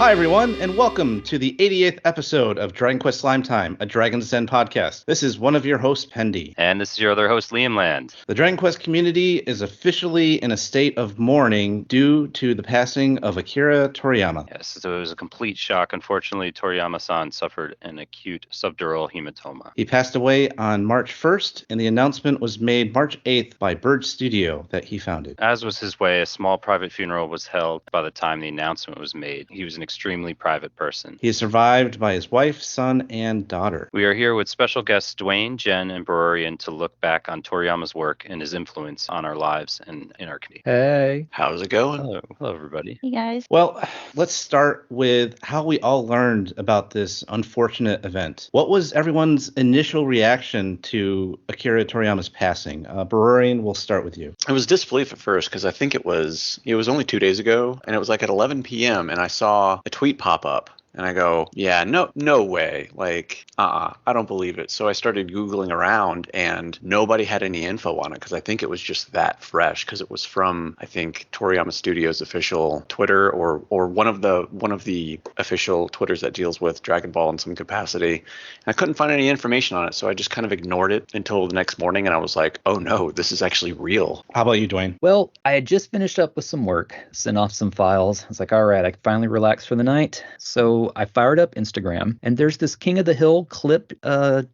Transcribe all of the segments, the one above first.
Hi, everyone, and welcome to the 88th episode of Dragon Quest Slime Time, a Dragon's Den podcast. This is one of your hosts, Pendy. And this is your other host, Liam Land. The Dragon Quest community is officially in a state of mourning due to the passing of Akira Toriyama. Yes, so it was a complete shock. Unfortunately, Toriyama-san suffered an acute subdural hematoma. He passed away on March 1st, and the announcement was made March 8th by Bird Studio that he founded. As was his way, a small private funeral was held by the time the announcement was made. He was an extremely private person. He is survived by his wife, son, and daughter. We are here with special guests Dwaine, Jen, and Bururian to look back on Toriyama's work and his influence on our lives and in our community. Hey. How's it going? Hello, everybody. Hey, guys. Well, let's start with how we all learned about this unfortunate event. What was everyone's initial reaction to Akira Toriyama's passing? Bururian, we'll start with you. It was disbelief at first because I think it was only 2 days ago, and it was like at 11 p.m. and I saw a tweet pop up. And I go, yeah, no way. Like, I don't believe it. So I started Googling around and nobody had any info on it because I think it was just that fresh because it was from, I think, Toriyama Studios' official Twitter or one of the official Twitters that deals with Dragon Ball in some capacity. And I couldn't find any information on it. So I just kind of ignored it until the next morning. And I was like, oh no, this is actually real. How about you, Dwaine? Well, I had just finished up with some work, sent off some files. I was like, all right, I can finally relax for the night. So I fired up Instagram, and there's this King of the Hill clip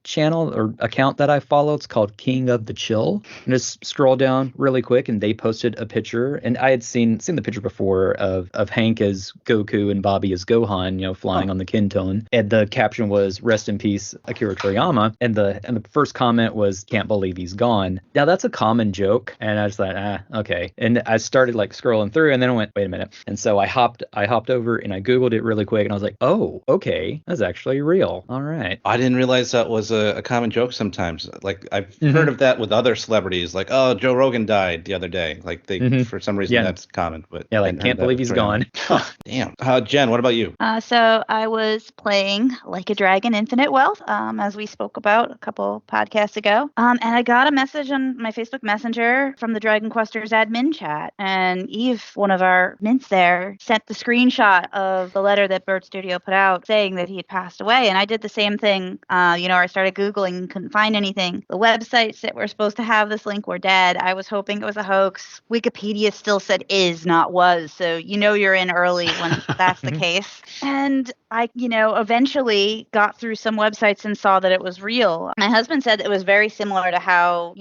channel or account that I follow. It's called King of the Chill. And just scroll down really quick, and they posted a picture, and I had seen the picture before of Hank as Goku and Bobby as Gohan, flying on the Kinton. And the caption was "Rest in peace, Akira Toriyama." And the first comment was "Can't believe he's gone." Now that's a common joke, and I was like, okay. And I started like scrolling through, and then I went, wait a minute. And so I hopped over and I Googled it really quick, and I was like, oh, okay, that's actually real. All right. I didn't realize that was a common joke sometimes. Like, I've heard of that with other celebrities. Like, oh, Joe Rogan died the other day. Like, they for some reason that's common. But yeah, like, can't believe he's gone. Damn. Jen, what about you? So I was playing Like a Dragon Infinite Wealth, as we spoke about a couple podcasts ago. And I got a message on my Facebook Messenger from the Dragon Questers admin chat. And Eve, one of our mints there, sent the screenshot of the letter that Bird Studio put out saying that he had passed away. And I did the same thing. I started Googling, couldn't find anything. The websites that were supposed to have this link were dead. I was hoping it was a hoax. Wikipedia still said is, not was. So you're in early when that's the case. And I, eventually got through some websites and saw that it was real. My husband said it was very similar to how,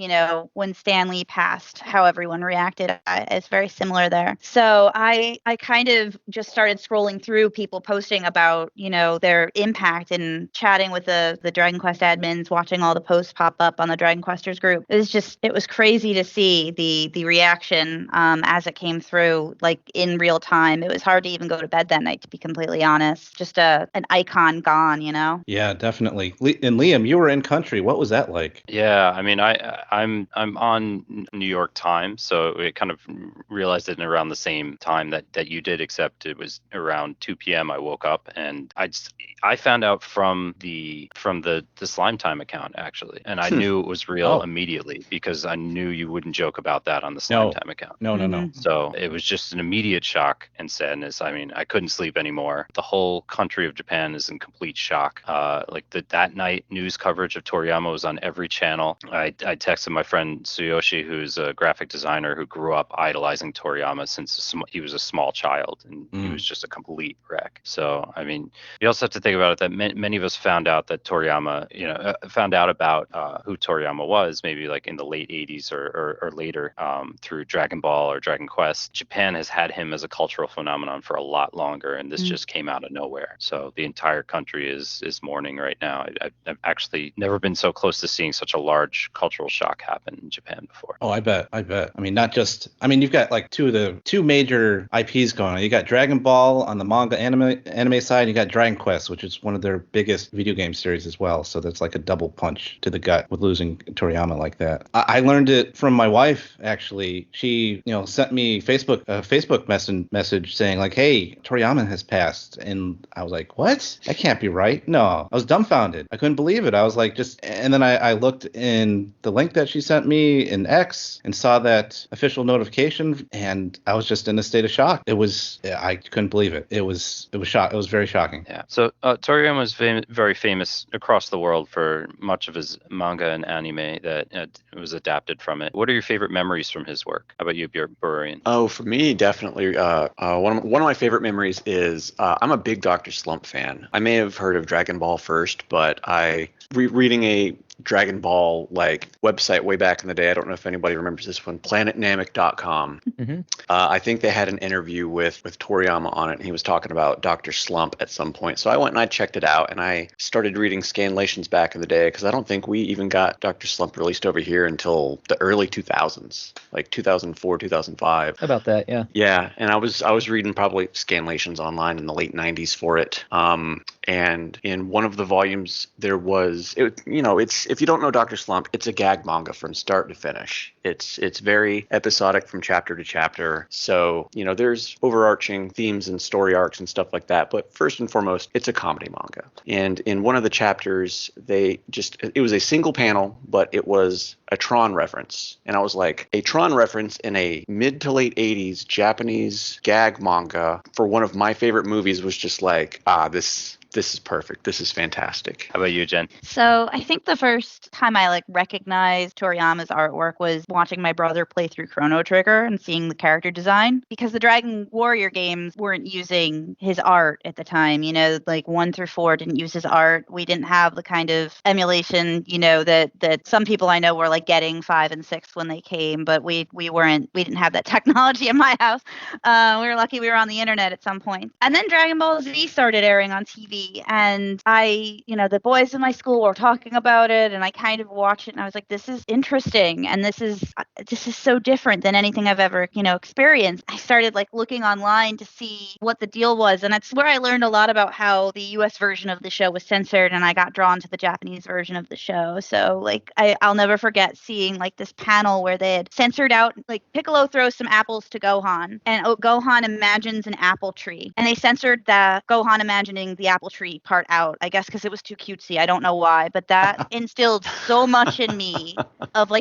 when Stanley passed, how everyone reacted. It's very similar there. So I kind of just started scrolling through people posting about, their impact and chatting with the Dragon Quest admins, watching all the posts pop up on the Dragon Questers group. It was crazy to see the reaction as it came through, like in real time. It was hard to even go to bed that night, to be completely honest. Just an icon gone, Yeah, definitely. And Liam, you were in country. What was that like? Yeah, I mean, I'm on New York time, so it kind of realized it around the same time that you did, except it was around 2 p.m. I woke up and I found out from the Slime Time account, actually, and I knew it was real immediately because I knew you wouldn't joke about that on the Slime Time account. No. So it was just an immediate shock and sadness. I mean, I couldn't sleep anymore. The whole country of Japan is in complete shock. That night, news coverage of Toriyama was on every channel. I texted my friend Tsuyoshi, who's a graphic designer who grew up idolizing Toriyama since he was a small child, and he was just a complete wreck. So, I mean, you also have to think about it that many of us found out that Toriyama, found out about who Toriyama was, maybe like in the late 80s or later through Dragon Ball or Dragon Quest. Japan has had him as a cultural phenomenon for a lot longer, and this just came out of nowhere. So the entire country is mourning right now. I've actually never been so close to seeing such a large cultural shock happen in Japan before. Oh, I bet. I mean, you've got like two major IPs going on. You got Dragon Ball on the manga anime side, and you got Dragon Quest, which is one of their biggest video game series as well. So that's like a double punch to the gut with losing Toriyama like that. I learned it from my wife, actually. She, sent me Facebook message saying like, hey, Toriyama has passed. And I was like, what? That can't be right. No, I was dumbfounded. I couldn't believe it. I was like, and then I looked in the link that she sent me in X and saw that official notification, and I was just in a state of shock. I couldn't believe it. It was very shocking. Yeah. So Toriyama was very famous across the world for much of his manga and anime that was adapted from it. What are your favorite memories from his work? How about you, Bururian? Oh, for me, definitely. One of my favorite memories is I'm a big Dr. Slump fan. I may have heard of Dragon Ball first, but reading a Dragon Ball website way back in the day. I don't know if anybody remembers this one, planetnamek.com. Mm-hmm. I think they had an interview with Toriyama on it, and he was talking about Dr. Slump at some point. So I went and I checked it out, and I started reading scanlations back in the day, because I don't think we even got Dr. Slump released over here until the early 2000s, like 2004, 2005. About that, yeah. Yeah, and I was reading probably scanlations online in the late 90s for it. And in one of the volumes, there was, if you don't know Dr. Slump, it's a gag manga from start to finish. It's very episodic from chapter to chapter. So, there's overarching themes and story arcs and stuff like that. But first and foremost, it's a comedy manga. And in one of the chapters, it was a single panel, but it was a Tron reference. And I was like, a Tron reference in a mid to late 80s Japanese gag manga for one of my favorite movies was just like, this is perfect. This is fantastic. How about you, Jen? So I think the first time I recognized Toriyama's artwork was watching my brother play through Chrono Trigger and seeing the character design, because the Dragon Warrior games weren't using his art at the time. 1 through 4 didn't use his art. We didn't have the kind of emulation, that some people I know were getting 5 and 6 when they came, but we didn't have that technology in my house. We were lucky we were on the internet at some point. And then Dragon Ball Z started airing on TV. And the boys in my school were talking about it, and I kind of watched it, and I was like, this is interesting, and this is so different than anything I've ever, experienced. I started looking online to see what the deal was, and that's where I learned a lot about how the US version of the show was censored, and I got drawn to the Japanese version of the show. So I'll never forget seeing this panel where they had censored out, Piccolo throws some apples to Gohan, and Gohan imagines an apple tree, and they censored the Gohan imagining the apple tree part out, I guess because it was too cutesy. I don't know why, but that instilled so much in me of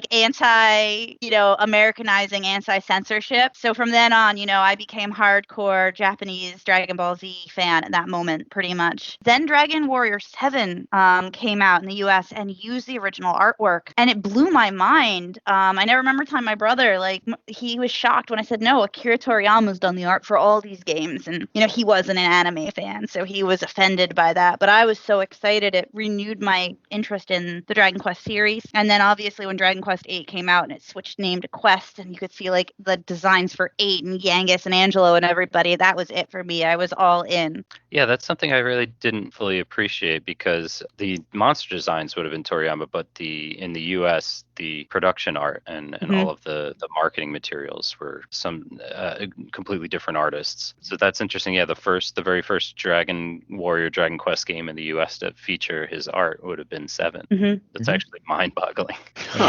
Americanizing, anti-censorship. So from then on, I became hardcore Japanese Dragon Ball Z fan at that moment, pretty much. Then Dragon Warrior 7 came out in the US and used the original artwork, and it blew my mind. I never remember telling my brother, he was shocked when I said, no, Akira Toriyama's done the art for all these games, and he wasn't an anime fan, so he was offended by that, but I was so excited. It renewed my interest in the Dragon Quest series. And then obviously when Dragon Quest 8 came out and it switched name to Quest, and you could see the designs for 8 and Yangus and Angelo and everybody, that was it for me. I was all in. Yeah, that's something I really didn't fully appreciate, because the monster designs would have been Toriyama, but in the US, the production art and all of the marketing materials were some completely different artists. So that's interesting. Yeah, the very first Dragon Warrior Dragon Quest game in the US to feature his art would have been 7. That's actually mind-boggling.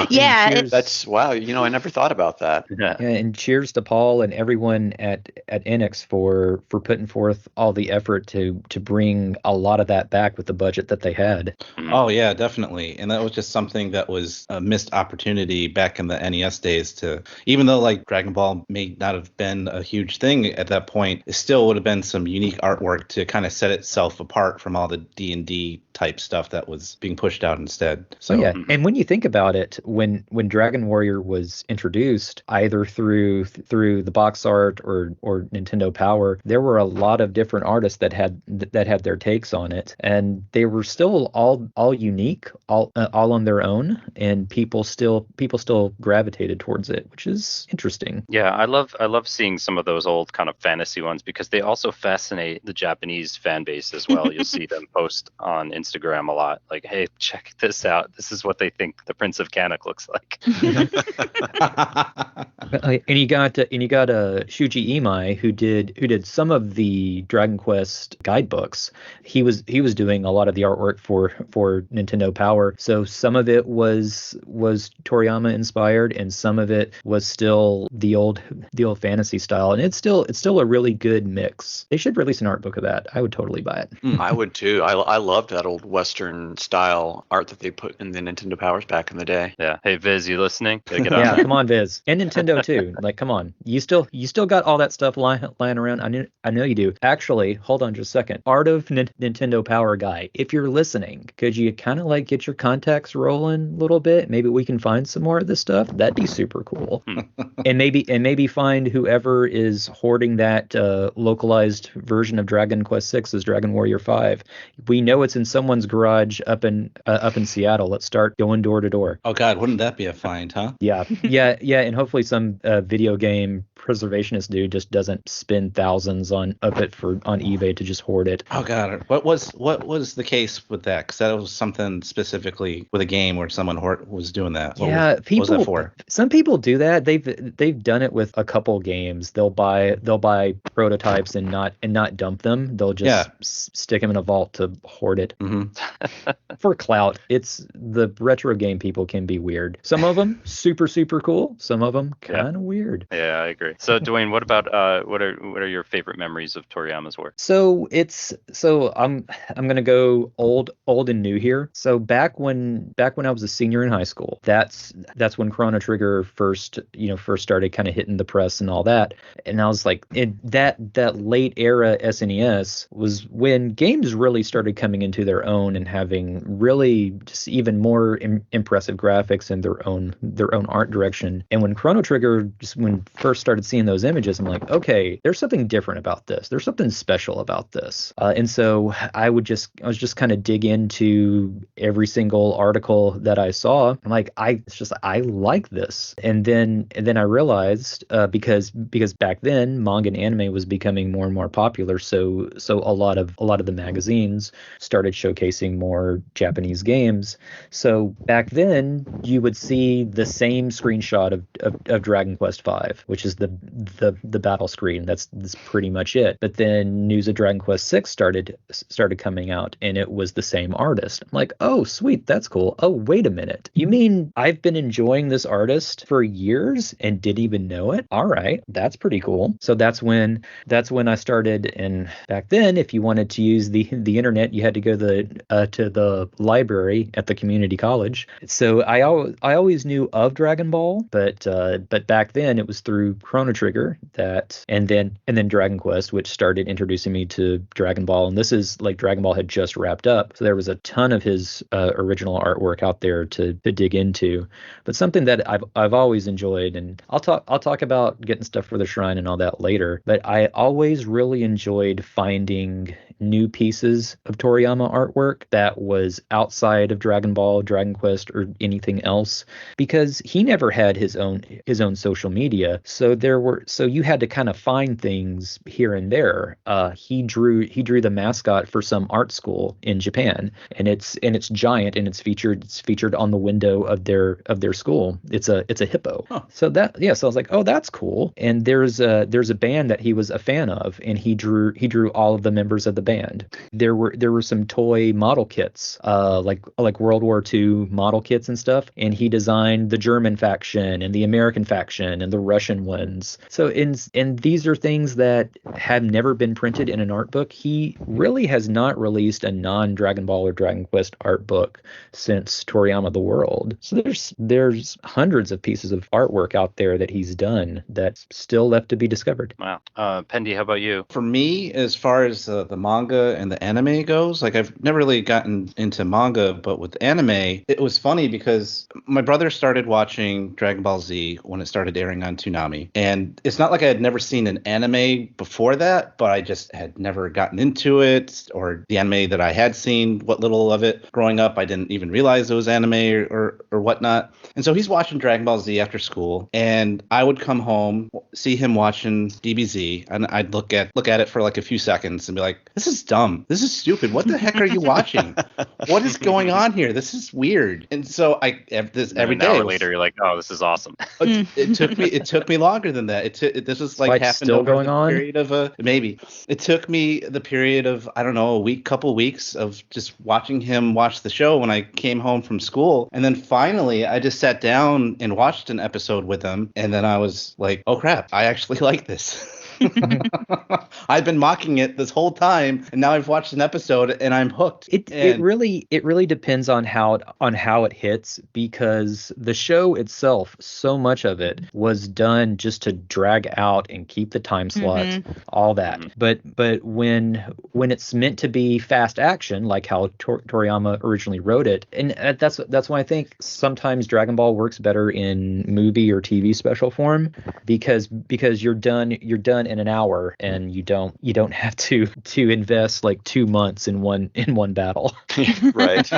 Yeah, that's wow. I never thought about that. Yeah, and cheers to Paul and everyone at Enix for putting forth all the effort to bring a lot of that back with the budget that they had. Oh yeah, definitely. And that was just something that was a missed opportunity back in the NES days, to, even though Dragon Ball may not have been a huge thing at that point, it still would have been some unique artwork to kind of set itself apart from all the D&D type stuff that was being pushed out instead. So yeah, and when you think about it, when Dragon Warrior was introduced, either through the box art or Nintendo Power, there were a lot of different artists that had their takes on it, and they were still all unique, all on their own, and people still gravitated towards it, which is interesting. Yeah, I love seeing some of those old kind of fantasy ones, because they also fascinate the Japanese fan base as well. You'll see them post on Instagram a lot, hey, check this out. This is what they think the Prince of Canuck looks like. And you got Shuji Imai, who did some of the Dragon Quest guidebooks. He was doing a lot of the artwork for Nintendo Power. So some of it was Toriyama inspired, and some of it was still the old fantasy style. And it's still a really good mix. They should release an art book of that. I would totally buy it. I would too. I loved that old Western style art that they put in the Nintendo Powers back in the day. Yeah. Hey Viz, you listening? Gotta get on Yeah, that. come on, Viz, and Nintendo too. Like, come on, you still got all that stuff lying around. I know you do. Actually, hold on just a second. Art of Nintendo Power guy, if you're listening, could you kind of like get your contacts rolling a little bit? Maybe we can find some more of this stuff. That'd be super cool. and maybe find whoever is hoarding that localized version of Dragon Quest VI as Dragon Warrior 5. We know it's in someone's garage up in Seattle. Let's start going door to door. Oh God, wouldn't that be a find, huh? Yeah, and hopefully some video game preservationist dude just doesn't spend thousands on eBay to just hoard it. Oh God, what was the case with that? Because that was something specifically with a game where someone was doing that. What was that for? Some people do that. They've done it with a couple games. They'll buy prototypes and not dump them. They'll just stick them in a vault to hoard it. Mm-hmm. For clout. It's the retro game people can be weird. Some of them super cool. Some of them kind of weird. Yeah, I agree. So Dwaine, what about what are your favorite memories of Toriyama's work? So I'm gonna go old and new here. So back when I was a senior in high school, that's when Chrono Trigger first started kind of hitting the press and all that. And I was like, that late era SNES was when games really started coming into their own and having really just even more impressive graphics and their own art direction. And when Chrono Trigger when first started seeing those images, I'm like, okay, there's something different about this. There's something special about this. And so I was just kind of dig into every single article that I saw. I'm like, I like this. And then I realized because back then manga and anime was becoming more and more popular, so a lot of the magazines started showcasing more Japanese games. So back then you would see the same screenshot of Dragon Quest V, which is the battle screen. That's pretty much it. But then news of Dragon Quest VI started coming out, and it was the same artist. I'm like, oh sweet, that's cool. Oh wait a minute, you mean I've been enjoying this artist for years and didn't even know it? All right, that's pretty cool. So that's when I started. And back then, if you wanted to use the internet, you had to go to the library at the community college. So I always knew of Dragon Ball, but back then it was through Chrono Trigger and then Dragon Quest, which started introducing me to Dragon Ball. And this is like Dragon Ball had just wrapped up, so there was a ton of his original artwork out there to dig into. But something that I've always enjoyed, and I'll talk about getting stuff for the shrine and all that later, but I always really enjoyed finding new pieces of Toriyama artwork that was outside of Dragon Ball, Dragon Quest, or anything else, because he never had his own social media. So you had to kind of find things here and there. He drew the mascot for some art school in Japan, and it's giant, and it's featured on the window of their school. It's a hippo. Huh. So I was like, oh, that's cool. And there's a band that he was a fan of, and he drew all of the members of the band. There were some toy model kits, like World War II model kits and stuff, and he designed the German faction and the American faction and the Russian ones. So and these are things that have never been printed in an art book. He really has not released a non-Dragon Ball or Dragon Quest art book since Toriyama the World. So there's hundreds of pieces of artwork out there that he's done that's still left to be discovered. Wow. Pendy, how about you? For me, as far as the manga and the anime goes, like I've never really gotten into manga, but with anime, it was funny because my brother started watching Dragon Ball Z when it started airing on Toonami. And it's not like I had never seen an anime before that, but I just had never gotten into it, or the anime that I had seen, what little of it growing up, I didn't even realize it was anime or whatnot. And so he's watching Dragon Ball Z after school, and I would come home, see him watching DBZ, and I'd look at it for like a few seconds and be like, this is dumb. This is stupid. What the heck are you watching? What is going on here? This is weird. And so every day. An hour later, you're like, oh, Oh, this is awesome. It took me longer than that. This was like Fight's happened still over going the on? period of maybe. It took me the period of, I don't know, a week, couple weeks of just watching him watch the show when I came home from school. And then finally I just sat down and watched an episode with him, and then I was like, oh crap, I actually like this. I've been mocking it this whole time, and now I've watched an episode and I'm hooked. It really depends on how it hits, because the show itself, so much of it was done just to drag out and keep the time slots, all that. But when it's meant to be fast action, like how Toriyama originally wrote it, and that's why I think sometimes Dragon Ball works better in movie or TV special form, because you're done in an hour, and you don't have to invest like 2 months in one battle. Right.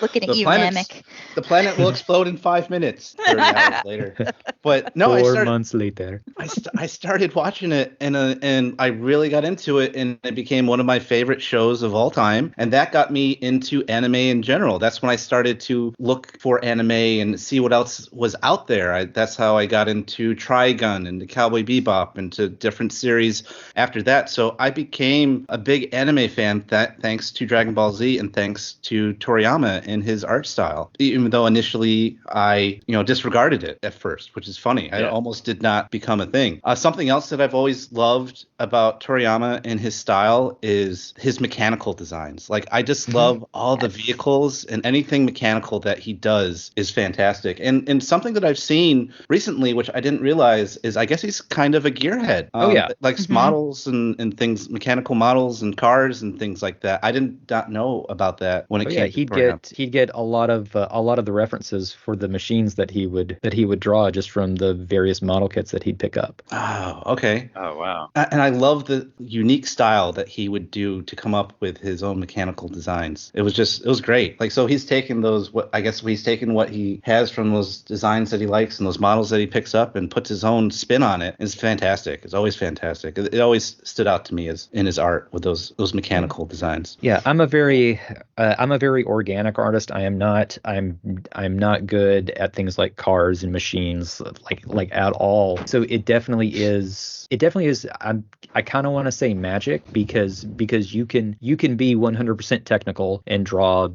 Looking at you, planet's- Namek. The planet will explode in 5 minutes, 30 hours later. But no, 4 months later. I started watching it, and I really got into it, and it became one of my favorite shows of all time. And that got me into anime in general. That's when I started to look for anime and see what else was out there. That's how I got into Trigun and the Cowboy Bebop and to different series after that. So I became a big anime fan thanks to Dragon Ball Z and thanks to Toriyama and his art style. Even though initially I, disregarded it at first, which is funny. I almost did not become a thing. Something else that I've always loved about Toriyama and his style is his mechanical designs. Like, I just love all the vehicles, and anything mechanical that he does is fantastic. And something that I've seen recently, which I didn't realize, is I guess he's kind of a gearhead. Like models and things, mechanical models and cars and things like that. I did not know about that when it came to Toriyama. He'd get a lot of the references for the machines that he would draw just from the various model kits that he'd pick up. Oh, okay. Oh, wow. And I love the unique style that he would do to come up with his own mechanical designs. It was great. Like, so he's taken what he has from those designs that he likes and those models that he picks up and puts his own spin on it. It's fantastic. It's always fantastic. It always stood out to me as in his art with those mechanical designs. Yeah, I'm a very organic artist. I'm not good at things like cars and machines like at all. So it definitely is. I kind of want to say magic, because you can be 100% technical and draw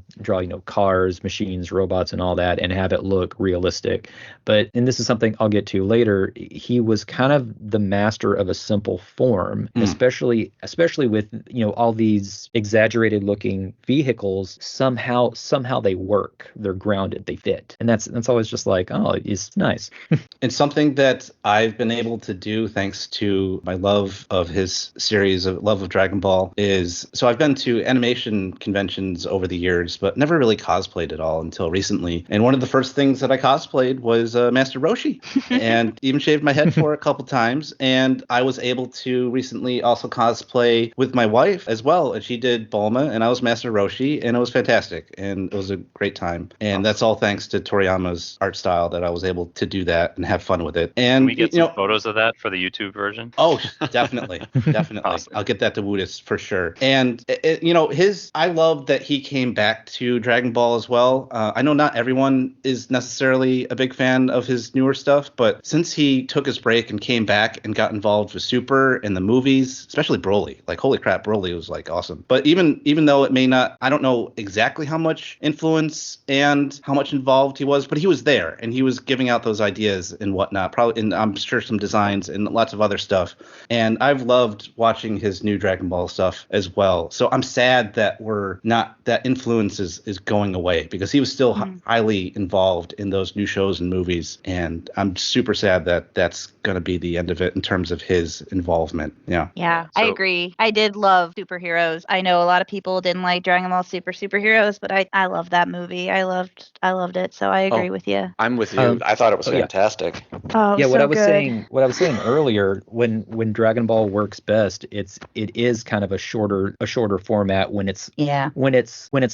cars, machines, robots, and all that, and have it look realistic. And this is something I'll get to later. He was kind of the master of a simple form, especially with all these exaggerated looking vehicles. Somehow they work. They're grounded. They fit, and that's always just like, oh, it's nice. And something that I've been able to do thanks to my love of his series, love of Dragon Ball, is so I've been to animation conventions over the years, but never really cosplayed at all until recently. And one of the first things that I cosplayed was Master Roshi, and even shaved my head for it a couple times. And I was able to recently also cosplay with my wife as well, and she did Bulma, and I was Master Roshi, and it was fantastic, and it was a great time. And that's all thanks to Toriyama's art style that I was able to do that and have fun with it. And Can we get some photos of that for the YouTube version? Oh, definitely. Awesome. I'll get that to Woodus for sure. And I love that he came back to Dragon Ball as well. I know not everyone is necessarily a big fan of his newer stuff, but since he took his break and came back and got involved with Super and the movies, especially Broly, like, holy crap, Broly was like awesome. But even though it may not, I don't know exactly how much influence and how much involved he was, but he was there and he was giving out those ideas and whatnot, probably, and I'm sure some designs and lots of other stuff. And I've loved watching his new Dragon Ball stuff as well. So I'm sad that that influence is going away, because he was still highly involved in those new shows and movies. And I'm super sad that that's going to be the end of it in terms of his involvement. Yeah. Yeah, I agree. I did love superheroes. I know a lot of people didn't like Dragon Ball Superheroes, but I loved that movie. I loved it. So I agree with you. I'm with you. I thought it was fantastic. Oh, yeah. So What I was good. saying earlier, when Dragon Ball works best, it is kind of a shorter format when it's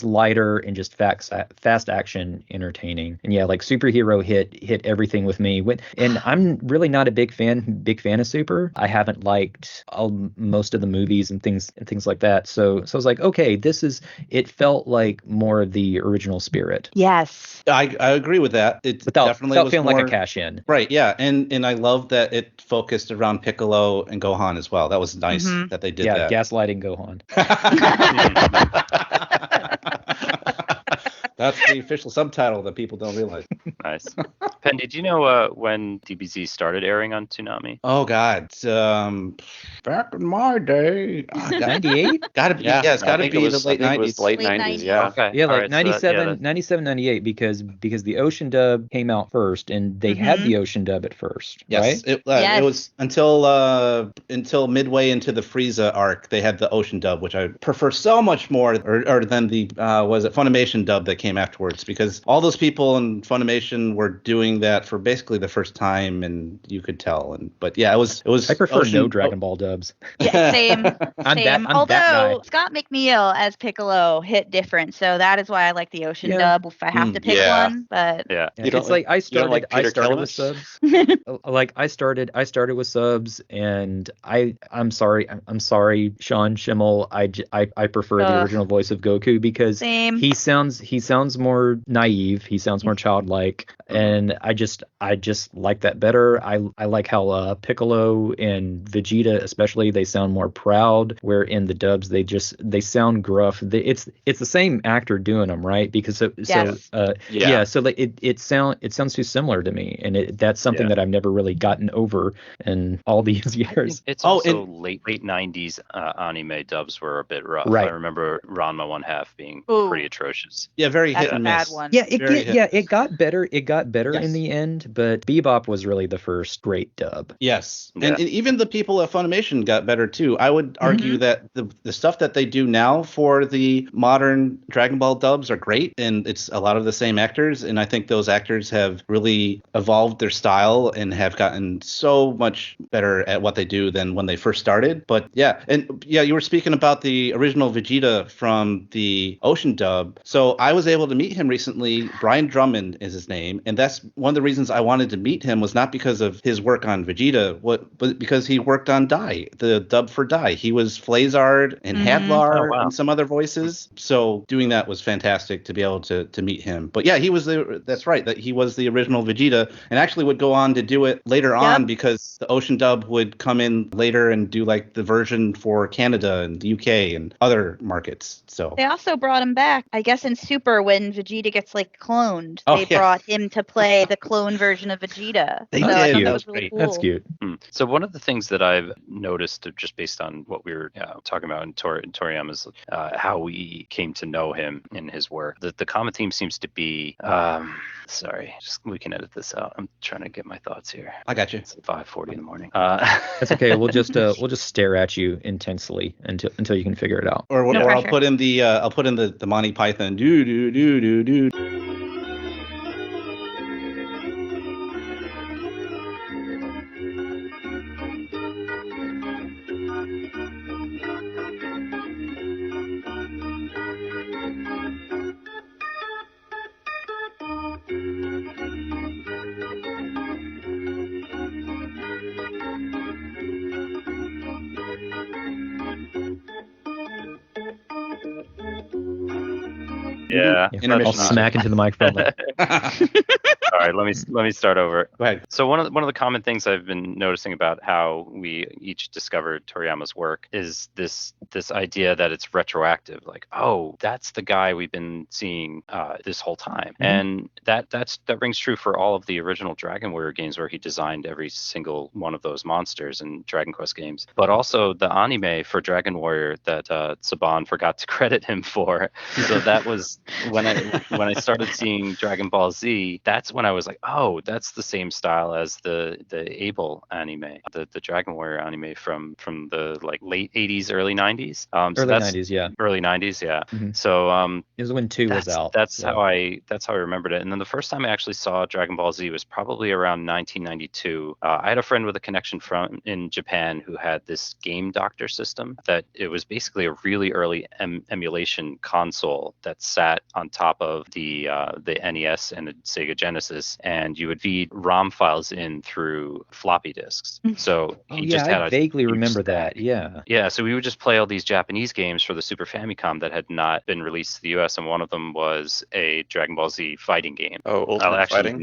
lighter and just fast action entertaining. And yeah, like Superhero hit everything with me. And I'm really not a big fan big fan of Super. I haven't liked most of the movies and things like that. So I was like, okay, it felt like more of the original spirit. Yes. I agree with that. It definitely without was feeling more, like a cash in. Right, yeah. And I love that it focused around Piccolo and Gohan as well. That was nice that they did that. Gaslighting Gohan. That's the official subtitle that people don't realize. Nice. Pendy, did you know when DBZ started airing on Toonami? Oh God, back in my day, 98? Gotta be, yeah, it's gotta be the late I think it was 90s. late Late 90s, 90s. yeah. Okay. Yeah, all like right, so 97, 98, because the Ocean dub came out first, and they had the Ocean dub at first, Yes, right? it was until midway into the Frieza arc, they had the Ocean dub, which I prefer so much more, or than the was it Funimation dub that came afterwards, because all those people in Funimation were doing that for basically the first time, and you could tell. But yeah, it was. I prefer Ocean, no Dragon Ball dubs. Yeah, same. I'm same. that Although guy. Scott McNeil as Piccolo hit different, so that is why I like the Ocean dub if I have to pick yeah. one. But Yeah. Yeah, it's like I started like Peter with Kellerman? subs. Like I started with subs, and I'm sorry, Sean Schimmel. I prefer the original voice of Goku, because Same. he sounds more naive, he sounds more childlike, and I just like that better. I like how Piccolo and Vegeta especially, they sound more proud, where in the dubs they sound gruff. It's the same actor doing them, right? Because so like it sounds too similar to me, and that's something that I've never really gotten over in all these years. It's also late 90s anime dubs were a bit rough. Right. I remember Ranma 1/2 being pretty atrocious. Yeah, very That's hit and a miss. bad one. Yeah, Very it got better. It got better Yes. in the end, but Bebop was really the first great dub. Yes, Yeah. and even the people at Funimation got better too. I would argue that the stuff that they do now for the modern Dragon Ball dubs are great, and it's a lot of the same actors, and I think those actors have really evolved their style and have gotten so much better at what they do than when they first started. But yeah, you were speaking about the original Vegeta from the Ocean dub. So I was able to meet him recently. Brian Drummond is his name, and that's one of the reasons I wanted to meet him, was not because of his work on Vegeta, but because he worked on Dai, the dub for Dai. He was Flazard and Hadlar and some other voices. So doing that was fantastic to be able to meet him. But yeah, he was he was the original Vegeta, and actually would go on to do it later on, because the Ocean dub would come in later and do like the version for Canada and the UK and other markets. So they also brought him back, I guess, in Super when Vegeta gets like cloned. They brought him to play the clone version of Vegeta. They so did. I thought That was was really great. cool. That's cute. So one of the things that I've noticed, just based on what we were talking about in Toriyama's, how we came to know him in his work, the common theme seems to be, sorry, we can edit this out. I'm trying to get my thoughts here. I got you. It's 5:40 in the morning. That's okay. We'll just stare at you intensely until you can figure it out. Or No I'll pressure. put in the Monty Python do do do do do. Yeah. I'll smack into the microphone. All right, let me start over. Go ahead. So one of the common things I've been noticing about how we each discovered Toriyama's work is this idea that it's retroactive. Like, oh, that's the guy we've been seeing this whole time, and that rings true for all of the original Dragon Warrior games, where he designed every single one of those monsters in Dragon Quest games. But also the anime for Dragon Warrior that Saban forgot to credit him for. So that was when I started seeing Dragon Ball Z. That's when I was like, oh, that's the same style as the Abel anime, the Dragon Warrior anime from the like late 80s, early 90s. Early 90s, yeah. Early 90s, yeah. Mhm. So It was when 2 was out. That's how I remembered it. And then the first time I actually saw Dragon Ball Z was probably around 1992. I had a friend with a connection in Japan who had this Game Doctor system that it was basically a really early emulation console that sat cassette on top of the NES and the Sega Genesis, and you would feed ROM files in through floppy disks. So he just had I vaguely huge remember stack. that. Yeah. Yeah, so we would just play all these Japanese games for the Super Famicom that had not been released to the US, and one of them was a Dragon Ball Z fighting game. Oh, Ultimate Fighting?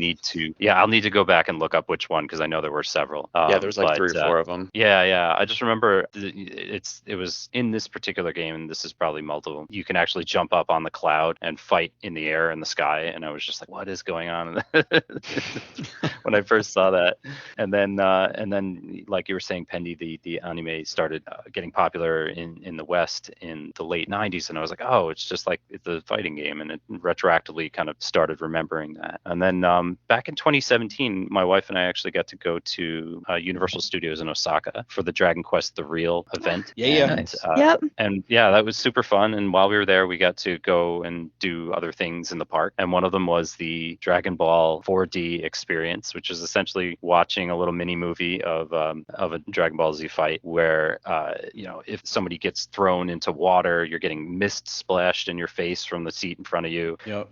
I'll need to go back and look up which one, because I know there were several. Yeah, there was like 3 or 4 of them. Yeah. I just remember it was in this particular game, and this is probably multiple. You can actually jump up on the cloud and fight in the air in the sky, and I was just like, what is going on when I first saw that. And then like you were saying, Pendy, the anime started getting popular in the West in the late 90s, and I was like, oh, it's just like the fighting game, and it retroactively kind of started remembering that. And then back in 2017, my wife and I actually got to go to Universal Studios in Osaka for the Dragon Quest The Real event. Yeah. And, Nice. Yep. And yeah, that was super fun. And while we were there, we got to go and do other things in the park. And one of them was the Dragon Ball 4D experience, which is essentially watching a little mini movie of a Dragon Ball Z fight where, if somebody gets thrown into water, you're getting mist splashed in your face from the seat in front of you. Yep.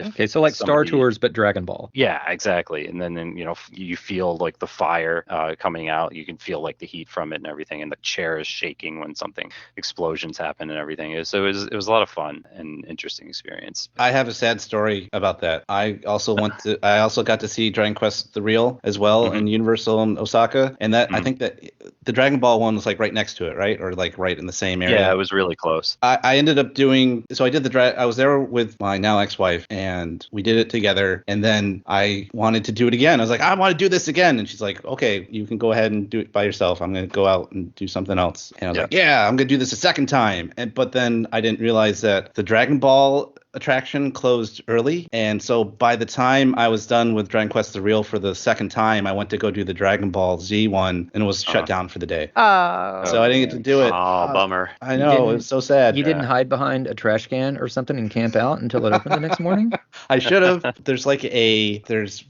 Okay, so like Star Tours, but Dragon Ball. Yeah, exactly. And then you feel like the fire coming out. You can feel like the heat from it and everything. And the chair is shaking when something explosions happen and everything. So it was a lot of fun and interesting experience. I have a sad story about that. I also got to see Dragon Quest The Real as well in Universal in Osaka, and that I think that the Dragon Ball one was like right next to it, right? Or like right in the same area. Yeah, it was really close. I ended up I was there with my now ex-wife, and we did it together, and then I wanted to do it again. I was like, I want to do this again, and she's like, okay, you can go ahead and do it by yourself. I'm going to go out and do something else. And I was like, yeah, I'm going to do this a second time. But then I didn't realize that the Dragon Ball attraction closed early, and so by the time I was done with Dragon Quest The Real for the second time, I went to go do the Dragon Ball Z one, and it was shut down for the day. Oh. So I didn't get to do it. Oh, bummer. I know, it was so sad. You didn't hide behind a trash can or something and camp out until it opened the next morning? I should have. There's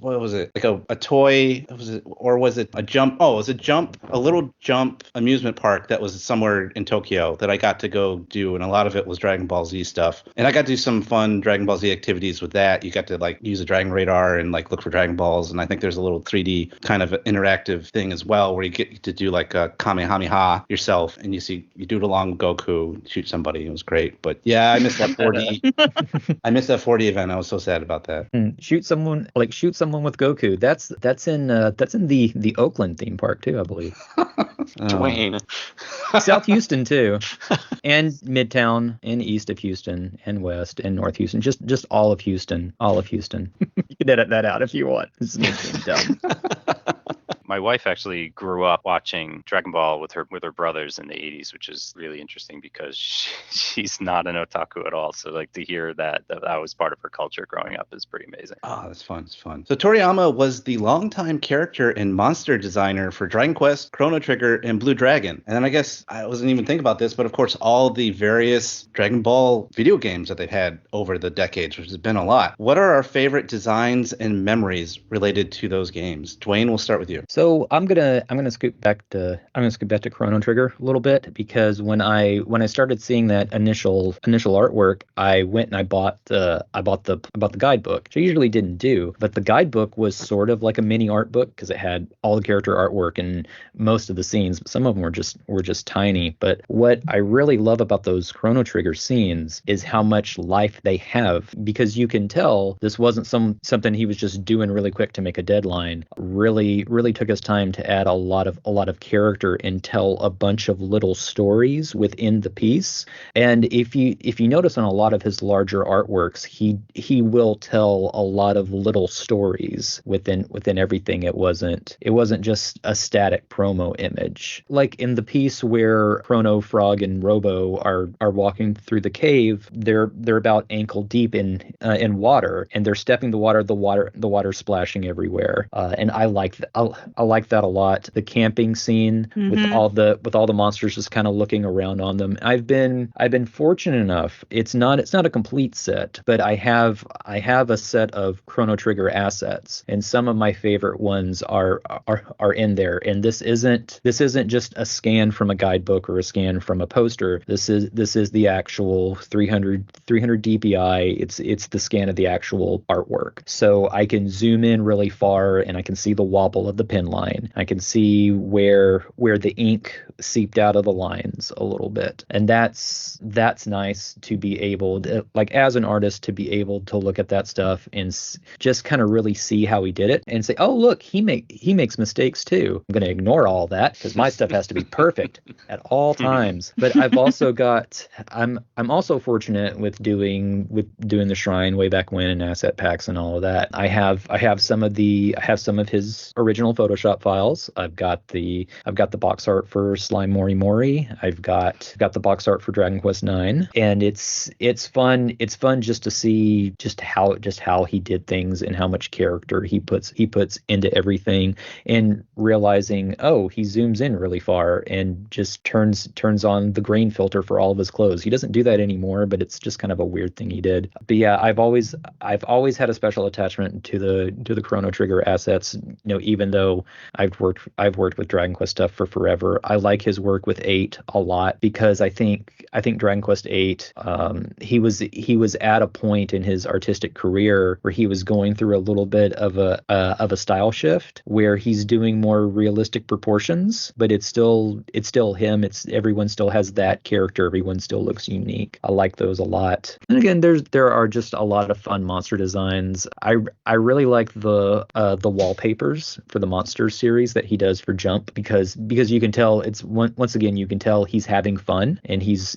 what was it? Like a toy, was it a jump? Oh, it was a little jump amusement park that was somewhere in Tokyo that I got to go do, and a lot of it was Dragon Ball Z stuff. And I got to do some fun Dragon Ball Z activities with that. You got to like use a Dragon Radar and like look for Dragon Balls, and I think there's a little 3D kind of interactive thing as well where you get to do like a Kamehameha yourself, and you do it along with Goku, shoot somebody. It was great. But yeah, I missed that 4D. I missed that 4D event. I was so sad about that. Shoot someone with Goku. That's in the Oakland theme park too, I believe. Dwaine. South Houston too, and Midtown, and east of Houston, and west, and North Houston. Just all of Houston. You can edit that out if you want. This is dumb. My wife actually grew up watching Dragon Ball with her brothers in the 80s, which is really interesting because she's not an otaku at all. So like to hear that was part of her culture growing up is pretty amazing. Oh, that's fun. It's fun. So Toriyama was the longtime character and monster designer for Dragon Quest, Chrono Trigger, and Blue Dragon. And then I guess I wasn't even thinking about this, but of course all the various Dragon Ball video games that they've had over the decades, which has been a lot. What are our favorite designs and memories related to those games? Dwaine, we'll start with you. So I'm gonna scoot back to Chrono Trigger a little bit, because when I started seeing that initial artwork, I went and I bought the guidebook, which I usually didn't do, but the guidebook was sort of like a mini art book because it had all the character artwork and most of the scenes. Some of them were just tiny. But what I really love about those Chrono Trigger scenes is how much life they have, because you can tell this wasn't something he was just doing really quick to make a deadline. Really took his time to add a lot of character and tell a bunch of little stories within the piece. And if you notice on a lot of his larger artworks, he will tell a lot of little stories within everything. It wasn't just a static promo image. Like in the piece where Chrono, Frog, and Robo are walking through the cave, they're about ankle deep in water, and they're stepping the water splashing everywhere. And I like that. like that a lot. The camping scene with all the monsters just kind of looking around on them. I've been fortunate enough. It's not a complete set, but I have a set of Chrono Trigger assets, and some of my favorite ones are in there. And this isn't just a scan from a guidebook or a scan from a poster. This is the actual 300 dpi. It's the scan of the actual artwork. So I can zoom in really far and I can see the wobble of the pen line. I can see where the ink seeped out of the lines a little bit. And that's nice to be able to, like, as an artist, to be able to look at that stuff and just kind of really see how he did it and say, oh, look, he makes mistakes too. I'm going to ignore all that because my stuff has to be perfect at all times. But I've also got, I'm also fortunate with doing the shrine way back when and asset packs and all of that. I have some of his original Photoshop files. I've got the box art for Slime Mori Mori. I've got the box art for Dragon Quest IX, and it's fun just to see just how he did things and how much character he puts into everything, and realizing, oh, he zooms in really far and just turns on the grain filter for all of his clothes. He doesn't do that anymore, but it's just kind of a weird thing he did. But yeah, I've always had a special attachment to the Chrono Trigger assets. Even though I've worked with Dragon Quest stuff for forever, I like his work with 8 a lot, because I think Dragon Quest 8, he was at a point in his artistic career where he was going through a little bit of a style shift, where he's doing more realistic proportions, but it's still him. Everyone still has that character. Everyone still looks unique. I like those a lot. And again, there are just a lot of fun monster designs. I really like the wallpapers for the Monsters series that he does for Jump, because you can tell once again you can tell he's having fun, and he's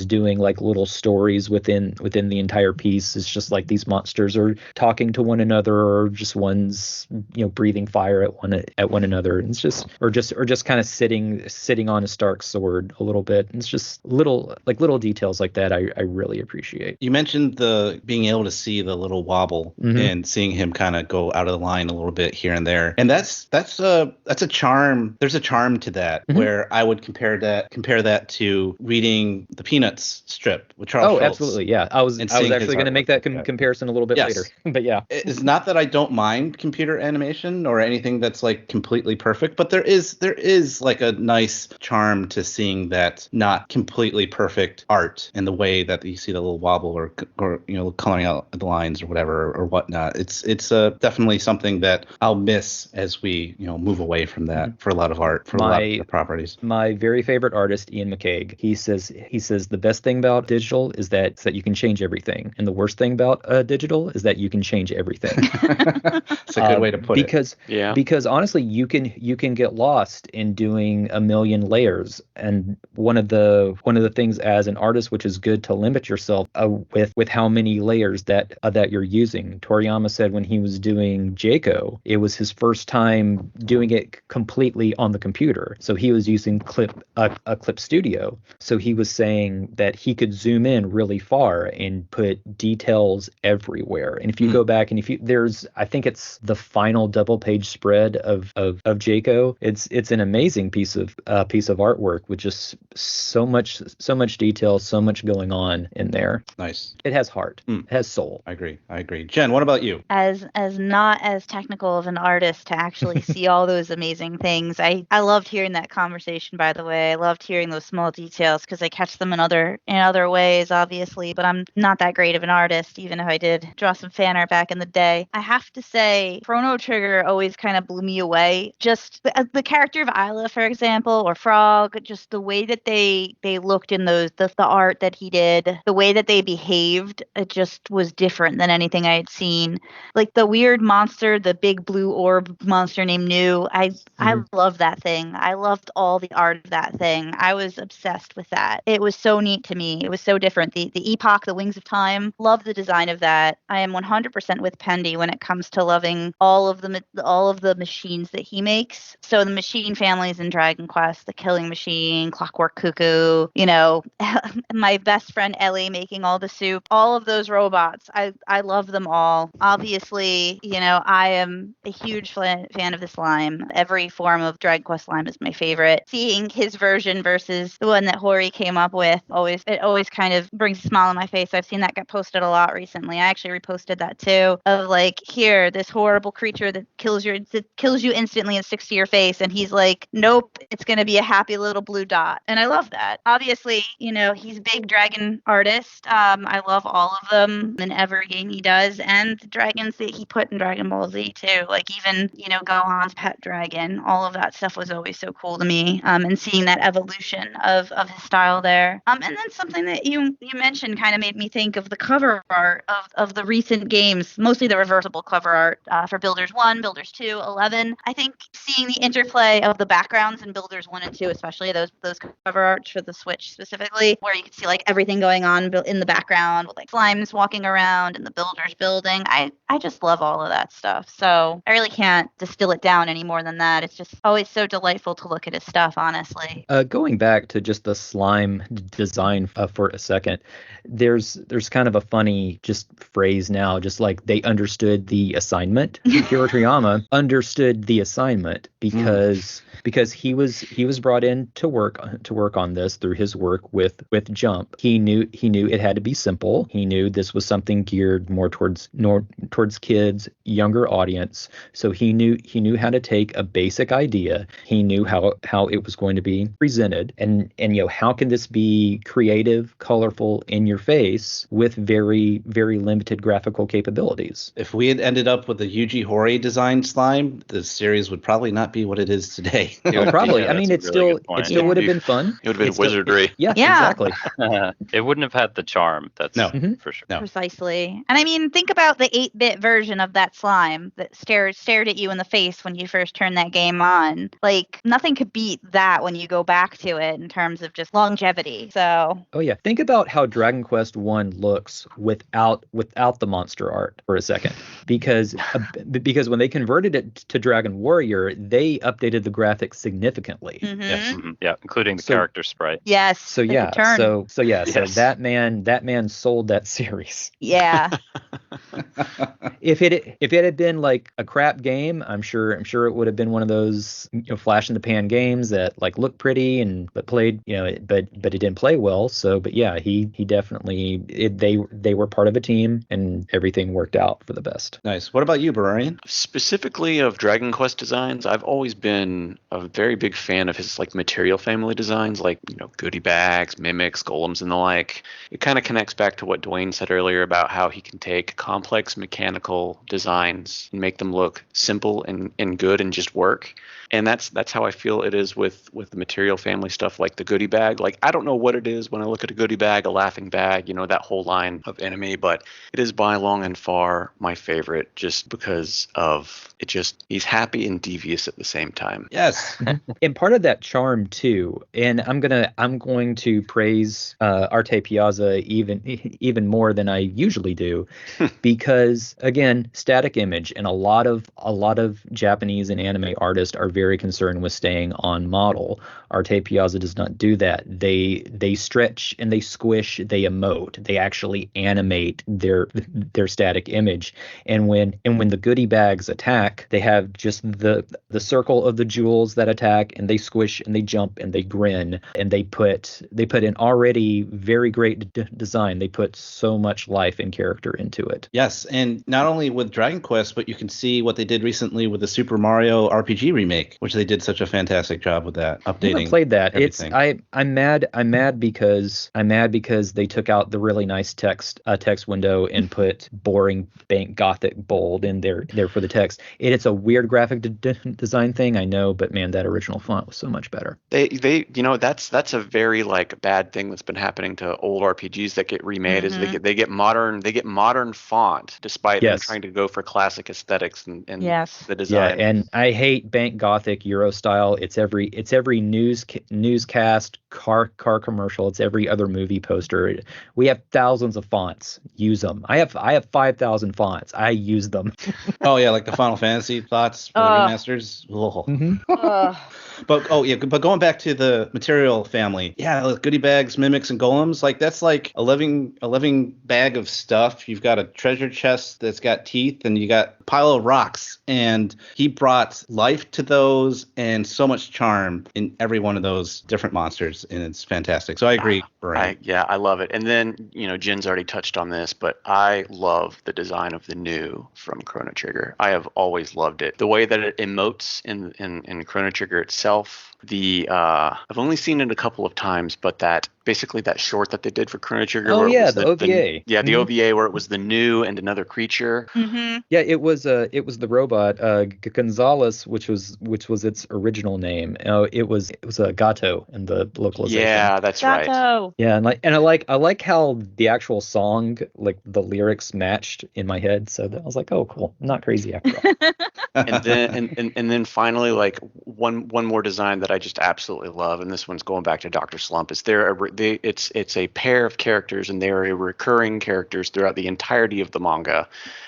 doing like little stories within the entire piece. It's just like these monsters are talking to one another, or just one's breathing fire at one another. And it's just kind of sitting on a Stark sword a little bit. And it's just little details like that I really appreciate. You mentioned the being able to see the little wobble and seeing him kind of go out of the line a little bit here and there, and that's a charm. There's a charm to that where I would compare that to reading the Peanuts strip with Charles Schultz. Absolutely, yeah. I was actually going to make that comparison a little bit later, but yeah, it's not that I don't mind computer animation or anything that's like completely perfect, but there is like a nice charm to seeing that not completely perfect art in the way that you see the little wobble or coloring out the lines or whatever or whatnot. It's definitely something that I'll miss as we move away from that for a lot of art, for a lot of properties. My very favorite artist, Ian McCaig, he says the best thing about digital is that you can change everything, and the worst thing about digital is that you can change everything. It's a good way to put it. Because honestly, you can get lost in doing a million layers, and one of the things as an artist, which is good to limit yourself with how many layers that you're using. Toriyama said when he was doing Jayco, it was his first time doing it completely on the computer. So he was using a Clip Studio. So he was saying that he could zoom in really far and put details everywhere. And if you go back and I think it's the final double page spread of Jayco. It's an amazing piece of artwork with just so much detail, so much going on in there. Nice. It has heart. It has soul. I agree. Jen, what about you? As not as technical of an artist to actually see all those amazing things, I loved hearing that conversation, by the way. I loved hearing those small details because I catch them in other ways, obviously, but I'm not that great of an artist, even if I did draw some fan art back in the day. I have to say, Chrono Trigger always kind of blew me away. Just the character of Isla, for example, or Frog, just the way that they looked in the art that he did, the way that they behaved, it just was different than anything I had seen. Like the weird monster, the big blue orb monster named New, I loved that thing. I loved all the art of that thing. I was obsessed with that. It was so neat to me. It was so different. The Epoch, the Wings of Time, love the design of that. I am 100% with Pendy when it comes to loving all of the machines that he makes. So the machine families in Dragon Quest, the Killing Machine, Clockwork Cuckoo, my best friend Ellie making all the soup, all of those robots. I love them all. Obviously, I am a huge fan of the slime. Every form of Dragon Quest slime is my favorite. Seeing his version versus the one that Hori came up with, it always kind of brings a smile on my face. I've seen that get posted a lot recently. I actually reposted that too, of like, here, this horrible creature that kills you instantly and sticks to your face, and he's like, nope, it's going to be a happy little blue dot. And I love that. Obviously, he's a big dragon artist. I love all of them in every game he does, and the dragons that he put in Dragon Ball Z too. Like even, Gohan's pet dragon, all of that stuff was always so cool to me. And seeing that evolution of his style there. And then something that you mentioned kind of made me think of the cover art of the recent games, mostly the reversible cover art for Builders 1, Builders 2, 11. I think seeing the interplay of the backgrounds in Builders 1 and 2, especially those cover arts for the Switch specifically, where you can see like everything going on in the background with like slimes walking around and the builders building. I just love all of that stuff. So I really can't distill it down any more than that. It's just always so delightful to look at his stuff, honestly. Going back to just the slime design for a second, there's kind of a funny just phrase now, just like they understood the assignment. Akira Toriyama understood the assignment because he was brought in to work on this through his work with Jump. He knew it had to be simple. He knew this was something geared more towards kids, younger audience. So he knew how to take a basic idea. He knew how it was going to be presented, and how can this be creative, colorful, in your face with very, very limited graphical capabilities. If we had ended up with the Yuji Horii designed slime, the series would probably not be what it is today. Probably. Yeah, I mean, it still would have been fun. It would have been wizardry. Yeah, exactly. It wouldn't have had the charm. That's for sure. No. Precisely. And I mean, think about the 8-bit version of that slime that stared at you in the face when you first turned that game on. Like, nothing could beat that when you go back to it in terms of just longevity. So. Oh yeah. Think about how Dragon Quest 1 looks without the monster art for a second, because when they converted it to Dragon Warrior, they updated the graphics significantly. Mm-hmm. Yes. Mm-hmm. Yeah, including the character sprite. Yes. So the yeah. return. So Yes. that man sold that series. Yeah. If it had been like a crap game, I'm sure it would have been one of those flash in the pan games that like looked pretty but played but it didn't play well. So but yeah, he definitely they were part of a team and everything worked out for the best. Nice. What about you, Bururian? Specifically of Dragon Quest designs, I've always been a very big fan of his like material family designs, like goodie bags, mimics, golems, and the like. It kind of connects back to what Dwaine said earlier about how he can take complex mechanical designs and make them look simple and good and just work. And that's how I feel it is with the material family stuff, like the goodie bag. Like, I don't know what it is when I look at a goodie bag, a laughing bag, that whole line of enemy, but it is by long and far my favorite, just because of it. He's happy and devious at the same time. Yes. And part of that charm too, and I'm going to praise Arte Piazza even more than I usually do, because again, static image, and a lot of Japanese and anime artists are very concerned with staying on model. Arte Piazza does not do that. They stretch and they squish, they emote, they actually animate their static image. And when the goodie bags attack, they have just the circle of the jewels that attack, and they squish and they jump and they grin, and they put an already very great design. They put so much life and character into it. Yes, and not only with Dragon Quest, but you can see what they did recently with the Super Mario RPG remake, which they did such a fantastic job with that, updating. I haven't played that. Everything. I'm mad because they took out the really nice text window and put boring bank gothic bold in there for the text. It's a weird graphic design thing, I know, but man, that original font was so much better. That's a very like bad thing that's been happening to old RPGs that get remade. Is they get modern font despite them trying to go for classic aesthetics and the design. Yeah, and I hate bank gothic Euro style. It's every newscast, car commercial. It's every other movie poster. We have thousands of fonts. Use them. I have 5,000 fonts. I use them. Oh yeah, like the Final Fantasy fonts for the remasters. But going back to the material family, goodie bags, mimics, and golems, like that's like a living bag of stuff. You've got a treasure chest that's got teeth, and you got pile of rocks, and he brought life to those and so much charm in every one of those different monsters, and it's fantastic. So I agree, Brian. I love it. And then, Jin's already touched on this, but I love the design of the new from Chrono Trigger. I have always loved it. The way that it emotes in Chrono Trigger itself. I've only seen it a couple of times, but that short that they did for Chrono Trigger. Oh, where yeah, it was the OVA. The OVA where it was the new and another creature. Mm-hmm. Yeah, it was the robot Gonzalez, which was its original name. It was a Gato in the localization. Yeah, that's right. Gato. Yeah, I like how the actual song, like the lyrics matched in my head. So I was like, oh, cool. I'm not crazy after all. and then finally, like one more design that I just absolutely love, and this one's going back to Dr. Slump. Is it's a pair of characters, and they are recurring characters throughout the entirety of the manga,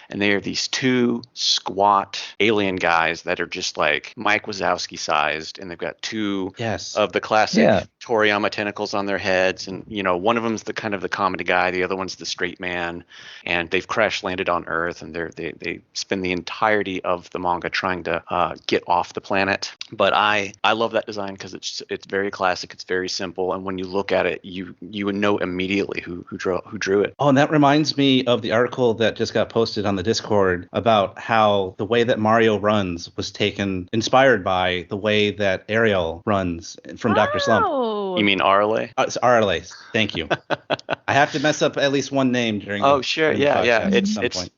and they are these two squat alien guys that are just like Mike Wazowski sized, and they've got two of the classic Toriyama tentacles on their heads, and one of them's the kind of the comedy guy, the other one's the straight man, and they've crash landed on Earth, and they spend the entirety of the manga trying to get off the planet. But I love that design because it's very classic, it's very simple, and when you look at it, you would know immediately who drew it. Oh, and that reminds me of the article that just got posted on the Discord about how the way that Mario runs was inspired by the way that Ariel runs from Dr. Slump. You mean Arale? It's Arale. Thank you. I have to mess up at least one name during. Oh, sure, yeah.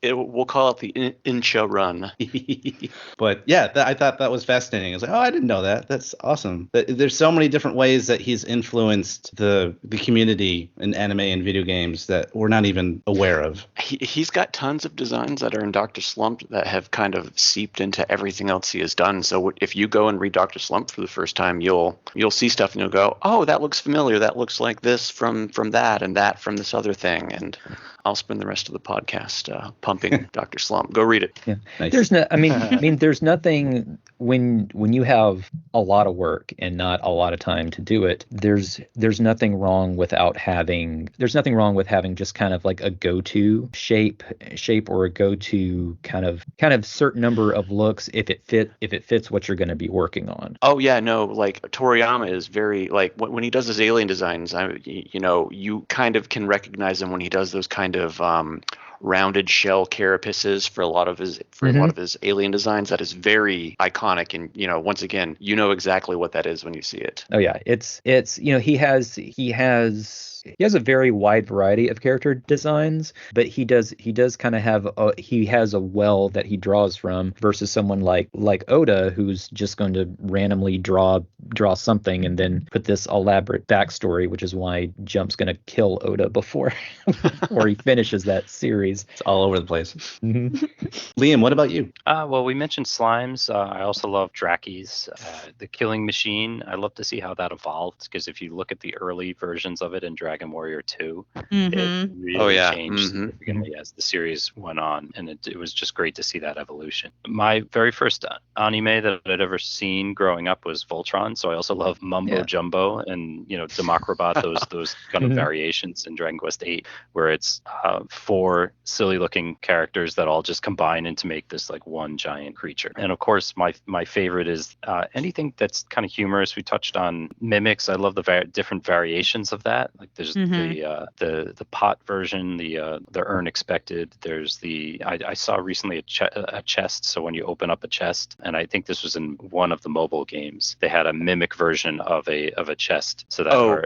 We'll call it the Incha run. But yeah, I thought that was fascinating. I was like, oh, I didn't know that. That's awesome. There's so many different ways that he's influenced the community in anime and video games that we're not even aware of. He's got tons of designs that are in Dr. Slump that have kind of seeped into everything else he has done. So if you go and read Dr. Slump for the first time, you'll see stuff and you'll go, oh, that looks familiar. That looks like this from that, and that from this other thing. And I'll spend the rest of the podcast pumping Dr. Slump. Go read it. Yeah. Nice. There's nothing when you have a lot of work and not a lot of time to do it. There's nothing wrong with having just kind of like a go-to shape or a go-to kind of certain number of looks if it fits what you're going to be working on. Oh yeah, no, like Toriyama is very like when he does his alien designs, you kind of can recognize him when he does those kind of rounded shell carapaces for a lot of his alien designs. That is very iconic, and once again, exactly what that is when you see it. Oh yeah, it's he has a very wide variety of character designs, but he does kind of have he has a well that he draws from versus someone like Oda, who's just going to randomly draw something and then put this elaborate backstory, which is why Jump's going to kill Oda before he finishes that series. It's all over the place. Mm-hmm. Liam, what about you? Well, we mentioned slimes. I also love Drakies. The Killing Machine, I love to see how that evolved, because if you look at the early versions of it in Dragon Warrior 2, it really changed significantly as the series went on, and it was just great to see that evolution. My very first anime that I'd ever seen growing up was Voltron, so I also love Mumbo Jumbo and Democrobot, those kind of variations in Dragon Quest VIII, where it's 4 silly looking characters that all just combine into make this like one giant creature. And of course my favorite is anything that's kind of humorous. We touched on mimics. I love the different variations of that. Like there's the pot version, the Earn Expected. There's I saw recently a chest. So when you open up a chest, and I think this was in one of the mobile games, they had a mimic version of a chest. So that or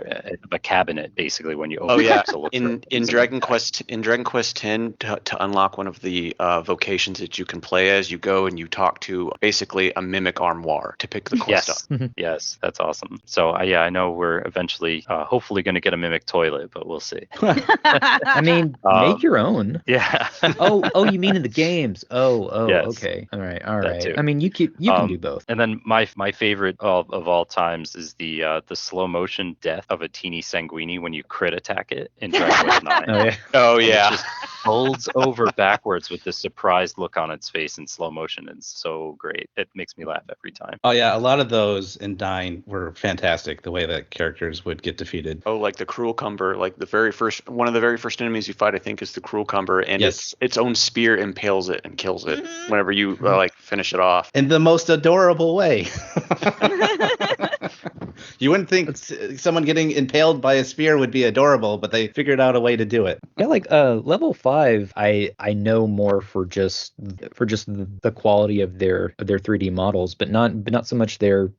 a cabinet basically when you open it up. So in Dragon Quest X to unlock one of the vocations that you can play as, you go and you talk to basically a mimic armoire to pick the quest up. Yes, that's awesome. So I know we're eventually hopefully going to get a mimic toilet, but we'll see. I mean, make your own. Yeah. oh, you mean in the games? Oh, yes. Okay. All right. I mean, you can do both. And then my favorite of all times is the slow motion death of a teeny Sanguini when you crit attack it in Dragon Quest 9. Oh yeah. It just folds over backwards with this surprised look on its face in slow motion. It's so great. It makes me laugh every time. Oh yeah, a lot of those in Dine were fantastic. The way that characters would get defeated. Oh, like the cruel cumber, like one of the very first enemies you fight, I think, is the cruel cumber, and Yes. its own spear impales it and kills it whenever you like finish it off. In the most adorable way. You wouldn't think someone getting impaled by a spear would be adorable, but they figured out a way to do it. Yeah, like level 5, I know more for just the quality of their 3D models, but not so much their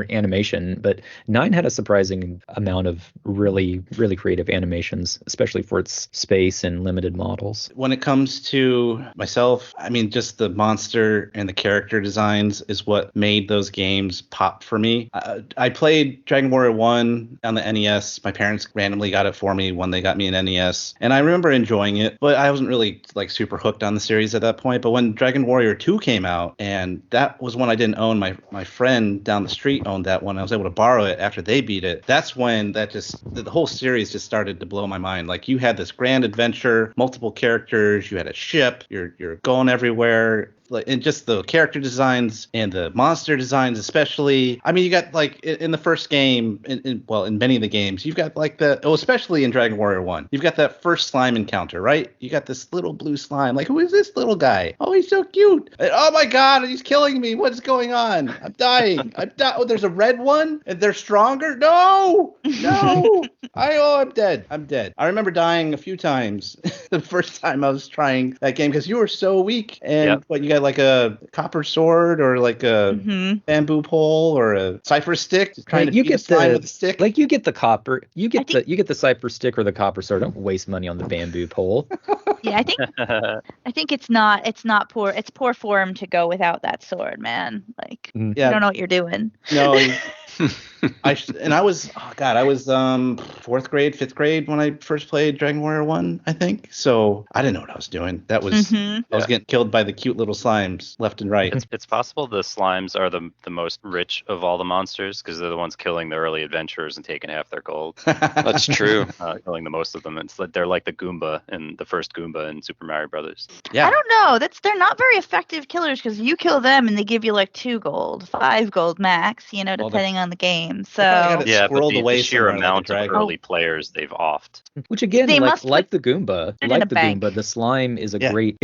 animation. But 9 had a surprising amount of really creative animations, especially for its space and limited models. When it comes to myself, I mean, just the monster and the character designs is what made those games pop for me. I played Dragon Warrior 1 on the NES. My parents randomly got it for me when they got me an NES, and I remember enjoying it, but I wasn't really like super hooked on the series at that point. But when Dragon Warrior 2 came out, and that was one I didn't own, my friend down the street owned that one. I was able to borrow it after they beat it. That's when the whole series just started to blow my mind. Like, you had this grand adventure, multiple characters, you had a ship, you're going everywhere. Like, and just the character designs and the monster designs especially. I mean, you got like in the first game, in many of the games, you've got like especially in Dragon Warrior 1, you've got that first slime encounter, right? You got this little blue slime. Like, who is this little guy? Oh, he's so cute. And, oh my God, he's killing me. What's going on? I'm dying. Oh, there's a red one and they're stronger? No. I'm dead. I remember dying a few times the first time I was trying that game because you were so weak. And what, you got like a copper sword or like a bamboo pole or a cypress stick trying to beat slime with a stick. Like, you get the copper, you get the cypress stick or the copper sword. Don't waste money on the bamboo pole. Yeah, I think it's not poor. It's poor form to go without that sword, man. Like, you don't know what you're doing. No. I was fourth grade, fifth grade when I first played Dragon Warrior 1, I think. So I didn't know what I was doing. That was I was getting killed by the cute little slimes left and right. It's possible the slimes are the most rich of all the monsters because they're the ones killing the early adventurers and taking half their gold. That's true. Killing the most of them. They're like the Goomba in the first Goomba in Super Mario Brothers. Yeah. I don't know. They're not very effective killers because you kill them and they give you like 2 gold, 5 gold max, depending on the game. So but the sheer amount of early players they've offed. Which again, like the Goomba, the slime is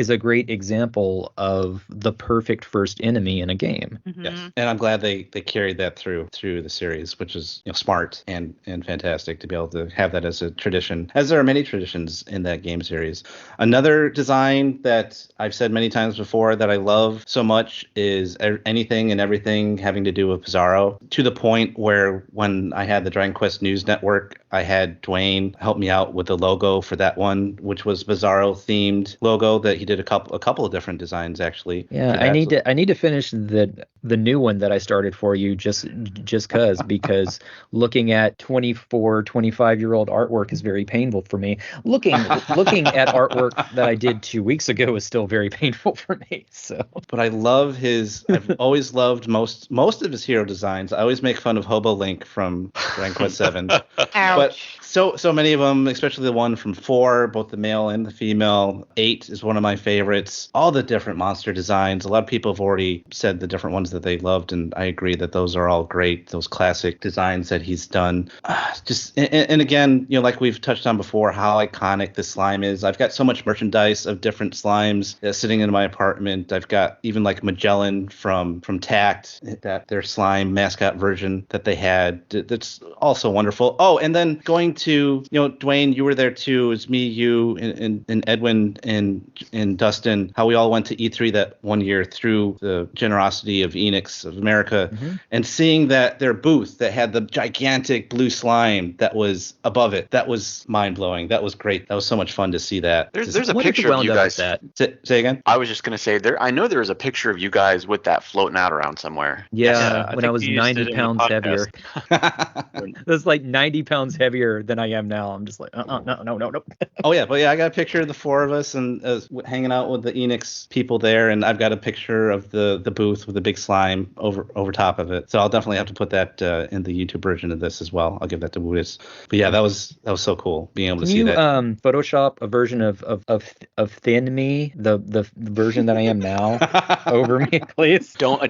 a great example of the perfect first enemy in a game. Yes, and I'm glad they carried that through the series, which is smart and fantastic to be able to have that as a tradition, as there are many traditions in that game series. Another design that I've said many times before that I love so much is anything and everything having to do with Bizarro, to the point where when I had the Dragon Quest News Network, I had Dwaine help me out with the logo for that one, which was Bizarro themed logo that he did a couple of different designs actually. Yeah, I need to finish the new one that I started for you just because looking at 25-year-old artwork is very painful for me. Looking at artwork that I did 2 weeks ago is still very painful for me. So, but I love I've always loved most of his hero designs. I always make fun of Hobo Link from Dragon Quest 7. But so many of them, especially the one from 4, both the male and the female. 8 is one of my favorites. All the different monster designs. A lot of people have already said the different ones that they loved, and I agree that those are all great. Those classic designs that he's done. And again, like we've touched on before, how iconic the slime is. I've got so much merchandise of different slimes sitting in my apartment. I've got even like Magellan from Tact, that their slime mascot version that they had. That's also wonderful. Oh, and then going to, Dwaine, you were there too. It was me, you, and Edwin and Dustin, how we all went to E3 that one year through the generosity of Enix of America, and seeing that their booth that had the gigantic blue slime that was above it, that was mind-blowing. That was great. That was so much fun to see that. There's a picture of you guys. Say again? I was just going to say, I know there was a picture of you guys with that floating out around somewhere. Yeah, when I was 90 pounds heavier. That's like 90 pounds heavier than I am now. I'm just like, no. Oh yeah, but I got a picture of the 4 of us and hanging out with the Enix people there, and I've got a picture of the booth with the big slime over top of it. So I'll definitely have to put that in the YouTube version of this as well. I'll give that to Woodis. But yeah, that was so cool being able to see that. Can you Photoshop a version of Thin Me, the version that I am now, over me, please? Don't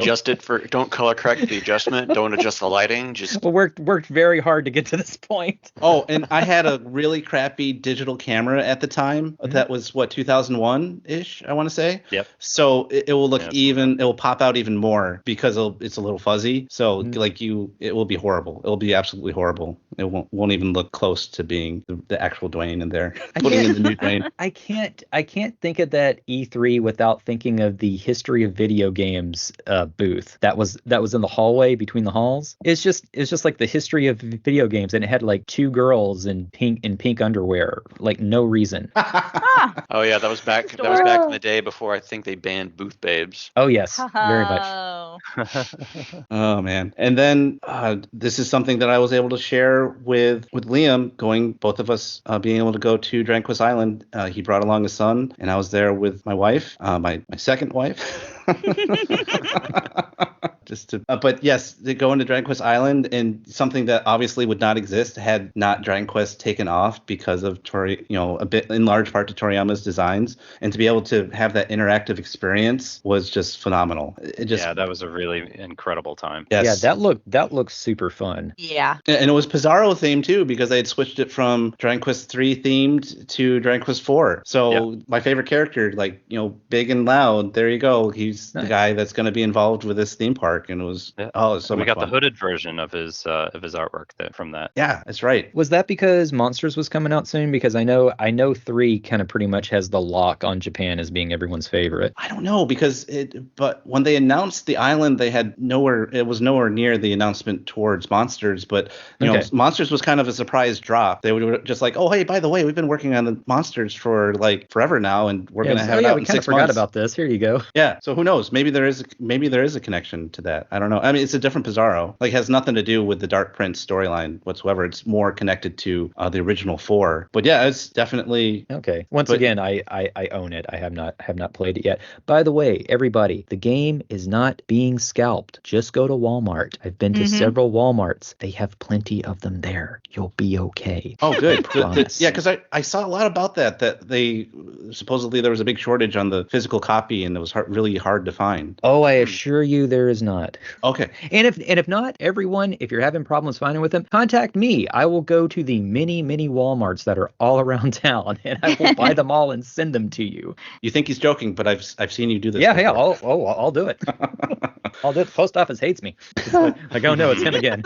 color correct the adjustment. Don't adjust just the lighting. Just Well, worked very hard to get to this point. Oh, and I had a really crappy digital camera at the time. That was 2001-ish, I want to say. Yep. So it will look Yeah, it will pop out even more because it's a little fuzzy. So it will be horrible. It will be absolutely horrible. It won't even look close to being the actual Dwaine in there. Putting in the new Dwaine. I can't think of that E3 without thinking of the history of video games booth that was in the hallway between the halls. It's just like the history of video games, and it had like two girls in pink underwear, like no reason. oh yeah, that was back in the day before I think they banned booth babes. Oh yes, very much. Oh man. And then this is something that I was able to share with Liam, both of us being able to go to Dragon Quest Island. He brought along his son, and I was there with my wife, my second wife. But yes, they go into Dragon Quest Island, and something that obviously would not exist had not Dragon Quest taken off because of a bit in large part to Toriyama's designs, and to be able to have that interactive experience was just phenomenal. That was a really incredible time. Yes. Yeah, that looks super fun. Yeah. And it was Pizarro themed too, because they had switched it from Dragon Quest 3 themed to Dragon Quest 4. So my favorite character, big and loud, there you go. He's the guy that's going to be involved with this theme park, and it was so much fun. We got the hooded version of his artwork from that. Yeah, that's right. Was that because Monsters was coming out soon? Because I know 3 kind of pretty much has the lock on Japan as being everyone's favorite. I don't know, but when they announced the island, it was nowhere near the announcement towards Monsters, but Monsters was kind of a surprise drop. They were just like, oh hey, by the way, we've been working on the Monsters for like forever now, and we're gonna have it out in 6 months. We kind of forgot about this. Here you go. Yeah, so who knows? Maybe there is a connection to that. I don't know. I mean, it's a different Pizarro. Like, has nothing to do with the Dark Prince storyline whatsoever. It's more connected to the original 4. But yeah, it's definitely okay. Once again, I own it. I have not played it yet. By the way, everybody, the game is not being scalped. Just go to Walmart. I've been to several Walmarts. They have plenty of them there. You'll be okay. Oh, good. Yeah, because I saw a lot about that they supposedly there was a big shortage on the physical copy, and it was really hard to find. Oh, I assure you there is not. Okay. And if not, everyone, if you're having problems finding with them, contact me. I will go to the many Walmarts that are all around town, and I will buy them all and send them to you. You think he's joking, but I've seen you do this. Yeah, I'll do it. I'll do it. The post office hates me. Like, oh no, it's him again.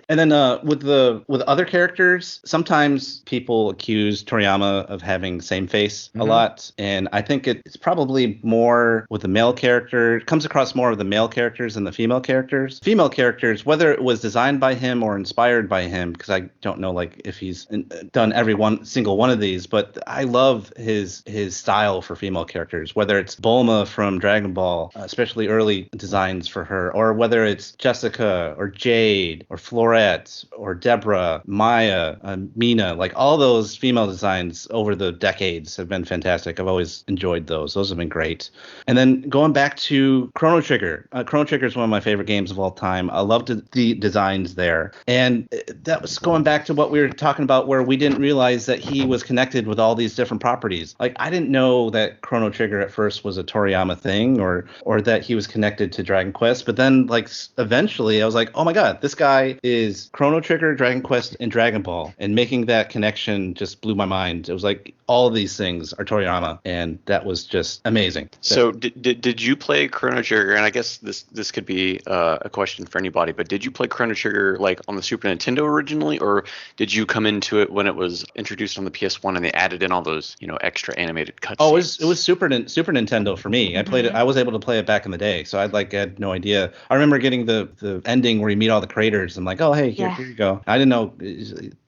And then with other characters, sometimes people accuse Toriyama of having same face a lot, and I think it's probably more with the male character. It comes across more of the male characters than the female characters. Female characters, whether it was designed by him or inspired by him, because I don't know if he's done single one of these, but I love his style for female characters, whether it's Bulma from Dragon Ball, especially early designs for her, or whether it's Jessica or Jade or Florette or Deborah, Maya, Mina, like all those female designs over the decades have been fantastic. I've always enjoyed those. Those have been great. And then going back to Chrono Trigger. Chrono Trigger is one of my favorite games of all time. I loved the designs there. And that was going back to what we were talking about, where we didn't realize that he was connected with all these different properties. Like, I didn't know that Chrono Trigger at first was a Toriyama thing, or that he was connected to Dragon Quest. But then, like, eventually I was like, oh my God, this guy is Chrono Trigger, Dragon Quest, and Dragon Ball. And making that connection just blew my mind. It was like, all of these things are Toriyama, and that was just amazing. So did you play Chrono Trigger? And I guess this could be a question for anybody, but did you play Chrono Trigger like on the Super Nintendo originally, or did you come into it when it was introduced on the PS1 and they added in all those extra animated cutscenes? Oh, it was Super Nintendo for me. I played it. I was able to play it back in the day, so I had no idea. I remember getting the ending where you meet all the creators. I'm like, oh hey, here you go. I didn't know.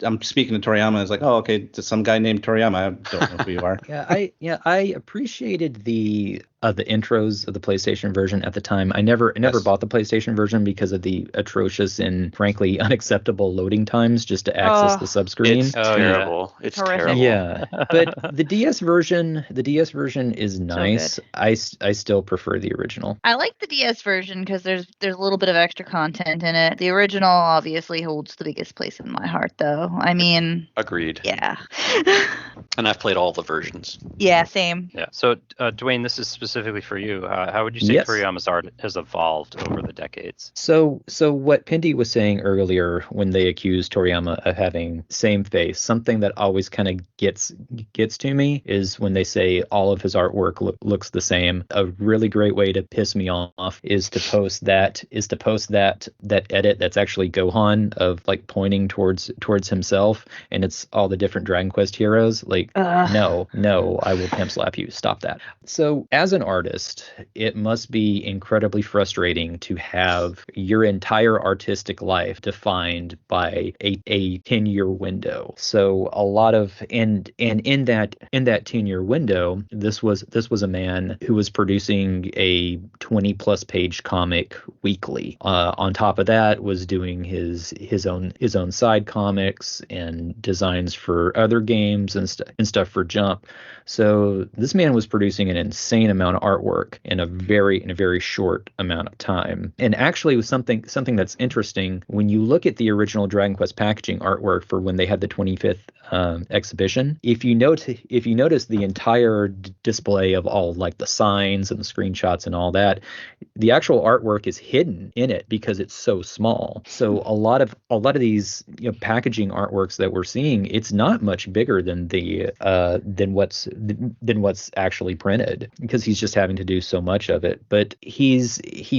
I'm speaking to Toriyama. I was like, oh okay, to some guy named Toriyama. I don't know who you are. I appreciated the intros of the PlayStation version at the time. I never bought the PlayStation version because of the atrocious and frankly unacceptable loading times just to access the subscreen. It's terrible. Yeah. It's terrible. Yeah, but the DS version is nice. So I still prefer the original. I like the DS version because there's a little bit of extra content in it. The original obviously holds the biggest place in my heart, though. I mean, agreed. Yeah. And I've played all the versions. Yeah, same. Yeah. So, Dwaine, this is specific specifically for you, how would you say Yes. Toriyama's art has evolved over the decades? So what Pendy was saying earlier when they accused Toriyama of having same face, something that always kind of gets to me is when they say all of his artwork looks the same. A really great way to piss me off is to post that edit that's actually Gohan of like pointing towards himself, and it's all the different Dragon Quest heroes. Like, no, I will pimp slap you. Stop that. So as an artist, it must be incredibly frustrating to have your entire artistic life defined by a 10-year window. So a lot of and in that 10-year window, this was a man who was producing a 20 plus page comic weekly. On top of that, was doing his own side comics and designs for other games and stuff for Jump. So this man was producing an insane amount of artwork in a very short amount of time. And actually, with something that's interesting, when you look at the original Dragon Quest packaging artwork for when they had the 25th exhibition, if you notice the entire display of all like the signs and the screenshots and all that, the actual artwork is hidden in it because it's so small. So a lot of these packaging artworks that we're seeing, it's not much bigger than than what's actually printed, because he's just having to do so much of it. But he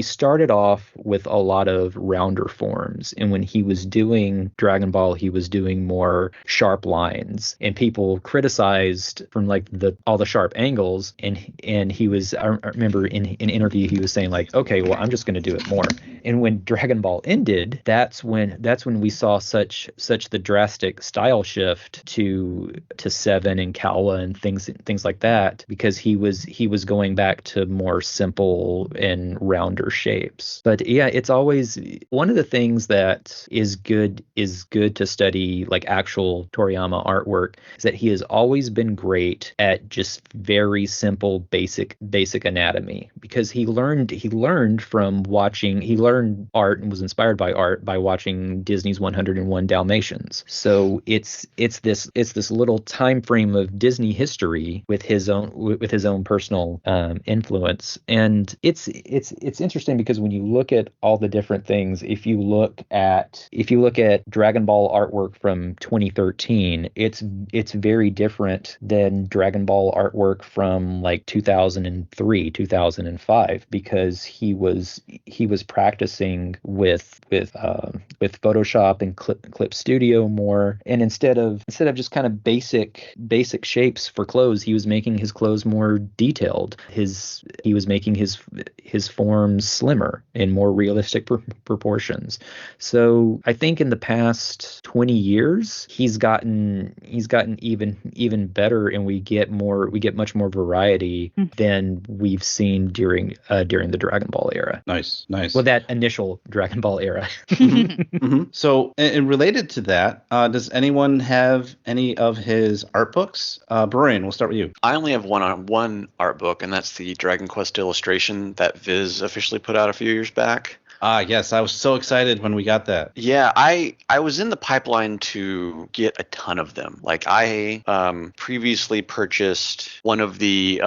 started off with a lot of rounder forms, and when he was doing Dragon Ball, he was doing more sharp lines, and people criticized from like all the sharp angles, and I remember in an interview he was saying like, okay, well, I'm just going to do it more. And when Dragon Ball ended, that's when we saw such the drastic style shift to Seven and Kawa and things like that, because he was going back to more simple and rounder shapes. But yeah, it's always one of the things that is good to study like actual Toriyama artwork is that he has always been great at just very simple basic anatomy, because he learned from watching, he learned art and was inspired by art by watching Disney's 101 Dalmatians. So it's this little time frame of Disney history with his own personal influence. And it's interesting because when you look at all the different things, if you look at Dragon Ball artwork from 2013, it's very different than Dragon Ball artwork from like 2003, 2005, because he was practicing with Photoshop and Clip Studio more, and instead of just kind of basic shapes for clothes, he was making his clothes more detailed. He was making his forms slimmer in more realistic proportions. So I think in the past 20 years he's gotten even better, and we get much more variety than we've seen during the Dragon Ball era. Nice. Well, that initial Dragon Ball era. Mm-hmm. So, and related to that, does anyone have any of his art books? Bururian, we'll start with you. I only have one art book, and that's the Dragon Quest illustration that Viz officially put out a few years back. Yes, I was so excited when we got that. Yeah, I was in the pipeline to get a ton of them. Like I previously purchased one of the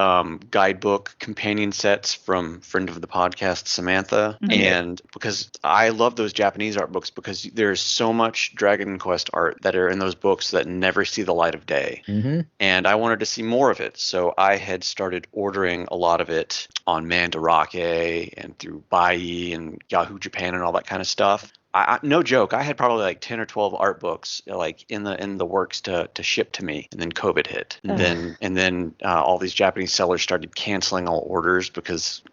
guidebook companion sets from friend of the podcast, Samantha. Mm-hmm. And because I love those Japanese art books, because there's so much Dragon Quest art that are in those books that never see the light of day. Mm-hmm. And I wanted to see more of it. So I had started ordering a lot of it on Mandarake and through Bai and Yahoo Japan and all that kind of stuff. I no joke, I had probably like 10 or 12 art books like in the works to ship to me, and then COVID hit, and then all these Japanese sellers started canceling all orders because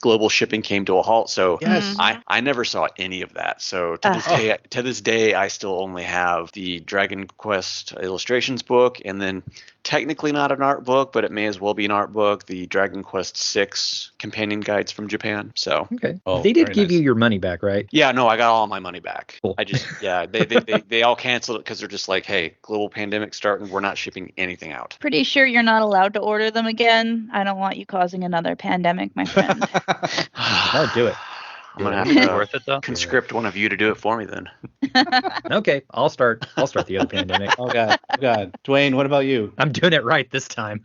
global shipping came to a halt. So yes. I never saw any of that. So to this day, I still only have the Dragon Quest illustrations book, and then technically not an art book, but it may as well be an art book, the Dragon Quest 6 companion guides from Japan. So okay, they did give you your money back, right? Yeah, no, I got all my money back. Cool. I just they all canceled it because they're just like, hey, global pandemic starting, we're not shipping anything out. Pretty sure you're not allowed to order them again. I don't want you causing another pandemic, my friend. I'll do it. I'm gonna have Is it to worth it though? conscript one of you to do it for me then. Okay, I'll start the other pandemic. Oh God. Dwayne, what about you? I'm doing it right this time.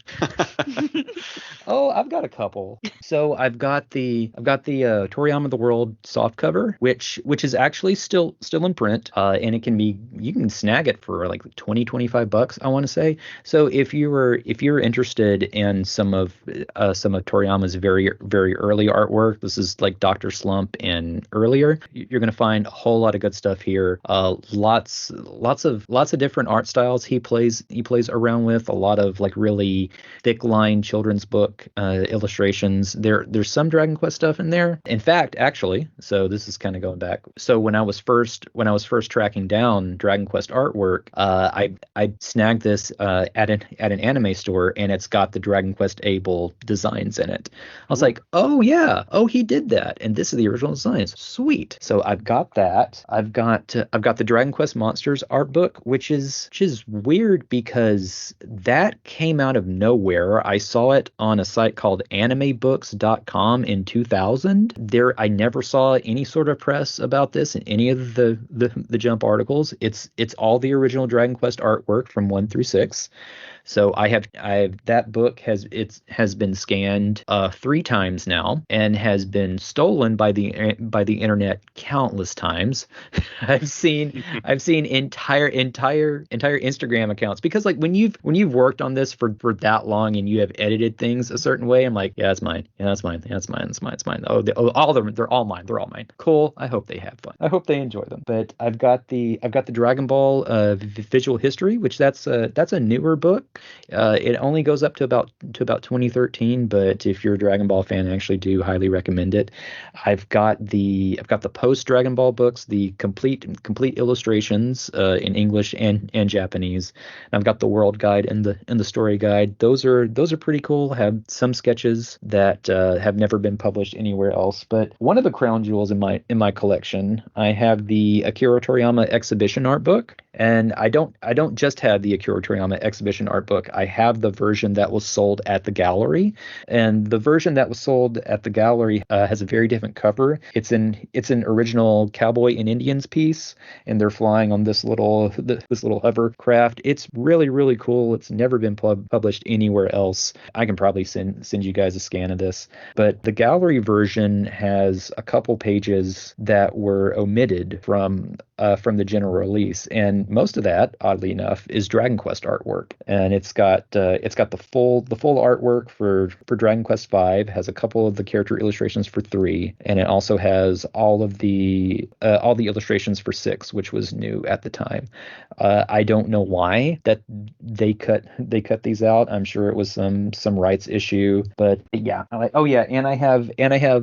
Oh, I've got a couple. So I've got the Toriyama the World soft cover, which is actually still in print, and you can snag it for like 25 bucks, I want to say. So if you're interested in some of Toriyama's very very early artwork, this is like Dr. Slump and earlier, you're gonna find a whole lot of good stuff here. Lots of different art styles he plays around with. A lot of like really thick line children's book illustrations. There's some Dragon Quest stuff in there. In fact, actually, so this is kind of going back. So when I was first tracking down Dragon Quest artwork, I snagged this at an anime store, and it's got the Dragon Quest Able designs in it. I was like, oh yeah, he did that, and this is the original designs. Sweet. So I've got that. I've got the Dragon Quest Monsters art book, which is weird because that came out of nowhere. I saw it on a site called animebooks.com in 2000. I never saw any sort of press about this in any of the Jump articles. It's all the original Dragon Quest artwork from 1 through 6. So I have that book has been scanned 3 times now and has been stolen by the internet countless times. I've seen entire Instagram accounts, because like when you've worked on this for that long and you have edited things a certain way, I'm like, yeah, it's mine. Yeah, that's mine. Yeah, it's mine. It's mine. All of them, they're all mine. They're all mine. Cool. I hope they have fun. I hope they enjoy them. But I've got the Dragon Ball visual history, which that's a newer book. It only goes up to about 2013, but if you're a Dragon Ball fan, I actually do highly recommend it. I've got the post Dragon Ball books, the complete illustrations in English and Japanese. And I've got the world guide and the story guide. Those are pretty cool. Have some sketches that have never been published anywhere else. But one of the crown jewels in my collection, I have the Akira Toriyama exhibition art book. And I don't just have the Akira Toriyama exhibition art book. I have the version that was sold at the gallery, and the version that was sold at the gallery has a very different cover. It's an original cowboy and Indians piece, and they're flying on this little hovercraft. It's really really cool. It's never been published anywhere else. I can probably send you guys a scan of this, but the gallery version has a couple pages that were omitted from the general release, and most of that, oddly enough, is Dragon Quest artwork. And it's got the full artwork for Dragon Quest V, has a couple of the character illustrations for 3, and it also has all the illustrations for 6, which was new at the time. I don't know why that they cut these out. I'm sure it was some rights issue, but yeah. And I have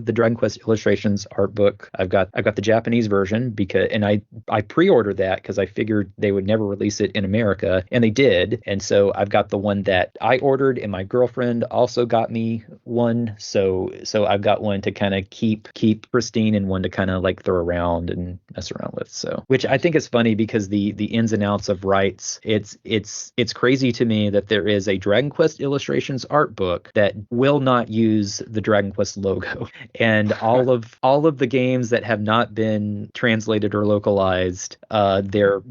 the Dragon Quest illustrations art book. I've got the Japanese version and I pre-ordered that because I figured they would never release it in America, and they did. And so I've got the one that I ordered, and my girlfriend also got me one. So I've got one to kind of keep pristine, and one to kind of like throw around and mess around with. So, which I think is funny because the ins and outs of rights, it's crazy to me that there is a Dragon Quest illustrations art book that will not use the Dragon Quest logo, and all of the games that have not been translated or localized, they're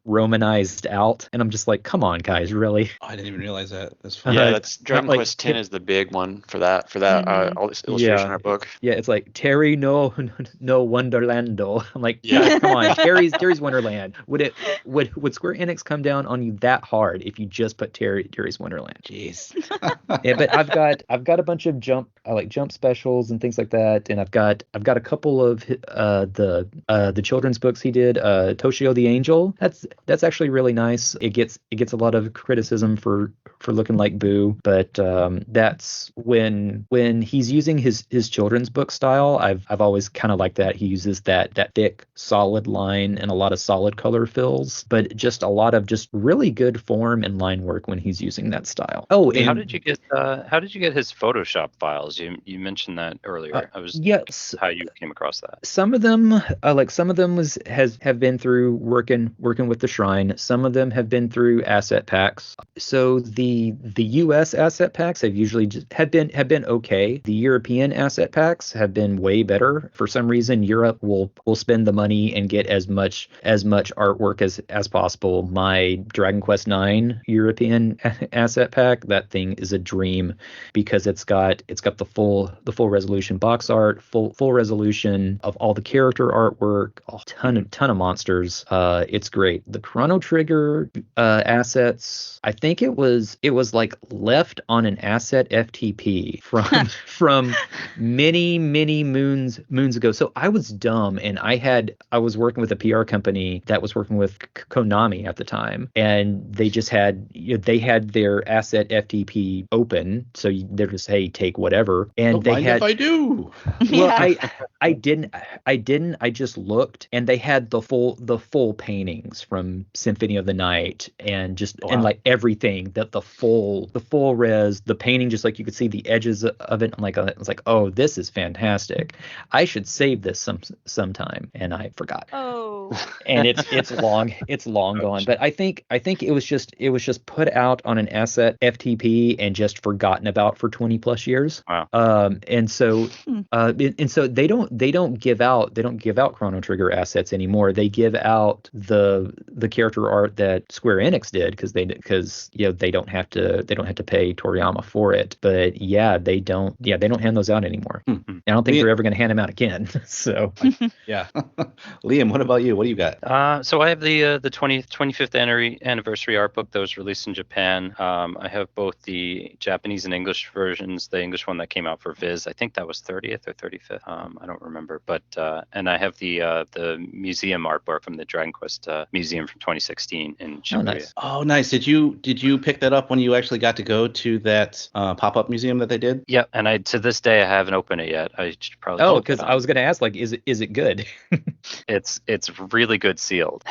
romanized out, and I'm just like, come on guys, really? Oh, I didn't even realize that. That's funny. Yeah, that's Dragon Quest 10 is the big one for that all this illustration art book. Yeah, it's like Terry no Wonderlando. I'm like, yeah, come on, Terry's Wonderland. Would Square Enix come down on you that hard if you just put Terry's Wonderland? Jeez. Yeah, but I've got a bunch of jump specials and things like that, and I've got a couple of the children's books he did. Toshio the Angel. That's actually really nice. It gets a lot of criticism for looking like Boo, but that's when he's using his children's book style. I've always kind of liked that. He uses that thick, solid line and a lot of solid color fills, but just a lot of just really good form and line work when he's using that style. Oh, and how did you get his Photoshop files? You mentioned that earlier. Yes. How you came across that? Some of them have been through working with the Shrine. Some of them have been through asset packs. So the the U.S. asset packs have usually have been okay. The European asset packs have been way better. For some reason, Europe will spend the money and get as much artwork as possible. My Dragon Quest IX European asset pack, that thing is a dream because it's got the full resolution box art, full resolution of all the character artwork, a ton of monsters. It's great. The Chrono Trigger assets, I think it was like left on an asset FTP from many moons ago. So I was dumb, and I was working with a PR company that was working with Konami at the time, and they just had their asset FTP open, so they're just, hey, take whatever. And Don't mind if I do. Well, I didn't. I just looked, and they had the full paintings from Symphony of the Night, and just and like everything, that the full res, the painting, just like you could see the edges of it. I was like, oh, this is fantastic. I should save this sometime, and I forgot. Oh. And it's long gone. But I think it was just put out on an asset FTP and just forgotten about for 20 plus years. Wow. And so they don't give out Chrono Trigger assets anymore. They give out the character art that Square Enix did because they don't have to pay Toriyama for it. But they don't hand those out anymore. Mm-hmm. I don't think they're ever going to hand them out again. So yeah. Liam, what about you? What do you got? So I have the 25th anniversary art book that was released in Japan. I have both the Japanese and English versions. The English one that came out for Viz, I think that was 30th or 35th. I don't remember. But and I have the museum artwork from the Dragon Quest museum from 2016 in Shibuya. Oh, nice. Oh, nice. Did you pick that up when you actually got to go to that pop-up museum that they did? Yep. And to this day I haven't opened it yet. I should probably. Oh, because I was going to ask, like, is it good? It's really good sealed.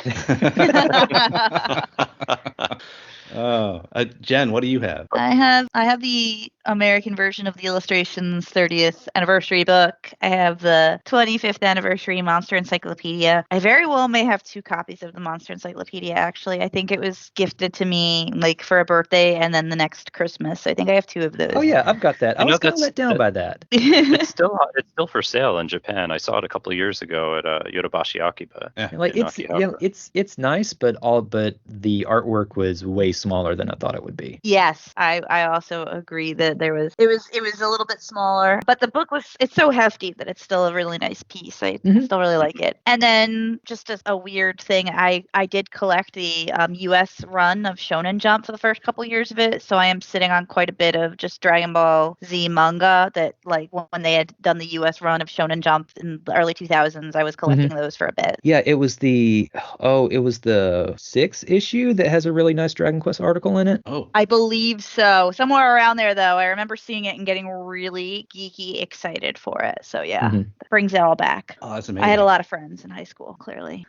Jen, what do you have? I have the American version of the Illustrations 30th anniversary book. I have the 25th anniversary Monster Encyclopedia. I very well may have 2 copies of the Monster Encyclopedia, actually. I think it was gifted to me like for a birthday and then the next Christmas. I think I have 2 of those. Oh yeah, I've got that. I was kind of let down by that. It's still for sale in Japan. I saw it a couple of years ago at Yodobashi Akiba. Yeah. Like it's nice, but the artwork was way smaller than I thought it would be. Yes, I also agree that it was a little bit smaller, but the book it's so hefty that it's still a really nice piece. I still really like it. And then just a weird thing, I did collect the US run of Shonen Jump for the first couple years of it, so I am sitting on quite a bit of just Dragon Ball Z manga that, like, when they had done the US run of Shonen Jump in the early 2000s, I was collecting those for a bit. Yeah, it was the 6th issue that has a really nice Dragon Quest article in it. Oh, I believe so. Somewhere around there, though. I remember seeing it and getting really geeky excited for it. So yeah, that brings it all back. Oh, that's amazing. I had a lot of friends in high school, clearly.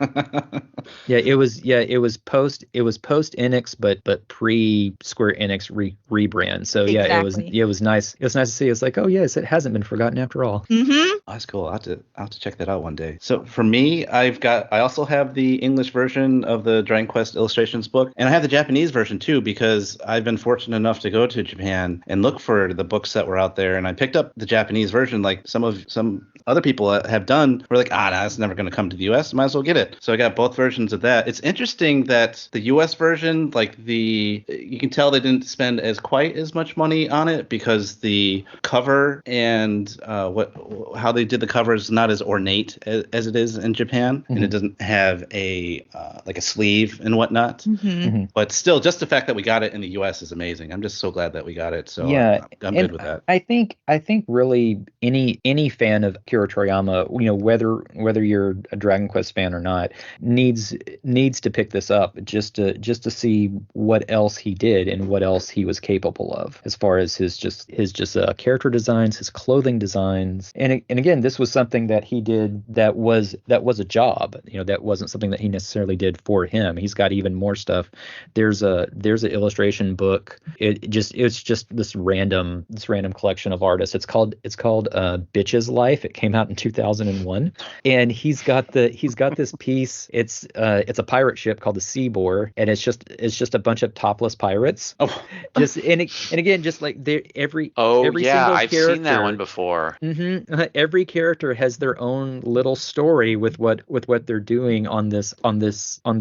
It was post Enix, but pre Square Enix rebrand. So yeah, Exactly. it was nice. It was nice to see. It's like, oh yes, it hasn't been forgotten after all. Mm-hmm. Oh, that's cool. I'll have to check that out one day. So for me, I also have the English version of the Dragon Quest Illustrations book, and I have the Japanese version too, because I've been fortunate enough to go to Japan and look for the books that were out there, and I picked up the Japanese version like some other people have done. We're like, that's never going to come to the US, might as well get it. So I got both versions of that. It's interesting that the US version, like, you can tell they didn't spend quite as much money on it, because the cover and how they did the cover is not as ornate as it is in Japan, and it doesn't have a sleeve and whatnot. But still, just the fact that we got it in the US is amazing. I'm just so glad that we got it. So yeah, I'm good with that. I think really any fan of Akira Toriyama, whether you're a Dragon Quest fan or not, needs to pick this up just to see what else he did and what else he was capable of, as far as his character designs, his clothing designs, and again, this was something that he did that was a job. That wasn't something that he necessarily did for him. He's got even more stuff. There's an illustration book. It's just this random collection of artists. It's called Bitch's Life. It came out in 2001, and he's got this piece. It's a pirate ship called the Seaboar, and it's just a bunch of topless pirates. Oh, Just and again, just like every yeah, single I've character, seen that one before. Every character has their own little story with what they're doing on this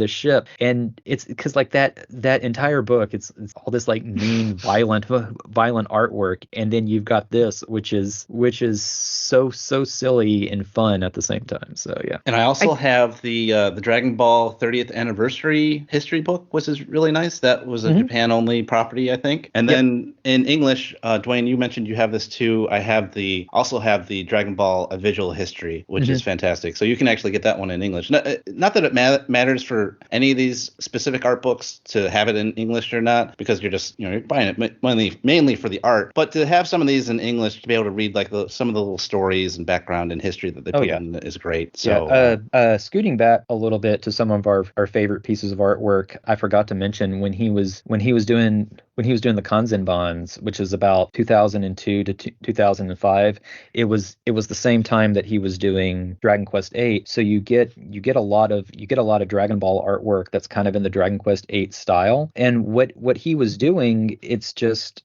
ship, and it's because like that entire book, it's all this like mean, violent artwork, and then you've got this, which is so silly and fun at the same time. So yeah. And I also have the Dragon Ball 30th anniversary history book, which is really nice. That was a Japan only property, I think. And then in English, Dwayne, you mentioned you have this too. I also have the Dragon Ball A Visual History, which is fantastic. So you can actually get that one in English. Not that it matters for any of these specific art books to have it in English or not, because you're just you're buying it mainly for the art. But to have some of these in English, to be able to read like some of the little stories and background and history that they put in is great. So scooting back a little bit to some of our favorite pieces of artwork, I forgot to mention when he was doing the Kanzenbans, which is about 2002 to 2005, it was the same time that he was doing Dragon Quest VIII. So you get a lot of Dragon Ball artwork that's kind of in the Dragon Quest VIII style. And what he was doing, he's just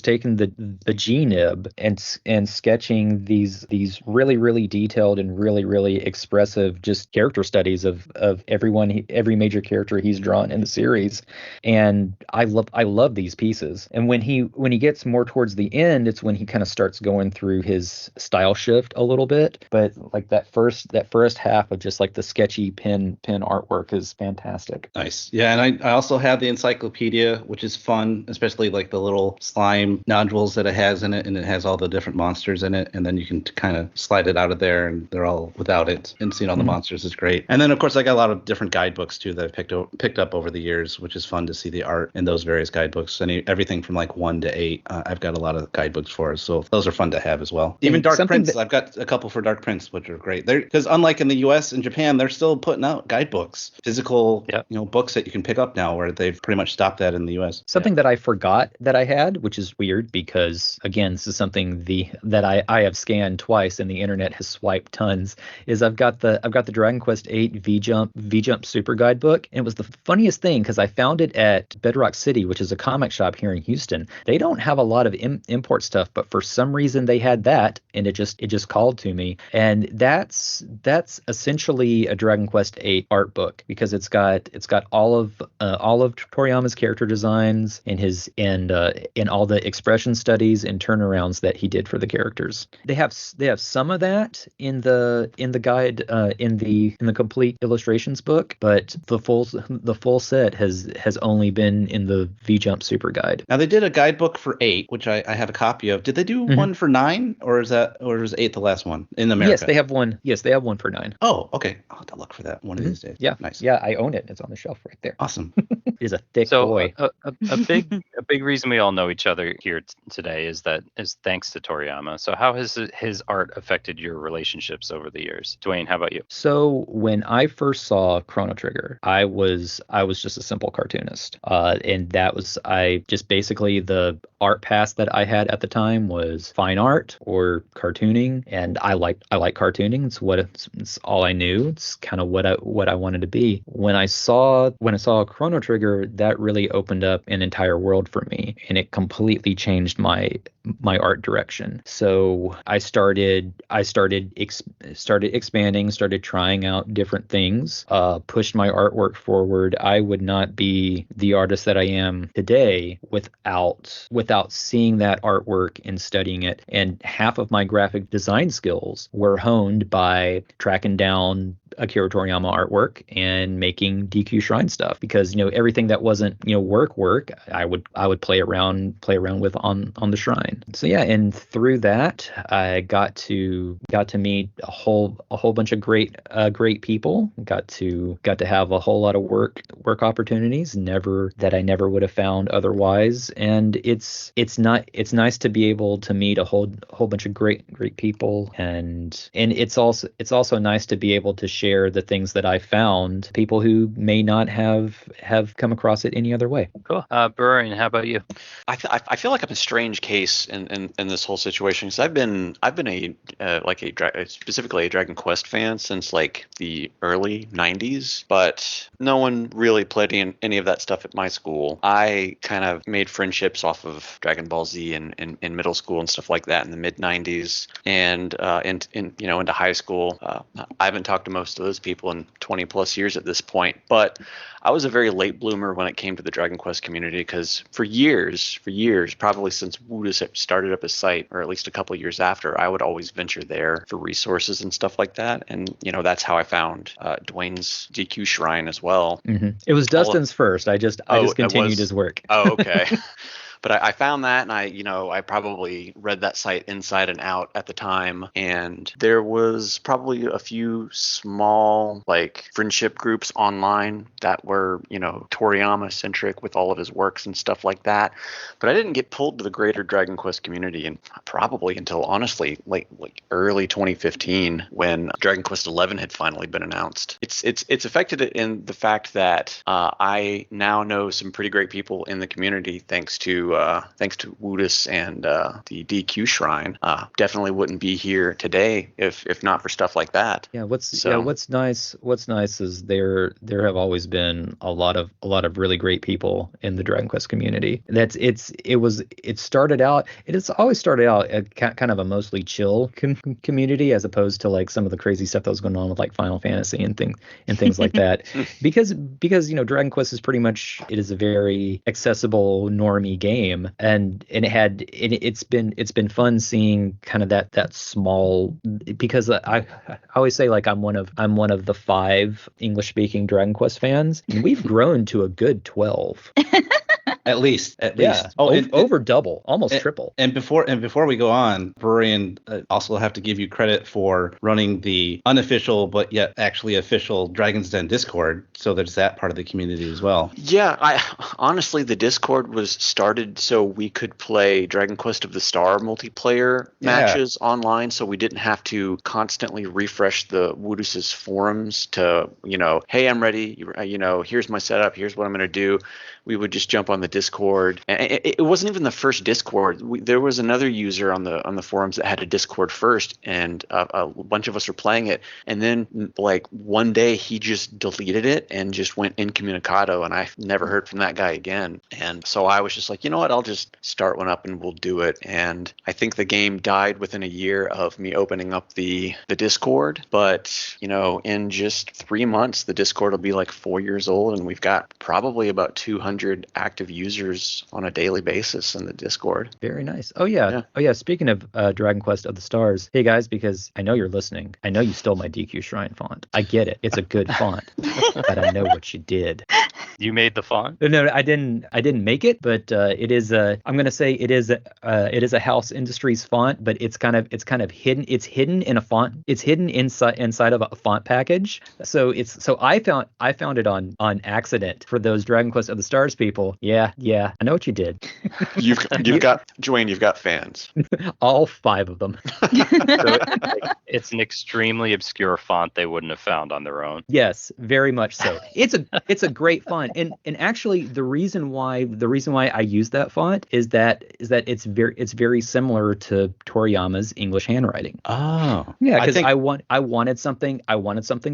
taking the G-nib and sketching these really detailed and really expressive just character studies of every major character he's drawn in the series. And I love these pieces. And when he gets more towards the end, it's when he kind of starts going through his style shift a little bit. But like that first half of just like the sketchy pen artwork is fantastic. Nice. Yeah, and I also have the encyclopedia, which is fun, especially like the little slime nodules that it has in it, and it has all the different monsters in it, and then you can kind of slide it out of there and they're all without it, and seeing all the monsters is great. And then of course I got a lot of different guidebooks too that I've picked up over the years, which is fun to see the art in those various guidebooks. Everything from like 1 to 8, I've got a lot of guidebooks for, so those are fun to have as well. Even Dark Prince, I've got a couple for Dark Prince, which are great. Because unlike in the US and Japan, they're still putting out guidebooks, physical books that you can pick up now, where they've pretty much stopped that in the US. Something that I forgot that I had, which is weird because again, this is something that I have scanned twice and the internet has swiped tons, is I've got the Dragon Quest VIII V-Jump Super Guidebook. And it was the funniest thing because I found it at Bedrock City, which is a comic shop here in Houston. They don't have a lot of import stuff, but for some reason they had that, and it just called to me. And that's essentially a Dragon Quest VIII art book, because it's got all of Toriyama's character designs and all the expression studies and turnarounds that he did for the characters. They have some of that in the guide in the complete illustrations book, but the full set has only been in the V-Jump Super Guide. Now they did a guidebook for 8, which I have a copy of. Did they do one for 9, or is 8 the last one in America? Yes, they have one. Yes, they have one for 9. Oh, okay. I'll have to look for that one of these days. Yeah, nice. Yeah, I own it. It's on the shelf right there. Awesome. It is a thick boy. A big reason we all know each other here today is thanks to Toriyama. So how has his art affected your relationships over the years? Dwayne, how about you? So when I first saw Chrono Trigger, I was just a simple cartoonist, and that was basically the art path that I had at the time was fine art or cartooning, and I like cartooning. It's all I knew. It's kind of what I wanted to be. When I saw Chrono Trigger, that really opened up an entire world for me, and it completely changed my art direction. So I started expanding, started trying out different things, pushed my artwork forward. I would not be the artist that I am today without seeing that artwork and studying it. And half of my graphic design skills were honed by tracking down Akira Toriyama artwork and making DQ Shrine stuff, because everything that wasn't work I would play around with on the shrine. So yeah, and through that I got to meet a whole bunch of great people. Got to have a whole lot of work opportunities that I never would have found otherwise. And it's nice to be able to meet a whole bunch of great people, and it's also nice to be able to share the things that I found, people who may not have come across it any other way. Cool. Bururian, how about you? I feel like I'm a strange case in this whole situation, because I've been specifically a Dragon Quest fan since like the early 90s, but no one really played any of that stuff at my school. I kind of made friendships off of Dragon Ball Z in middle school and stuff like that in the mid 90s, and into high school. I haven't talked to most of those people in 20 plus years at this point, but I was a very late bloomer when it came to the Dragon Quest community, because for years, probably since Woodus started up his site, or at least a couple of years after, I would always venture there for resources and stuff like that. And, that's how I found Dwaine's DQ Shrine as well. Mm-hmm. It was Dustin's first. I just continued his work. Oh, okay. But I found that, and I probably read that site inside and out at the time, and there was probably a few small like friendship groups online that were, Toriyama centric with all of his works and stuff like that. But I didn't get pulled to the greater Dragon Quest community, and probably until honestly like early 2015, when Dragon Quest XI had finally been announced. It's affected it in the fact that I now know some pretty great people in the community thanks to Woodus and the DQ Shrine. Definitely wouldn't be here today if not for stuff like that. Yeah, what's nice is there have always been a lot of really great people in the Dragon Quest community. It has always started out as kind of a mostly chill community, as opposed to like some of the crazy stuff that was going on with like Final Fantasy and things like that. because Dragon Quest is a very accessible normie game. And it's been fun seeing kind of that small, because I always say like I'm one of the 5 English speaking Dragon Quest fans, and we've grown to a good 12. At least. Yeah. Over double, almost triple. And before we go on, Bururian, also have to give you credit for running the unofficial but yet actually official Dragon's Den Discord. So there's that part of the community as well. Yeah, honestly, the Discord was started so we could play Dragon Quest of the Star multiplayer matches online, so we didn't have to constantly refresh the Woodus's forums to, hey, I'm ready. Here's my setup. Here's what I'm going to do. We would just jump on the Discord, and it wasn't even the first Discord. There was another user on the forums that had a Discord first, and a bunch of us were playing it. And then, like, one day he just deleted it and just went incommunicado, and I never heard from that guy again. And so I was just like, you know what? I'll just start one up and we'll do it. And I think the game died within a year of me opening up the Discord. But in just 3 months, the Discord will be like 4 years old, and we've got probably about 200 active users on a daily basis in the Discord. Very nice. Oh yeah. Speaking of Dragon Quest of the Stars, hey guys, because I know you're listening, I know you stole my DQ Shrine font. I get it. It's a good font, but I know what you did. You made the font? No, I didn't make it, but it is I'm going to say it is a House Industries font, but it's kind of hidden. It's hidden in a font. It's hidden inside of a font package. So I found it on accident. For those Dragon Quest of the Stars people, yeah, I know what you did. You've got Dwaine. You've got fans. All 5 of them. So it's an extremely obscure font they wouldn't have found on their own. Yes, very much so. It's a great font, and actually the reason why I use that font is that it's very similar to Toriyama's English handwriting. Oh, yeah, because I wanted something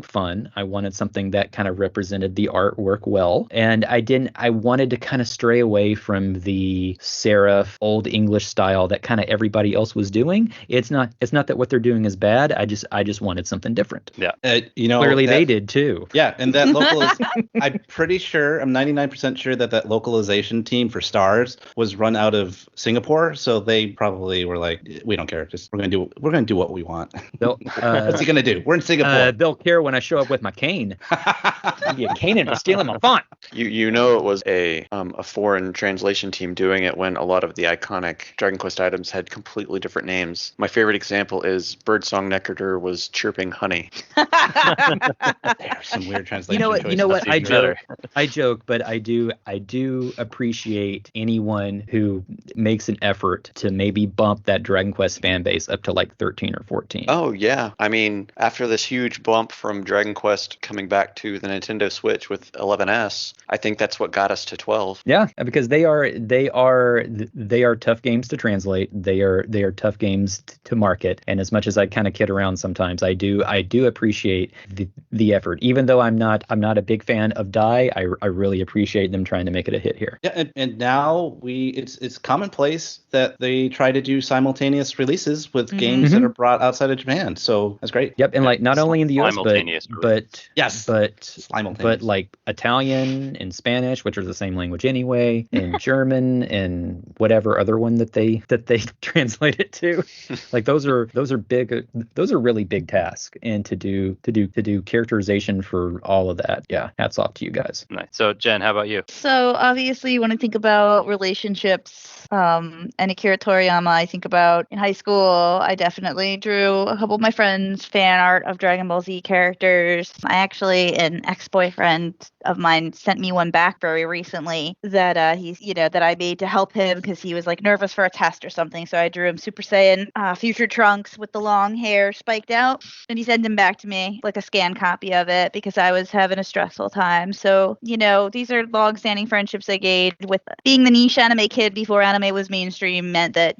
fun. I wanted something that kind of represented the artwork well, and I wanted to kind of stray away from the serif old English style that kind of everybody else was doing. It's not that what they're doing is bad. I just wanted something different. Yeah. Clearly they did too. Yeah, and that I'm pretty sure, I'm 99% sure that localization team for Stars was run out of Singapore, so they probably were like, we don't care. Just we're gonna do what we want. What's he gonna do? We're in Singapore. They'll care when I show up with my cane. Yeah, Kanan for stealing my font. It was a foreign translation team doing it when a lot of the iconic Dragon Quest items had completely different names. My favorite example is Birdsong Nectar was chirping honey. There's some weird translation choices. You know what? I joke, but I do appreciate anyone who makes an effort to maybe bump that Dragon Quest fan base up to like 13 or 14. Oh yeah, I mean, after this huge bump from Dragon Quest coming back to the Nintendo Switch with 11S, I think that's what got us to 12. Yeah, because they are tough games to translate. They are tough games to market. And as much as I kind of kid around sometimes, I do appreciate the effort. Even though I'm not a big fan of Dai, I really appreciate them trying to make it a hit here. Yeah, and now it's commonplace that they try to do simultaneous releases with games that are brought outside of Japan. So that's great. Yep, and like not only in the US, but yes, but like Italian and Spanish, which are the same language anyway, and German and whatever other one that they translate it to. Like those are really big tasks, and to do characterization for all of that. Yeah, hats off to you guys. Nice. So Jen, how about you? So obviously when I think about relationships and Akira Toriyama, I think about in high school, I definitely drew a couple of my friends' fan art of Dragon Ball Z characters. An ex-boyfriend of mine sent me one back very recently that that I made to help him because he was like nervous for a test or something. So I drew him Super Saiyan future Trunks with the long hair spiked out, and he sent him back to me like a scanned copy of it because I was having a stressful time. So these are long-standing friendships I gained with being the niche anime kid before anime was mainstream. Meant that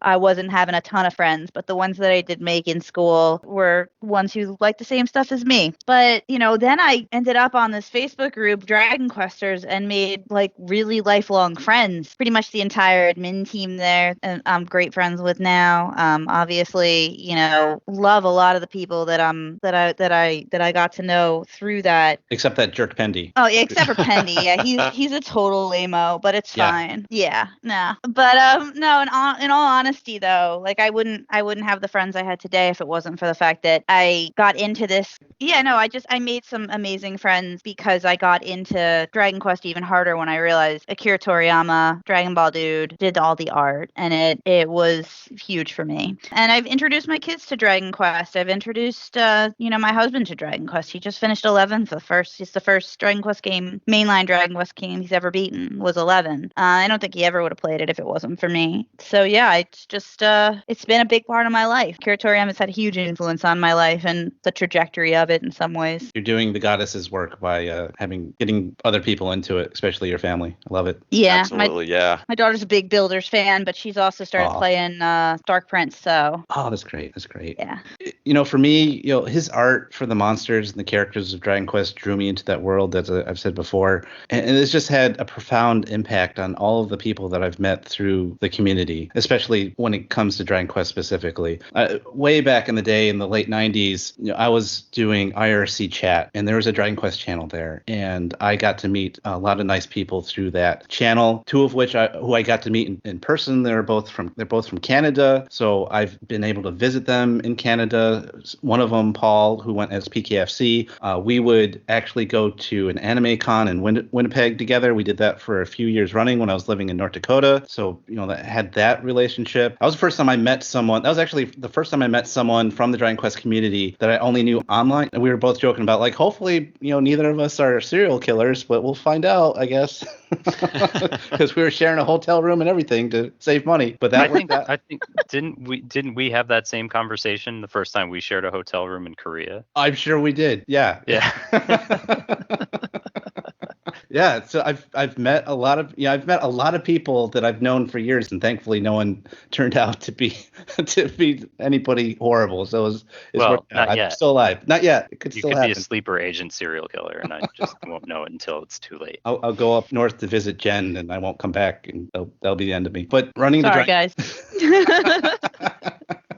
I wasn't having a ton of friends, but the ones that I did make in school were ones who liked the same stuff as me. But then I ended up on this Facebook group, Dragon Questers, and made like really lifelong friends. Pretty much the entire admin team there, and I'm great friends with now. Obviously, love a lot of the people that I got to know through that. Except that jerk Pendy. Oh yeah, except for Pendy. Yeah, he's a total lame-o, but it's fine. Yeah, nah. But no. In all honesty, though, like I wouldn't have the friends I had today if it wasn't for the fact that I got into this. Yeah, no, I made some amazing friends because I got into Dragon Quest even harder when I realized Akira Toriyama, Dragon Ball dude, did all the art, and it was huge for me. And I've introduced my kids to Dragon Quest. I've introduced my husband to Dragon Quest. He just finished 11 for the first. It's the first Dragon Quest game, mainline Dragon Quest game he's ever beaten was 11. I don't think he ever would have played it if it wasn't for me. So yeah, it's just it's been a big part of my life. Akira Toriyama has had a huge influence on my life and the trajectory of it in some ways. You're doing the goddess's work by getting other people into it, especially your family. I love it. Yeah, absolutely. My daughter's a big Builders fan, but she's also started playing Dark Prince. So that's great. That's great. Yeah. For me, his art for the monsters and the characters of Dragon Quest drew me into that world, as I've said before, and it's just had a profound impact on all of the people that I've met through the community, especially when it comes to Dragon Quest specifically. Way back in the day, in the late 90s, I was doing IRC chat, and there was a Dragon Quest channel there, and I got to meet a lot of nice people through that channel. Two of which who I got to meet in person. They're both from Canada, so I've been able to visit them in Canada. One of them, Paul, who went as PKFC, we would actually go to an anime con in Winnipeg together. We did that for a few years running when I was living in North Dakota. So, that had that relationship. That was the first time I met someone. That was actually the first time I met someone from the Dragon Quest community that I only knew online. And we were both joking about, like, hopefully, neither of us are serial killers, but we'll find out, I guess. Because we were sharing a hotel room and everything to save money. But I think didn't we have that same conversation the first time we shared a hotel room in Korea? I'm sure we did. Yeah. Yeah, so I've met a lot of people that I've known for years, and thankfully no one turned out to be anybody horrible. So it's not yet. I'm still alive. Not yet. It could you still could happen. be a sleeper agent serial killer, and I just won't know it until it's too late. I'll go up north to visit Jen, and I won't come back, and that'll be the end of me. But running guys.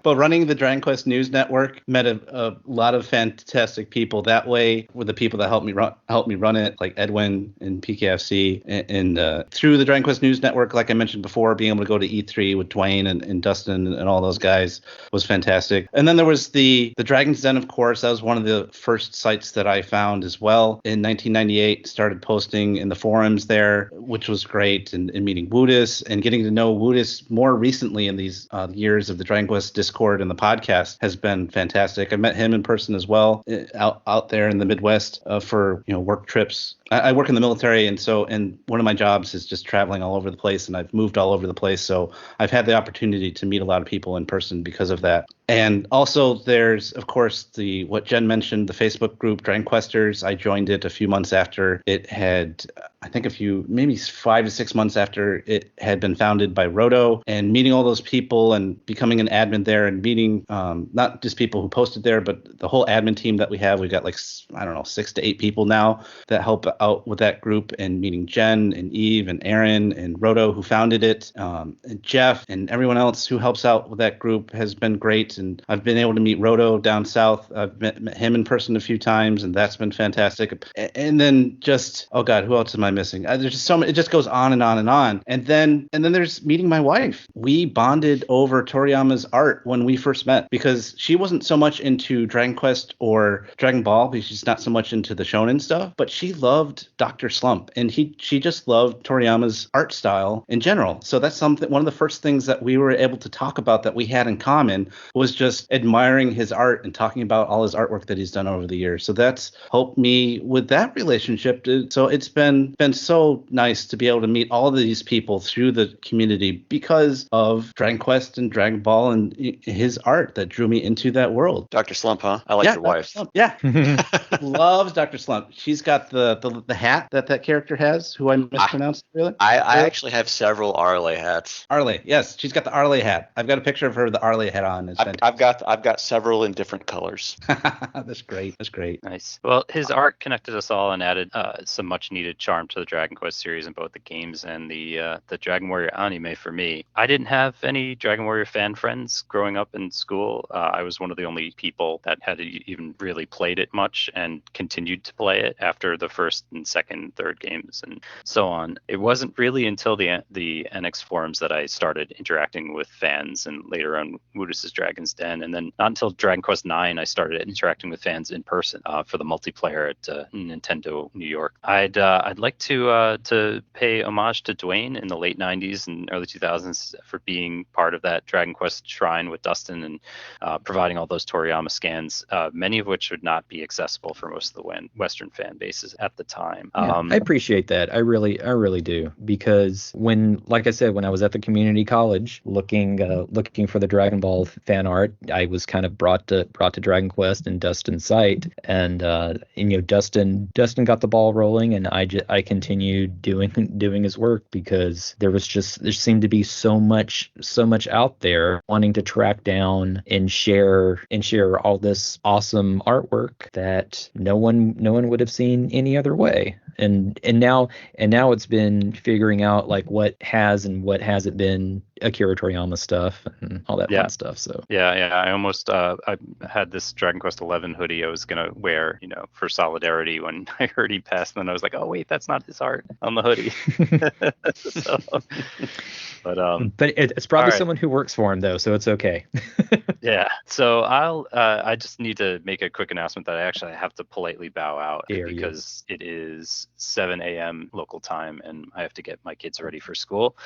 But running the Dragon Quest News Network, met a lot of fantastic people that way. Were the people that helped me run it, like Edwin and PKFC, and through the Dragon Quest News Network, like I mentioned before, being able to go to E3 with Dwaine and Dustin and all those guys was fantastic. And then there was the Dragon's Den, of course. That was one of the first sites that I found as well. In 1998, started posting in the forums there, which was great, and meeting Woodus and getting to know Woodus more recently in these years of the Dragon Quest Discord and the podcast has been fantastic. I met him in person as well, out there in the Midwest for work trips. I work in the military, and one of my jobs is just traveling all over the place, and I've moved all over the place. So I've had the opportunity to meet a lot of people in person because of that. And also there's, of course, what Jen mentioned, the Facebook group Dragon Questers. I joined it a few months after it had, I think maybe 5 to 6 months after it had been founded by Roto, and meeting all those people and becoming an admin there and meeting not just people who posted there, but the whole admin team that we have. We've got 6 to 8 people now that help out with that group, and meeting Jen and Eve and Aaron and Roto who founded it, and Jeff and everyone else who helps out with that group has been great. And I've been able to meet Roto down south. I've met him in person a few times, and that's been fantastic. And then just, oh God, who else am I missing? There's just so many. It just goes on and on and on. And then there's meeting my wife. We bonded over Toriyama's art when we first met, because she wasn't so much into Dragon Quest or Dragon Ball, because she's not so much into the shonen stuff, but she loved Dr. Slump, and she just loved Toriyama's art style in general. So that's one of the first things that we were able to talk about that we had in common was just admiring his art and talking about all his artwork that he's done over the years. So that's helped me with that relationship. So it's been so nice to be able to meet all of these people through the community because of Dragon Quest and Dragon Ball and his art that drew me into that world. Dr. Slump, huh? I like your wife. Slump. Yeah. Loves Dr. Slump. She's got the hat that character has, who I mispronounced. Really? I actually have several Arle hats. Arle, yes. She's got the Arle hat. I've got a picture of her with the Arle hat on. It's fantastic. I've got several in different colors. That's great. Nice. Well, his art connected us all and added some much needed charm to the Dragon Quest series in both the games and the Dragon Warrior anime for me. I didn't have any Dragon Warrior fan friends growing up in school. I was one of the only people that had even really played it much and continued to play it after the first and second, third games and so on. It wasn't really until the NX forums that I started interacting with fans, and later on Woodus' Dragon's Den, and then not until Dragon Quest IX I started interacting with fans in person for the multiplayer at Nintendo New York. I'd like to pay homage to Dwaine in the late 90s and early 2000s for being part of that Dragon Quest shrine with Dustin and providing all those Toriyama scans, many of which would not be accessible for most of the Western fan bases at the time. Yeah, I appreciate that. I really do, because like I said, when I was at the community college looking for the Dragon Ball fan art, I was kind of brought to Dragon Quest and Dustin's site, and Dustin got the ball rolling, and I continued doing his work, because there seemed to be so much out there wanting to track down and share all this awesome artwork that no one would have seen any other way. And now it's been figuring out like what has and what hasn't been Akira Toriyama stuff and all that fun stuff. So I almost I had this Dragon Quest XI hoodie I was gonna wear, for solidarity when I heard he passed, and then I was like, oh wait, that's not his art on the hoodie. But it's probably someone who works for him though, so it's okay. Yeah. So I just need to make a quick announcement that I actually have to politely bow out because it is 7 a.m. local time and I have to get my kids ready for school.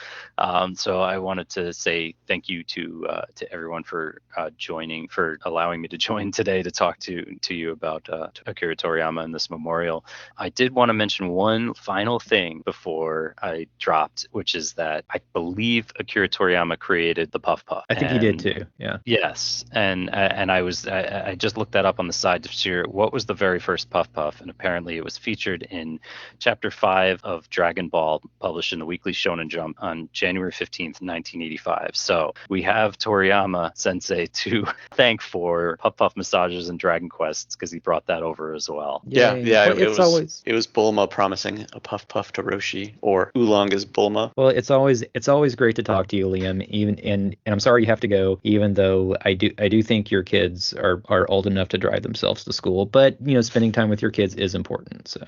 So I wanted to say thank you to everyone for joining, for allowing me to join today to talk to you about Akira Toriyama and this memorial. I did want to mention one final thing before I dropped, which is that I believe Akira Toriyama created the Puff Puff. I think he did too. Yeah. Yes, and I just looked that up on the side to see what was the very first Puff Puff, and apparently it was featured in Chapter 5 of Dragon Ball, published in the Weekly Shonen Jump on January 15th, 1985. So we have Toriyama Sensei to thank for Puff Puff massages and Dragon Quests, because he brought that over as well. Yeah. It was Bulma promising a Puff Puff to Roshi, or Oolonga's Bulma. Well, it's always great to talk to you, Liam. And I'm sorry you have to go, even though I do think your kids are old enough to drive themselves to school. But spending time with your kids is important. So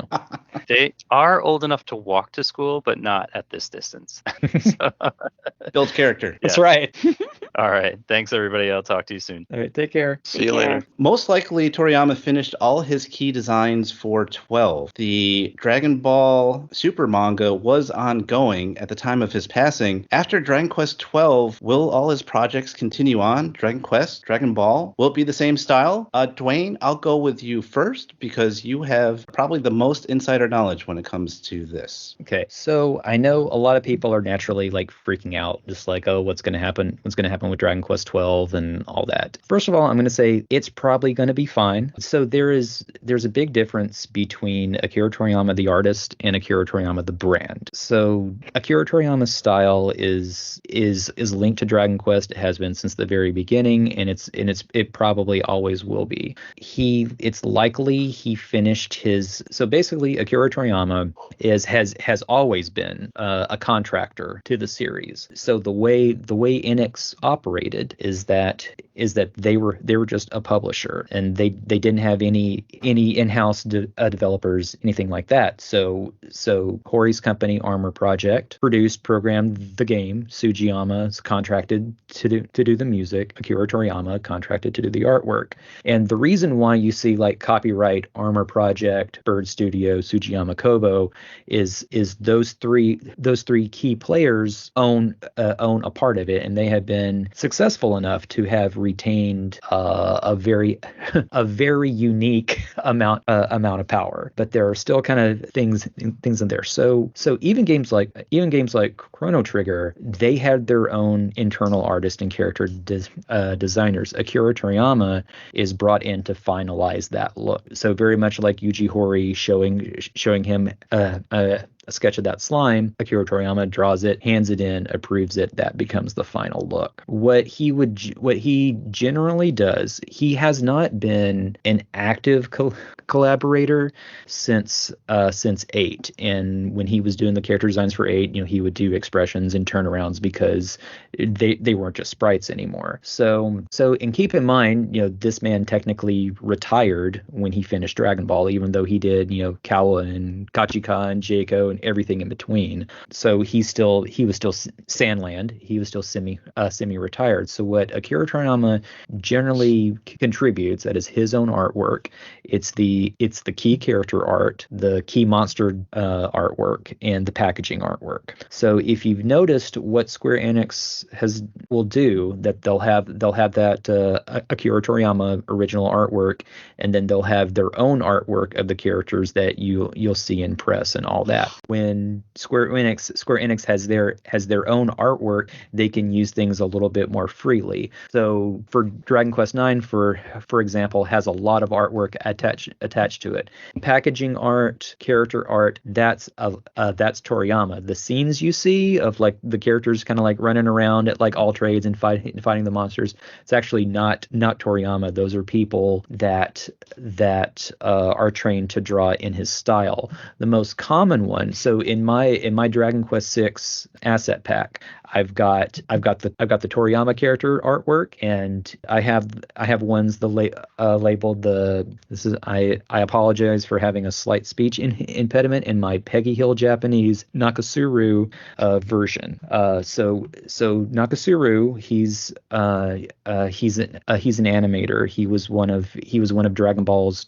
they are old enough to walk to school, but not at this distance. They'll world's character. That's right. All right. Thanks, everybody. I'll talk to you soon. All right, take care. See you later. Most likely, Toriyama finished all his key designs for 12. The Dragon Ball Super manga was ongoing at the time of his passing. After Dragon Quest 12, will all his projects continue on? Dragon Quest, Dragon Ball? Will it be the same style? Dwaine, I'll go with you first because you have probably the most insider knowledge when it comes to this. Okay, so I know a lot of people are naturally like freaking out, just like, oh, what's going to happen? What's going to happen with Dragon Quest 12 and all that? First of all, I'm going to say it's probably going to be fine. So there's a big difference between Akira Toriyama the artist and Akira Toriyama the brand. So Akira Toriyama's style is linked to Dragon Quest. It has been since the very beginning, and it probably always will be. It's likely he finished his. So basically, Akira Toriyama has always been a contractor to the series. So the way Enix operated is that they were just a publisher, and they didn't have any in-house developers, anything like that. So Corey's company Armor Project programmed the game. Sugiyama's contracted to do the music. Akira Toriyama contracted to do the artwork. And the reason why you see like copyright Armor Project, Bird Studio, Sugiyama Kobo is those three key players own a part of it, and they have been successful enough to have retained a very unique amount of power. But there are still kind of things in there. So even games like Chrono Trigger, they had their own internal artist and character designers. Akira Toriyama is brought in to finalize that look. So very much like Yuji Horii showing him a sketch of that slime, Akira Toriyama draws it, hands it in, approves it. That becomes the final look. What he generally does, he has not been an active collaborator since 8. And when he was doing the character designs for 8, he would do expressions and turnarounds because they weren't just sprites anymore. So and keep in mind, this man technically retired when he finished Dragon Ball, even though he did, Kawa and Kachika and Jayco and everything in between. So he was still Sandland. He was still semi-retired. So what Akira Toriyama generally contributes, that is his own artwork. It's the key character art, the key monster artwork, and the packaging artwork. So if you've noticed what Square Enix will do, that they'll have that Akira Toriyama original artwork, and then they'll have their own artwork of the characters that you'll see in press and all that. When Square Enix has their own artwork, they can use things a little bit more freely. So for Dragon Quest IX, for example, has a lot of artwork attached to it. Packaging art, character art, that's Toriyama. The scenes you see of like the characters kind of like running around at like all trades and fighting the monsters, it's actually not Toriyama. Those are people that are trained to draw in his style. The most common one. So in my Dragon Quest VI asset pack, I've got the Toriyama character artwork, and I have ones labeled I apologize for having a slight speech impediment in my Peggy Hill Japanese Nakasuru version. So Nakasuru, he's an animator. He was one of Dragon Ball's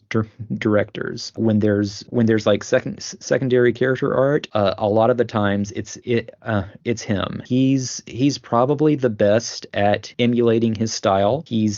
directors. When there's like secondary character art, a lot of the times it's him. He's probably the best at emulating his style. He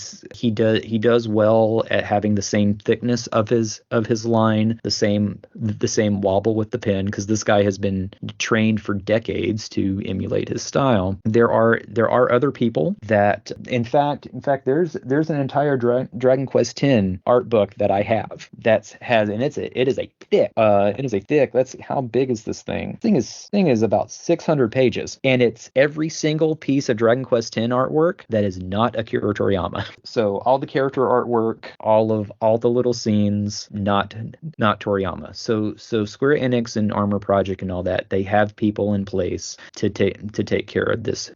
does well at having the same thickness of his line, the same wobble with the pen, because this guy has been trained for decades to emulate his style. There are other people that, in fact, there's an entire Dragon Quest X art book that I have and it is a thick. That's how big is this thing? This thing is about 600 pages, and it's every single piece of Dragon Quest X artwork that is not Akira Toriyama. So all the character artwork, all the little scenes, not Toriyama. So Square Enix and Armor Project and all that, they have people in place to take care of this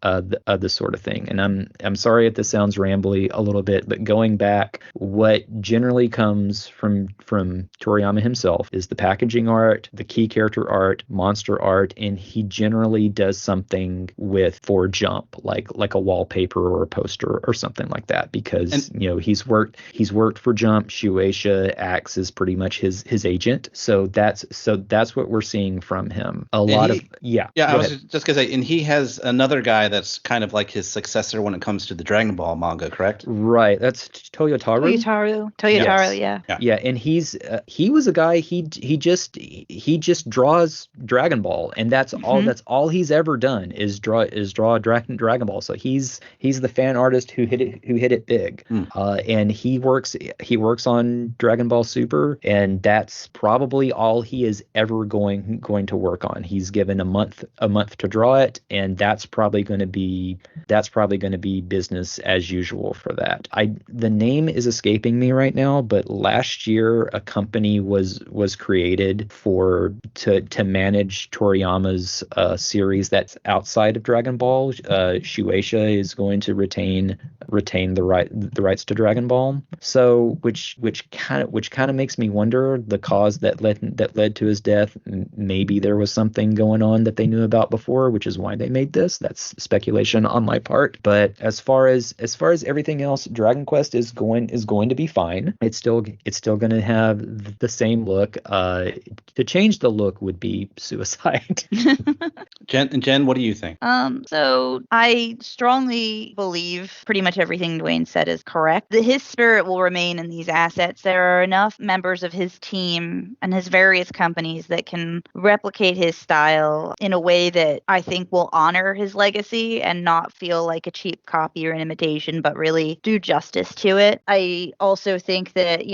sort of thing. And I'm sorry if this sounds rambly a little bit, but going back, what generally comes from Toriyama himself is the packaging art, the key character monster art, and he generally does something for Jump, like a wallpaper or a poster or something like that, because he's worked for Jump. Shueisha acts as pretty much his agent, so that's what we're seeing from him. I was just gonna say, and he has another guy that's kind of like his successor when it comes to the Dragon Ball manga, correct? Right, that's Toyotaru. Toyotaru, yes. Yeah, and he was a guy, he just draws Dragon Ball, and that's all he's ever done is draw Dragon Ball. So he's the fan artist who hit it big. And he works on Dragon Ball Super, and that's probably all he is ever going to work on. He's given a month to draw it, and that's probably going to be business as usual for that. The name is escaping me right now, but last year a company was created to manage Toriyama's series that's outside of Dragon Ball. Shueisha is going to retain the rights to Dragon Ball. So which kind of makes me wonder the cause that led to his death. Maybe there was something going on that they knew about before, which is why they made this. That's speculation on my part. But as far as everything else, Dragon Quest is going to be fine. It's still going to have the same look. To change the look would be suicide. Jen, what do you think? So I strongly believe pretty much everything Dwaine said is correct. His spirit will remain in these assets. There are enough members of his team and his various companies that can replicate his style in a way that I think will honor his legacy and not feel like a cheap copy or an imitation, but really do justice to it. I also think that,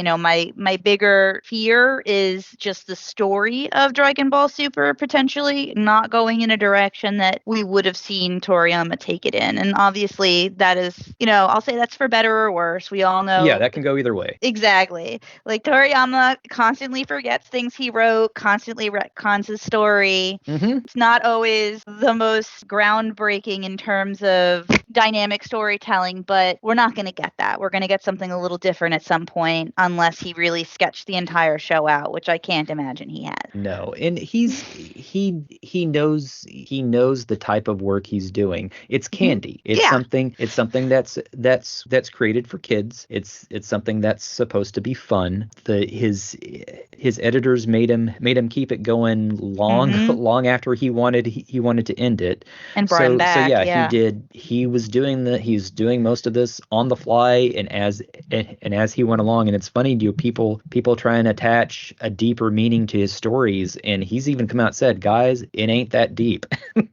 my bigger fear is just the story of Dragon Ball Super potentially not going in a direction that we would have seen Toriyama take it in. And obviously that is, I'll say that's for better or worse. We all know. Yeah, that can go either way. Exactly. Like Toriyama constantly forgets things he wrote, constantly retcons his story. It's not always the most groundbreaking in terms of dynamic storytelling, but we're not going to get that. We're going to get something a little different at some point, unless he really sketched the entire show out, which I can't imagine he has. No, and he knows the type of work he's doing. It's candy. It's something that's created for kids. It's something that's supposed to be fun. His editors made him keep it going long after he wanted to end it, and brought him back. So yeah, he did. He's doing most of this on the fly, and as he went along. And it's funny, people try and attach a deeper meaning to his stories, and he's even come out and said, guys, it ain't that deep.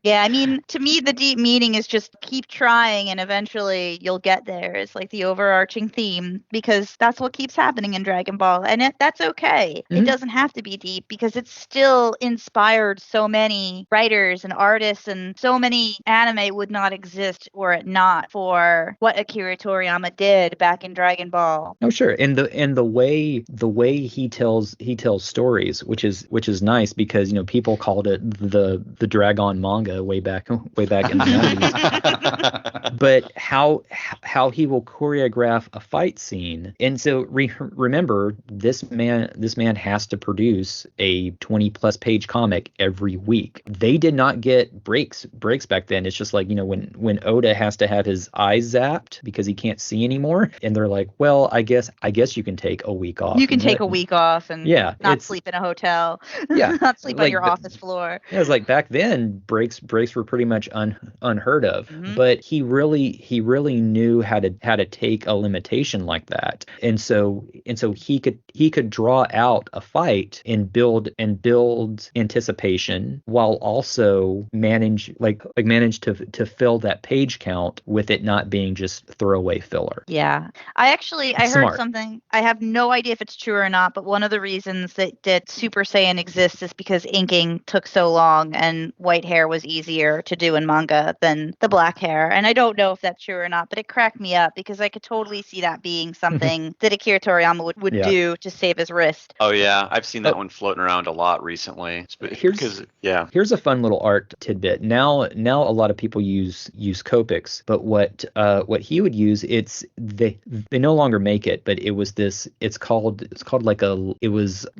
Yeah, I mean, to me, the deep meaning is just keep trying, and eventually you'll get there. It's like the overarching theme, because that's what keeps happening in Dragon Ball, and that's okay. It doesn't have to be deep, because it's still inspired so many writers and artists, and so many anime would not exist were it not for what Akira Toriyama did back in Dragon Ball. Oh, sure. And the way he tells stories, which is nice, because people called it the Dragon manga way back in the 90s. But how he will choreograph a fight scene, and so remember, this man has to produce a 20+ page comic every week. They did not get breaks back then. It's just like, when Oda has to have his eyes zapped because he can't see anymore, and they're like, well, I guess you can take a week off. You can take a week off and not sleep in a hotel. Yeah, not sleep on your office floor. It was like back then, breaks were pretty much unheard of. But he really knew how to take a limitation like that, and so he could draw out a fight and build anticipation, while also manage to fill that page count with it not being just throwaway filler. Yeah, I heard something. I have no idea if it's true or not, but one of the reasons that Super Saiyan exists is because inking took so long, and white hair was easier to do in manga than the black hair. And I don't know if that's true or not, but it cracked me up, because I could totally see that being something that Akira Toriyama would do to save his wrist. Oh yeah, I've seen that one floating around a lot recently. Here's a fun little art tidbit. Now a lot of people use Copics books. But what he would use, they no longer make it, but it was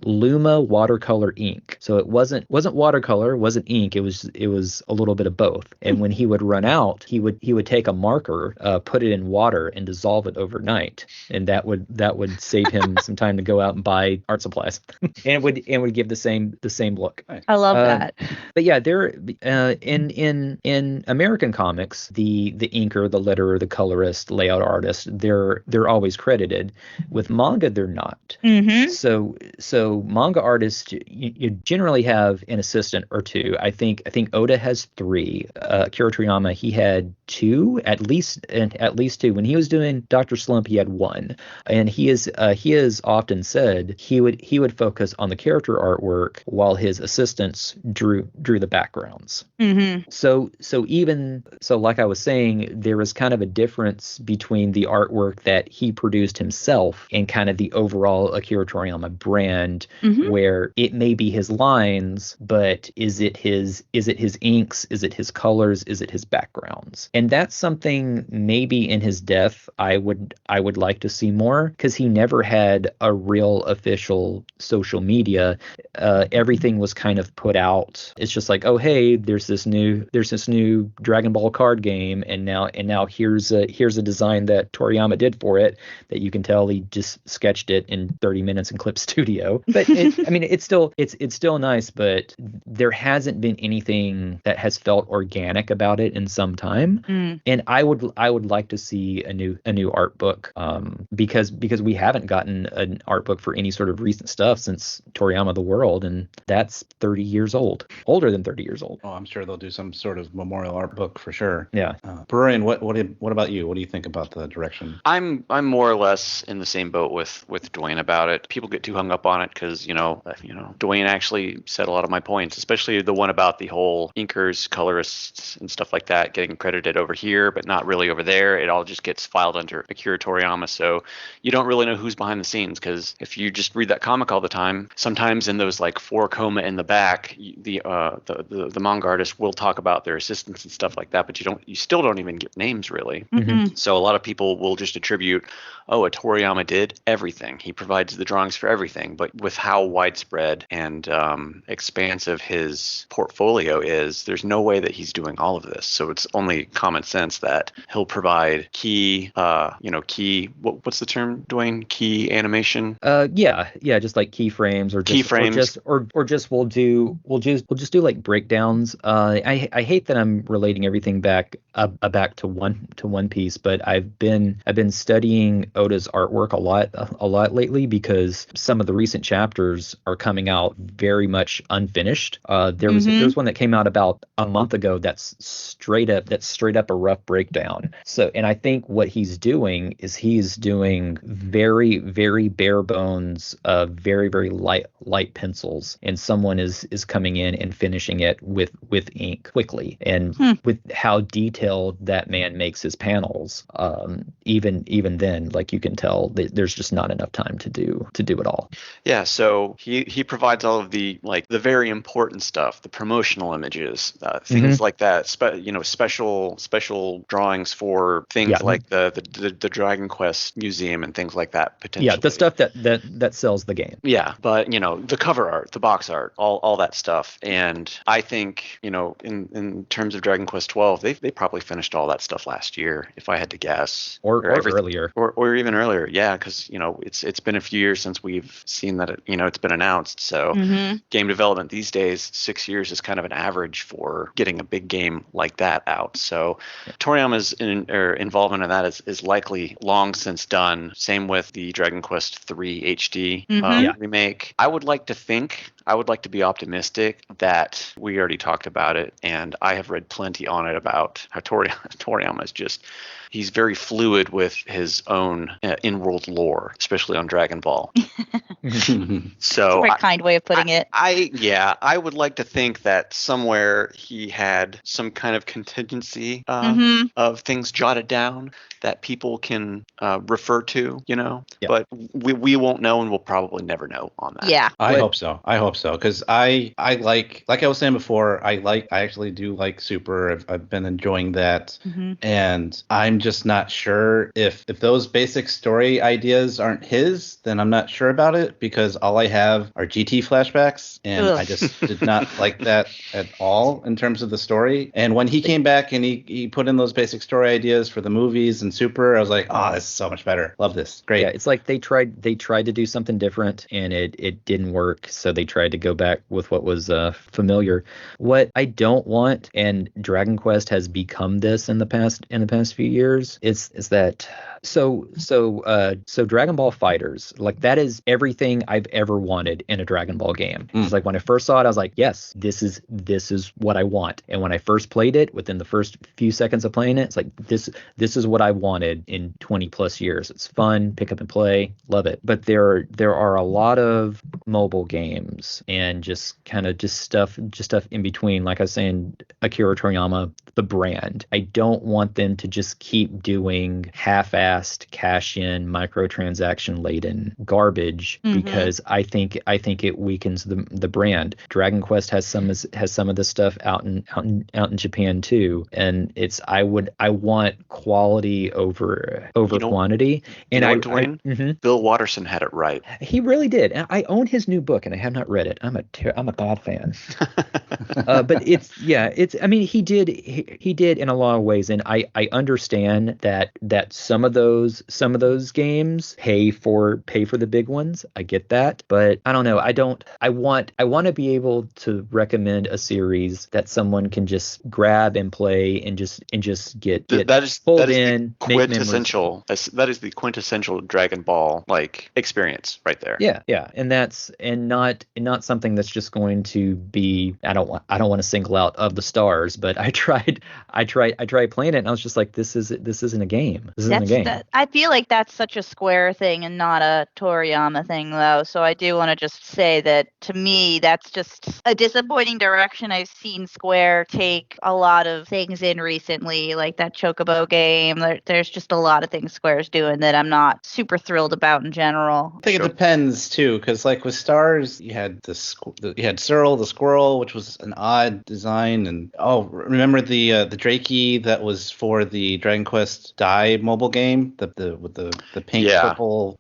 Luma watercolor ink. So it wasn't watercolor, wasn't ink. It was a little bit of both. And when he would run out, he would take a marker, put it in water, and dissolve it overnight, and that would save him some time to go out and buy art supplies, and it would give the same look. I love that. But yeah, there in American comics, the inker, the letterer, the colorist, layout artist, they're always credited. With manga, they're not. Mm-hmm. So manga artists, you generally have an assistant or two. I think Oda has 3. Akira Toriyama, he had 2 at least 2. When he was doing Dr. Slump, he had 1, and he has often said he would focus on the character artwork while his assistants drew the backgrounds. Mm-hmm. So like I was saying, there was kind of a difference between the artwork that he produced himself and kind of the overall Akira Toriyama brand, Mm-hmm. where it may be his lines, but is it his inks? Is it his colors? Is it his backgrounds? And that's something maybe in his death I would like to see more, because he never had a real official social media. Everything was kind of put out. It's just like, oh hey, there's this new Dragon Ball card game, and now here's a design that Toriyama did for it that you can tell he just sketched it in 30 minutes in Clip Studio. But it's still nice, but there hasn't been anything that has felt organic about it in some time. And I would like to see a new art book, because we haven't gotten an art book for any sort of recent stuff since Toriyama the World, and that's 30 years old, older than 30 years old. Oh, I'm sure they'll do some sort of memorial art book for sure. Yeah. Bururian, what about you? What do you think about the direction? I'm more or less in the same boat with Dwaine about it. People get too hung up on it because Dwaine actually said a lot of my points, especially the one about the whole inkers, colorists, and stuff like that getting credited over here, but not really over there. It all just gets filed under Akira Toriyama, so you don't really know who's behind the scenes. Because if you just read that comic all the time, sometimes in those like 4 coma in the back, the manga artist will talk about their assistants and stuff like that, but you still don't even get names really. Mm-hmm. So a lot of people will just attribute, oh, a Toriyama did everything. He provides the drawings for everything. But with how widespread and expansive his portfolio is, there's no way that he's doing all of this. So it's only common sense that he'll provide key, what's the term, Dwaine? Key animation? Yeah, just like keyframes or just keyframes, or just we'll just do like breakdowns. I hate that I'm relating everything back to One Piece, but I've been studying Oda's artwork a lot lately, because some of the recent chapters are coming out very much unfinished. There's one that came out about a month ago that's straight up a rough breakdown. So, and I think what he's doing is he's doing very, very bare bones, very, very light pencils, and someone is coming in and finishing it with ink quickly. And with how detailed that man makes his panels, even then, like, you can tell there's just not enough time to do it all. Yeah, so he provides all of the very important stuff, the promotional images, things like that. Special drawings for things like the Dragon Quest museum and things like that. Potentially, yeah, the stuff that sells the game. Yeah, but the cover art, the box art, all that stuff. And I think in terms of Dragon Quest 12, they probably finished all that stuff last year, if I had to guess, or earlier, or even earlier. Yeah, because it's been a few years since we've seen that it's been announced. So game development these days, 6 years is kind of an average for getting a big game like that out. So Toriyama's involvement in that is likely long since done. Same with the Dragon Quest 3 HD remake. I would like to be optimistic that we already talked about it, and I have read plenty on it about how Toriyama is just, he's very fluid with his own in-world lore, especially on Dragon Ball. So Very kind way of putting it. I would like to think that somewhere he had some kind of contingency of things jotted down that people can refer to, Yeah. But we won't know, and we'll probably never know on that. Yeah. I hope so. Because I like I was saying before, I actually do like Super. I've been enjoying that, and I'm just not sure if those basic story ideas aren't his, then I'm not sure about it, because all I have are GT flashbacks, and I just did not like that at all in terms of the story. And when he came back and he put in those basic story ideas for the movies and Super, I was like, oh, this is so much better. Love this. Great. Yeah, it's like they tried to do something different, and it didn't work, so they tried to go back with what was familiar. What I don't want, and Dragon Quest has become this in the past few years, is that so Dragon Ball Fighters, like, that is everything I've ever wanted in a Dragon Ball game. It's like when I first saw it, I was like, yes, this is what I want. And when I first played it, within the first few seconds of playing it, it's like this is what I wanted in 20 plus years. It's fun, pick up and play, love it. But there are a lot of mobile games and just stuff in between. Like I was saying, Akira Toriyama, the brand. I don't want them to just keep doing half-assed cash-in, microtransaction-laden garbage, because I think it weakens the brand. Dragon Quest has some of this stuff out in Japan too, and I want quality over quantity. And Dwayne, Bill Watterson had it right. He really did. And I own his new book, and I have not read it. I'm a bad fan. But I mean, he did in a lot of ways, and I understand that some of those games pay for the big ones. I get that, but I don't know. I want to be able to recommend a series that someone can just grab and play and just get pulled in. Quintessential. That is the quintessential Dragon Ball like experience right there. Yeah, and that's not something that's just going to be. I don't want to single out Of the Stars, but I tried playing it, and I was just like, this isn't a game. This isn't a game. I feel like that's such a Square thing and not a Toriyama thing, though. So I do want to just say that, to me, that's just a disappointing direction. I've seen Square take a lot of things in recently, like that Chocobo game. There's just a lot of things Square's doing that I'm not super thrilled about in general. I think it depends too, because like with Stars, you had Cyril the squirrel, which was an odd design, and remember the Drakey that was for the Dragon Quest Dai mobile game, with the pink purple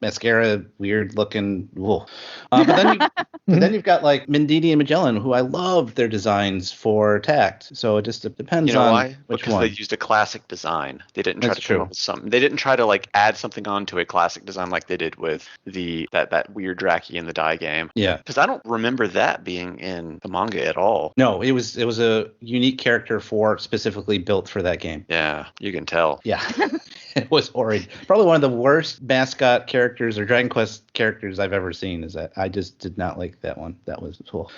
mascara, weird looking. But then you've got like Mindini and Magellan, who I love their designs for Tact. So it just depends on why? Which because one. They used a classic design. They didn't try That's to true. come up with something. They didn't try to like add something onto a classic design like they did with that weird Draki in the Dai game. Yeah. Because I don't remember that being in the manga at all. No, it was a unique character specifically built for that game. Yeah, you can tell. Yeah. It was horrid. Probably one of the worst mascot characters or Dragon Quest characters I've ever seen. Is that I just did not like that one. That was cool.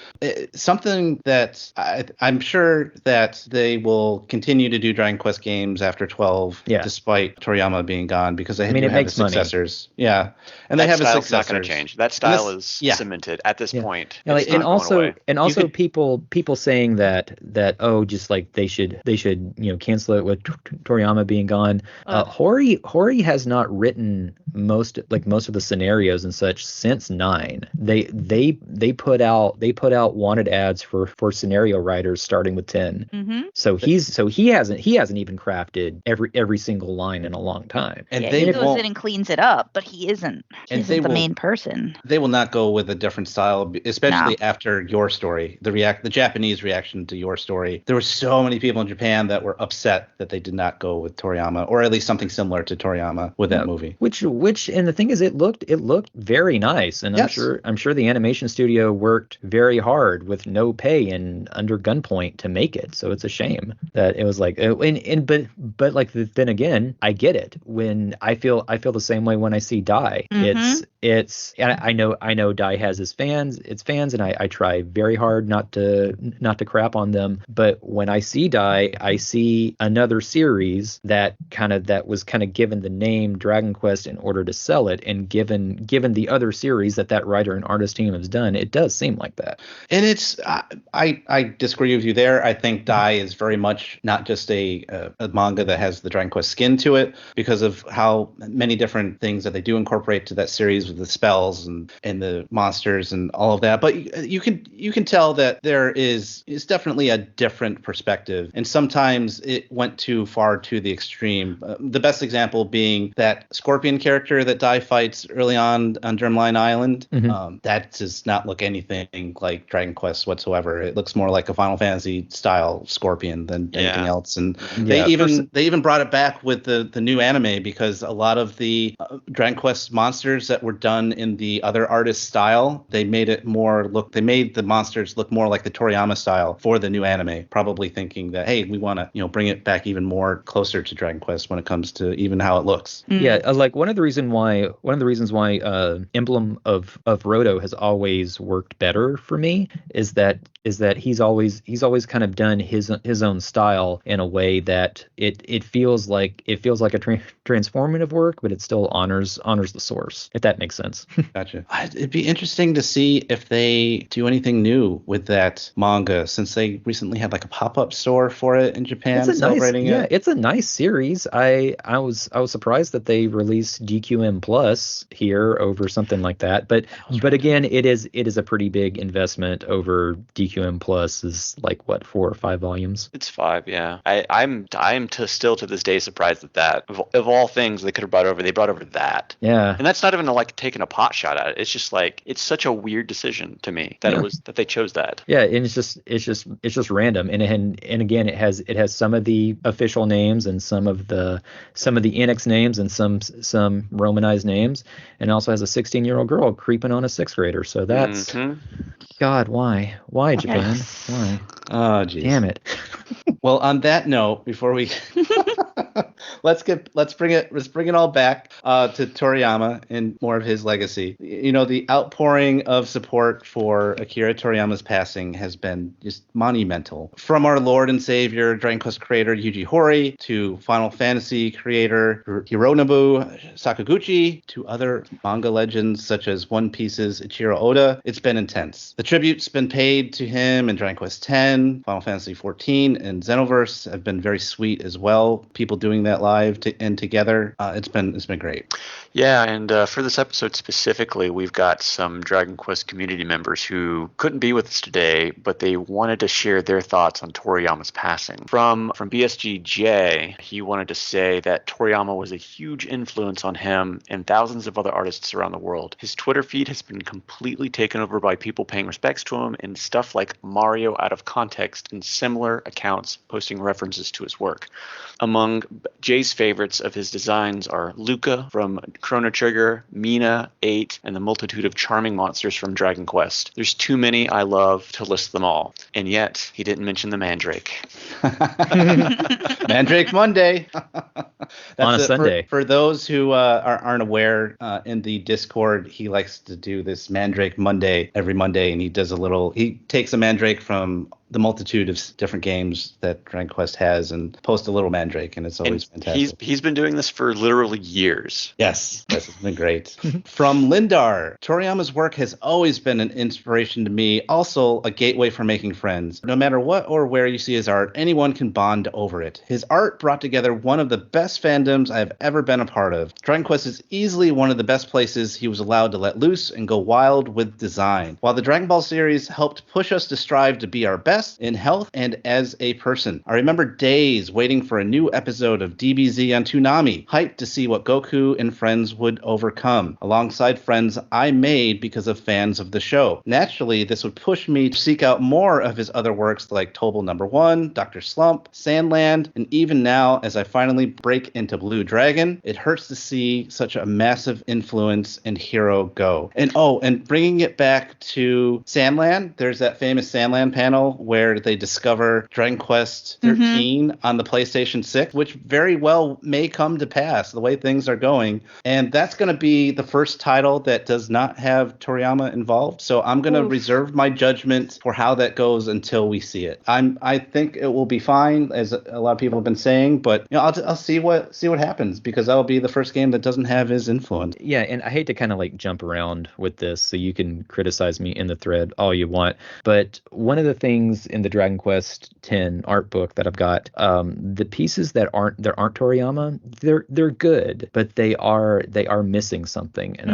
Something that I'm sure that they will continue to do Dragon Quest games after 12, despite Toriyama being gone, because they have his successors. Money. Yeah, and they have his successors. Not going to change. That style is cemented at this point. And also people saying that just like they should cancel it with Toriyama being gone. Hori has not written most of the scenarios and such since 9. They put out wanted ads for scenario writers starting with 10. Mm-hmm. So he hasn't even crafted every single line in a long time. And he goes in and cleans it up, but he isn't the main person. They will not go with a different style, especially after your story. The Japanese reaction to your story. There were so many people in Japan that were upset that they did not go with Toriyama, or at least something similar to Toriyama with that movie. Which and the thing is, it looked very nice, and I'm sure the animation studio worked very hard with no pay and under gunpoint to make it. So it's a shame that it was like, but like then again, I get it. When I feel the same way when I see Die. It's I know Die has its fans, and I try very hard not to crap on them. But when I see Die, I see another series that was given the name Dragon Quest in order to sell it, and given the other series that writer and artist team has done, it does seem like that. And it's I disagree with you there. I think Die is very much not just a manga that has the Dragon Quest skin to it, because of how many different things that they do incorporate to that series with the spells and the monsters and all of that. But you can tell that there is definitely a different perspective, and sometimes it went too far to the extreme. The best example being that Scorpion character that Die fights early on Germline Island. That does not look anything like Dragon Quest whatsoever. It looks more like a Final Fantasy style Scorpion than anything else. And they even brought it back with the new anime, because a lot of the Dragon Quest monsters that were done in the other artist style, they made the monsters look more like the Toriyama style for the new anime, probably thinking that, hey, we want to bring it back even more closer to Dragon Quest when it comes to even how it looks. Yeah, like one of the reasons why Emblem of Roto has always worked better for me is that he's always kind of done his own style in a way that it feels like a transformative work, but it still honors the source, if that makes sense. Gotcha. It'd be interesting to see if they do anything new with that manga, since they recently had like a pop-up store for it in Japan celebrating it. Yeah, it's a nice series. I was surprised that they released DQM Plus here over something like that. But again, it is a pretty big investment over DQM Plus is like what, 4 or 5 volumes? It's 5, yeah. I'm still to this day surprised that of all things they could have brought over, they brought over that. Yeah. And that's not even like taking a pot shot at it. It's just like, it's such a weird decision to me that they chose that. Yeah, and it's just random. And again, it has some of the official names and some of the Enix names and some Romanized names, and also has a 16-year-old girl creeping on a 6th grader. So that's God, why Japan? Why? Oh, geez. Damn it. Well, on that note, before we let's bring it all back to Toriyama and more of his legacy. The outpouring of support for Akira Toriyama's passing has been just monumental. From our Lord and Savior, Dragon Quest creator Yuji Horii, to Final Fantasy creator Hironobu Sakaguchi, to other manga legends such as One Piece's Ichiro Oda, it's been intense. The tribute's been paid to him in Dragon Quest X, Final Fantasy XIV, and Xenoverse have been very sweet as well. People doing that live and together, it's been great. Yeah, and for this episode specifically, we've got some Dragon Quest community members who couldn't be with us today, but they wanted to share their thoughts on Toriyama's passing. From BSGJ, he wanted to say that Toriyama was a huge influence on him and thousands of other artists around the world. His Twitter feed has been completely taken over by people paying respects to him and stuff like Mario out of context and similar accounts posting references to his work. Among Jay's favorites of his designs are Luca from Chrono Trigger, Mina, 8, and the multitude of charming monsters from Dragon Quest. There's too many I love to list them all. And yet, he didn't mention the Mandrake. Mandrake Monday. On a Sunday. For those who aren't aware, in the Discord, he likes to do this Mandrake Monday every Monday, and he takes a Mandrake from the multitude of different games that Dragon Quest has and post a little Mandrake, and it's always fantastic. He's been doing this for literally years. Yes, it's been great. From Lindar, Toriyama's work has always been an inspiration to me, also a gateway for making friends. No matter what or where you see his art, anyone can bond over it. His art brought together one of the best fandoms I have ever been a part of. Dragon Quest is easily one of the best places he was allowed to let loose and go wild with design. While the Dragon Ball series helped push us to strive to be our best in health and as a person. I remember days waiting for a new episode of DBZ on Toonami, hyped to see what Goku and friends would overcome, alongside friends I made because of fans of the show. Naturally, this would push me to seek out more of his other works like Tobal No. 1, Dr. Slump, Sandland, and even now, as I finally break break into Blue Dragon. It hurts to see such a massive influence and hero go. And bringing it back to Sandland, there's that famous Sandland panel where they discover Dragon Quest 13 on the PlayStation 6, which very well may come to pass the way things are going. And that's going to be the first title that does not have Toriyama involved. So I'm going to reserve my judgment for how that goes until we see it. I think it will be fine, as a lot of people have been saying, but I'll see what happens, because that'll be the first game that doesn't have his influence. Yeah, and I hate to kind of like jump around with this, so you can criticize me in the thread all you want. But one of the things in the Dragon Quest X art book that I've got, the pieces that aren't Toriyama, they're good, but they are missing something. And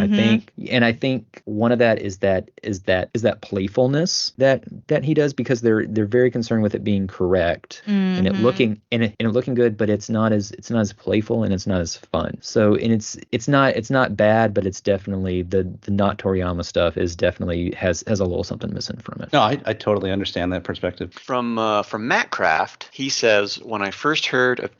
I think one of that is that playfulness that he does, because they're very concerned with it being correct and it looking good, but it's not as playful and it's not as fun. So, and it's not bad, but it's definitely the not Toriyama stuff is definitely has a little something missing from it. No, I totally understand that perspective. From Matt Craft, he says, when I first heard of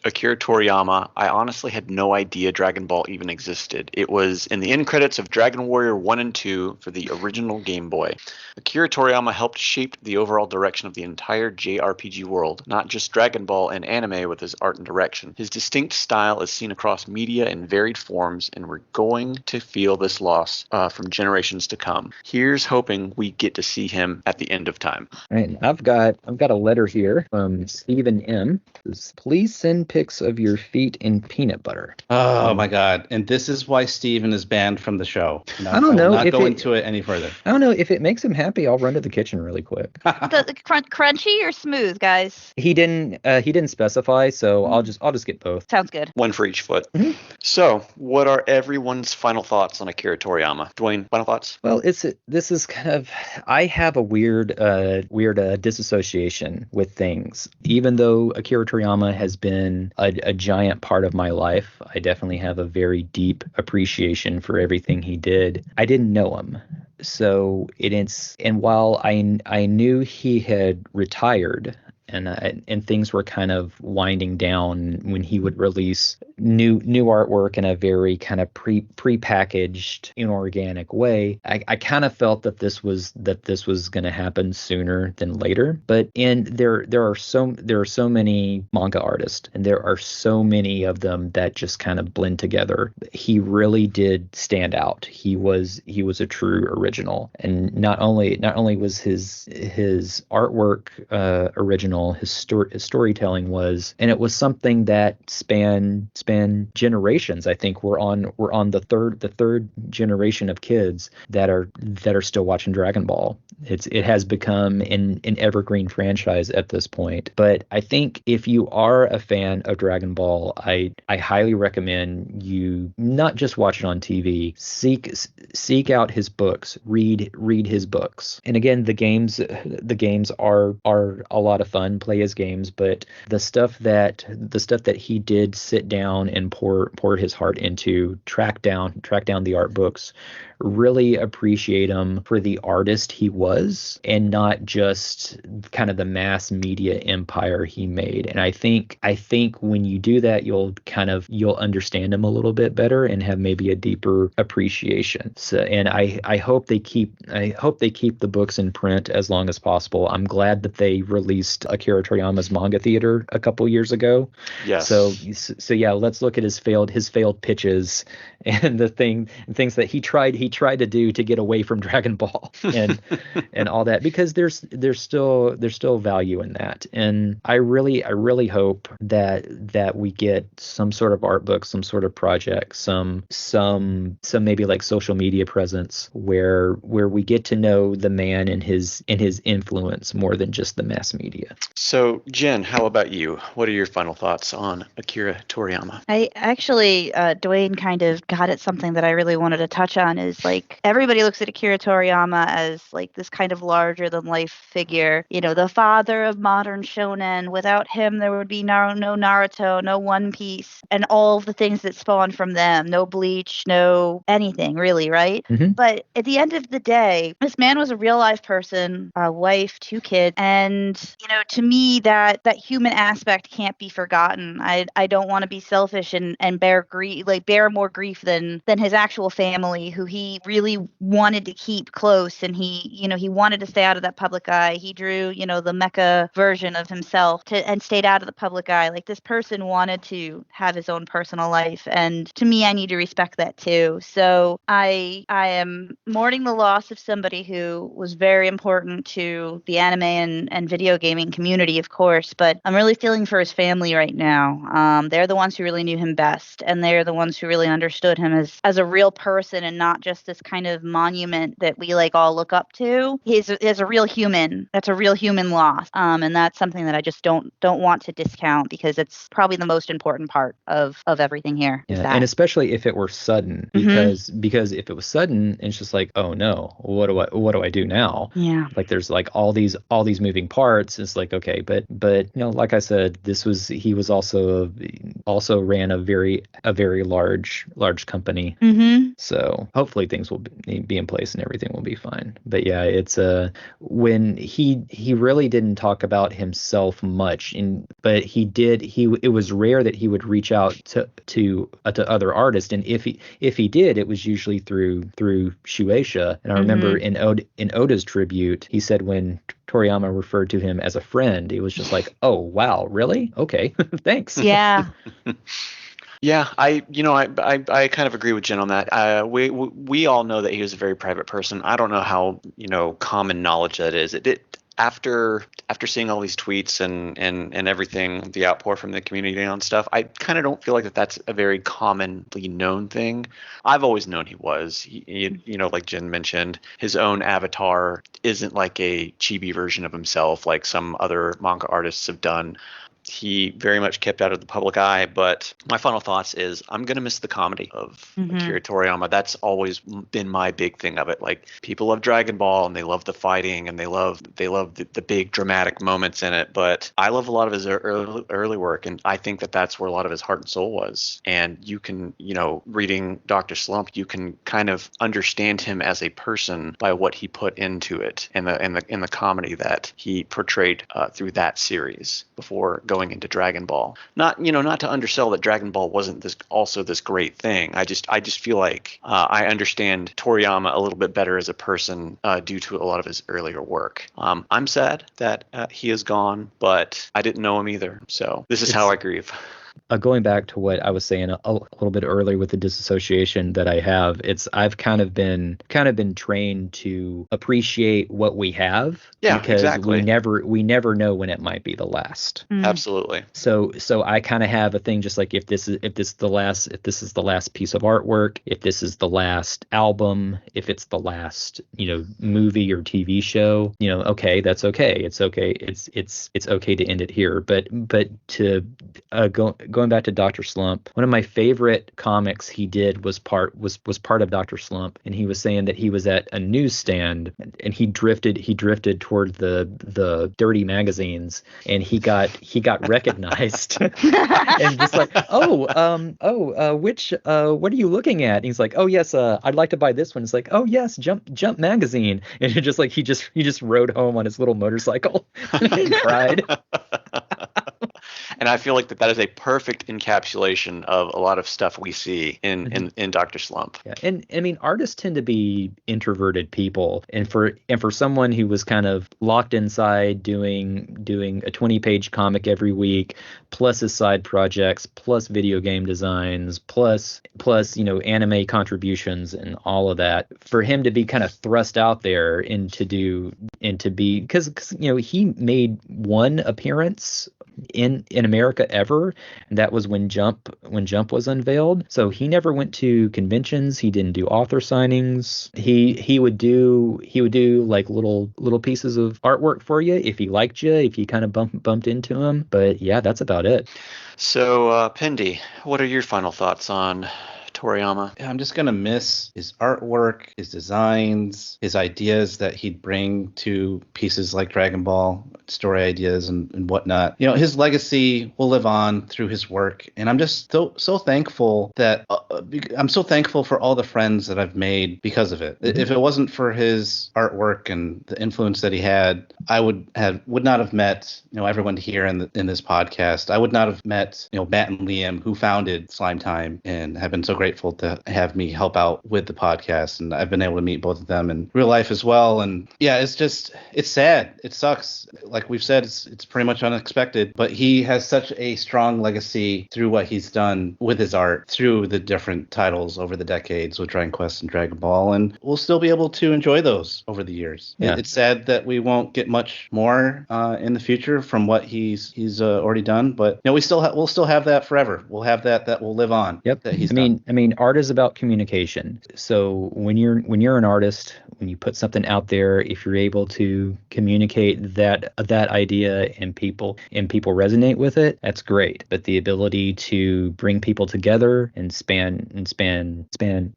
Akira Toriyama, I honestly had no idea Dragon Ball even existed. It was in the end credits of Dragon Warrior 1 and 2 for the original Game Boy. Akira Toriyama helped shape the overall direction of the entire JRPG world, not just Dragon Ball and anime with his art and direction. His distinct style is seen across media in varied forms, and we're going to feel this loss from generations to come. Here's hoping we get to see him at the end of time. All right, I've got a letter here from Stephen M. It says, please send pics of your feet in peanut butter. Oh my God! And this is why Steven is banned from the show. I don't know. Not go into it any further. I don't know if it makes him happy. I'll run to the kitchen really quick. The crunchy or smooth, guys? He didn't specify, so I'll just get both. Sounds good. One for each foot. Mm-hmm. So, what are everyone's final thoughts on Akira Toriyama? Dwaine, final thoughts? Well, this is kind of, I have a weird disassociation with things. Even though Akira Toriyama has been a giant part of my life, I definitely have a very deep appreciation for everything he did. I didn't know him. So and while I knew he had retired, and things were kind of winding down when he would release new artwork in a very kind of pre-packaged, inorganic way. I kind of felt that this was going to happen sooner than later. But there are so many manga artists, and there are so many of them that just kind of blend together. He really did stand out. He was a true original, and not only was his artwork original, his storytelling was, and it was something that spanned generations. I think we're on the third generation of kids that are still watching Dragon Ball. It has become an evergreen franchise at this point. But I think if you are a fan of Dragon Ball, I highly recommend you not just watch it on TV. Seek out his books. Read his books. And again, the games are a lot of fun. Play his games, but the stuff that he did sit down and pour his heart into, track down the art books, really appreciate him for the artist he was, and not just kind of the mass media empire he made. And I think when you do that, you'll understand him a little bit better and have maybe a deeper appreciation. So, and I hope they keep the books in print as long as possible. I'm glad that they released Akira Toriyama's manga theater a couple years ago. Yes. So yeah, let's look at his failed pitches and the things that he tried to do to get away from Dragon Ball and all that, because there's still value in that. And I really hope that we get some sort of art book, some sort of project, some maybe like social media presence where we get to know the man and his influence more than just the mass media. So Jen, how about you? What are your final thoughts on Akira Toriyama? I actually, Dwaine kind of got at something that I really wanted to touch on, is like everybody looks at Akira Toriyama as like this kind of larger than life figure, the father of modern shonen. Without him, there would be no Naruto, no One Piece, and all of the things that spawn from them. No Bleach, no anything really, right? Mm-hmm. But at the end of the day, this man was a real life person, a wife, 2 kids, and to me, that human aspect can't be forgotten. I don't want to be selfish and bear grief, like bear more grief than his actual family, who he really wanted to keep close, and he wanted to stay out of that public eye. He drew, the mecha version of himself and stayed out of the public eye. Like, this person wanted to have his own personal life, and to me, I need to respect that too. So I am mourning the loss of somebody who was very important to the anime and video gaming community, of course, but I'm really feeling for his family right now. They're the ones who really knew him best, and they're the ones who really understood him as a real person and not just this kind of monument that we like all look up to. He's a real human. That's a real human loss, and that's something that I just don't want to discount, because it's probably the most important part of everything here. Yeah, and especially if it were sudden, because if it was sudden, it's just like, oh no, what do I do now? Yeah, like there's like all these moving parts. It's like, okay, but like I said, he was also ran a very large company. So hopefully things will be in place and everything will be fine. But yeah, it's when he really didn't talk about himself much, but it was rare that he would reach out to other artists, and if he did, it was usually through Shueisha. And I remember in Oda's tribute, he said when Toriyama referred to him as a friend, he was just like, oh wow, really? Okay. Thanks. Yeah. Yeah, I kind of agree with Jen on that. We all know that he was a very private person. I don't know how common knowledge that is. After seeing all these tweets and everything, the outpour from the community on stuff, I kind of don't feel like that's a very commonly known thing. I've always known he was. Like Jen mentioned, his own avatar isn't like a chibi version of himself like some other manga artists have done. He very much kept out of the public eye, but my final thoughts is I'm going to miss the comedy of Akira Toriyama. That's always been my big thing of it. Like, people love Dragon Ball and they love the fighting and they love the big dramatic moments in it, but I love a lot of his early work, and I think that's where a lot of his heart and soul was. And you can, reading Dr. Slump, you can kind of understand him as a person by what he put into it and the comedy that he portrayed through that series before going into Dragon Ball. Not to undersell that Dragon Ball wasn't this great thing. I just feel like I understand Toriyama a little bit better as a person due to a lot of his earlier work. I'm sad that he is gone, but I didn't know him either. So this is how I grieve. Going back to what I was saying a little bit earlier with the disassociation that I have, I've kind of been trained to appreciate what we have, because exactly. we never know when it might be the last. Absolutely. So I kind of have a thing, just like if this is the last piece of artwork, if this is the last album, if it's the last movie or TV show, okay, that's okay. It's okay. It's okay to end it here. But to going back to Dr. Slump, one of my favorite comics he did was part of Dr. Slump, and he was saying that he was at a newsstand and he drifted toward the dirty magazines, and he got recognized and just like, which what are you looking at? And he's like, oh yes, I'd like to buy this one. It's like, oh yes, Jump magazine. And it just like he just rode home on his little motorcycle and cried. And I feel like that is a perfect encapsulation of a lot of stuff we see in Dr. Slump. Yeah. And I mean, artists tend to be introverted people. And for someone who was kind of locked inside doing a 20-page comic every week, plus his side projects, plus video game designs, plus anime contributions and all of that, for him to be kind of thrust out there and to be, because he made one appearance in America ever, and that was when Jump was unveiled. So he never went to conventions. He didn't do author signings. He would do like little pieces of artwork for you if he liked you, if you kind of bumped into him. But yeah, that's about it. So Pendy, what are your final thoughts on Toriyama. Yeah, I'm just gonna miss his artwork, his designs, his ideas that he'd bring to pieces like Dragon Ball, story ideas and whatnot. You know, his legacy will live on through his work, and I'm just so thankful that I'm so thankful for all the friends that I've made because of it. If it wasn't for his artwork and the influence that he had, I would not have met everyone here in this podcast. I would not have met Matt and Liam, who founded Slime Time, and have been so grateful to have me help out with the podcast. And I've been able to meet both of them in real life as well. And yeah, it's sad. It sucks. Like we've said, it's pretty much unexpected, but he has such a strong legacy through what he's done with his art, through the different titles over the decades with Dragon Quest and Dragon Ball, and we'll still be able to enjoy those over the years. Yeah. It's sad that we won't get much more in the future from what he's already done, but we'll still have that forever. We'll have that will live on. Yep. That he's done. I mean, art is about communication. So when you're an artist, when you put something out there, if you're able to communicate that idea and people resonate with it, that's great. But the ability to bring people together and span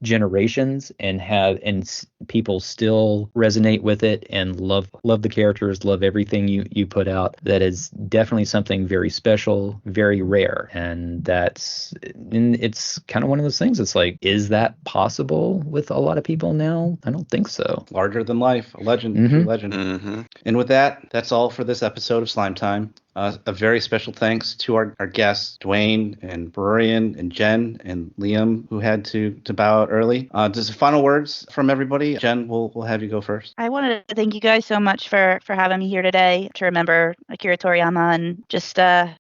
generations and people still resonate with it and love the characters, love everything you put out, that is definitely something very special, very rare. And it's kind of one of those things. It's like, is that possible with a lot of people now? I don't think so. Larger than life, a legend, true legend. Mm-hmm. And with that's all for this episode of Slime Time. A very special thanks to our guests, Dwaine and Bururian and Jen and Liam, who had to bow out early. Just final words from everybody. Jen, we'll have you go first. I wanted to thank you guys so much for having me here today to remember Akira Toriyama and just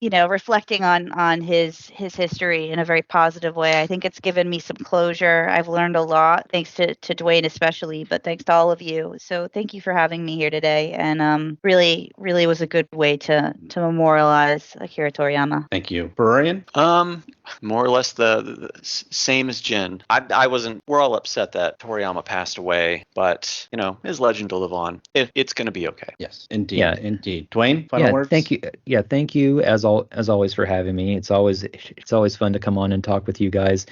reflecting on his history in a very positive way. I think it's given me some closure. I've learned a lot, thanks to Dwaine especially, but thanks to all of you. So thank you for having me here today, and really was a good way to memorialize Akira Toriyama. Thank you. Bururian? More or less the same as Jen. We're all upset that Toriyama passed away, but his legend will live on. It's going to be okay. Yes, indeed. Yeah, indeed. Dwaine, final words? Thank you. Yeah, thank you as always for having me. It's always fun to come on and talk with you guys.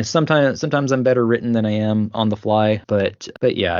Sometimes I'm better written than I am on the fly, but yeah,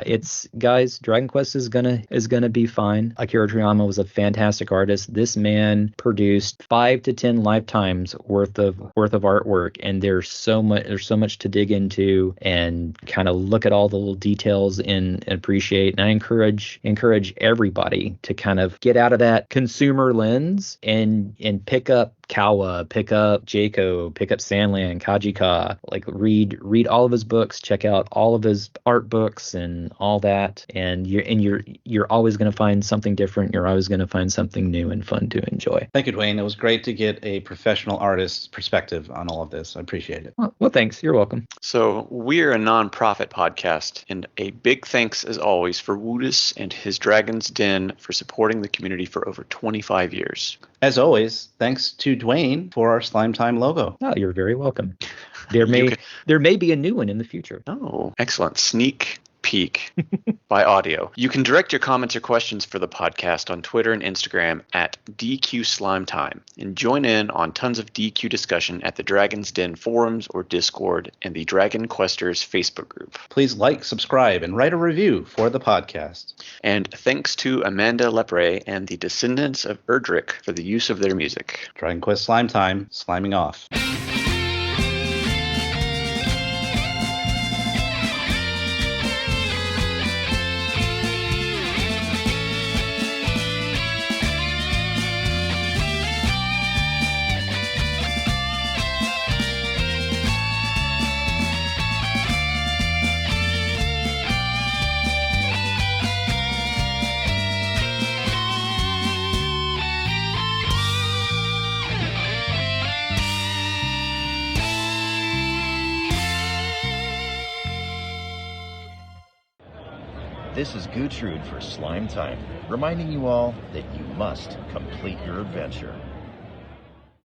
Dragon Quest is gonna be fine. Akira Toriyama was a fantastic artist. This man produced 5 to 10 lifetimes worth of artwork, and there's so much to dig into and kind of look at all the little details and appreciate. And I encourage everybody to kind of get out of that consumer lens and pick up Kawa, pick up Jaco, pick up Sandland, Kajika, like read all of his books, check out all of his art books and all that, and you're always going to find something different. You're always going to find something new and fun to enjoy. Thank you, Dwaine. It was great to get a professional artist's perspective on all of this. I appreciate it. Well, thanks. You're welcome. So we're a non-profit podcast, and a big thanks as always for Woodus and his Dragon's Den for supporting the community for over 25 years. As always, thanks to Dwaine for our Slime Time logo. Oh, you're very welcome. There may be a new one in the future. Oh, excellent. Sneak peek by audio. You can direct your comments or questions for the podcast on Twitter and Instagram at DQ Slime Time, and join in on tons of DQ discussion at the Dragon's Den forums or Discord and the Dragon Questers Facebook group. Please like, subscribe, and write a review for the podcast. And thanks to Amanda Lepre and the Descendants of Erdrick for the use of their music. Dragon Quest Slime Time, sliming off. This is Gertrude for Slime Time, reminding you all that you must complete your adventure.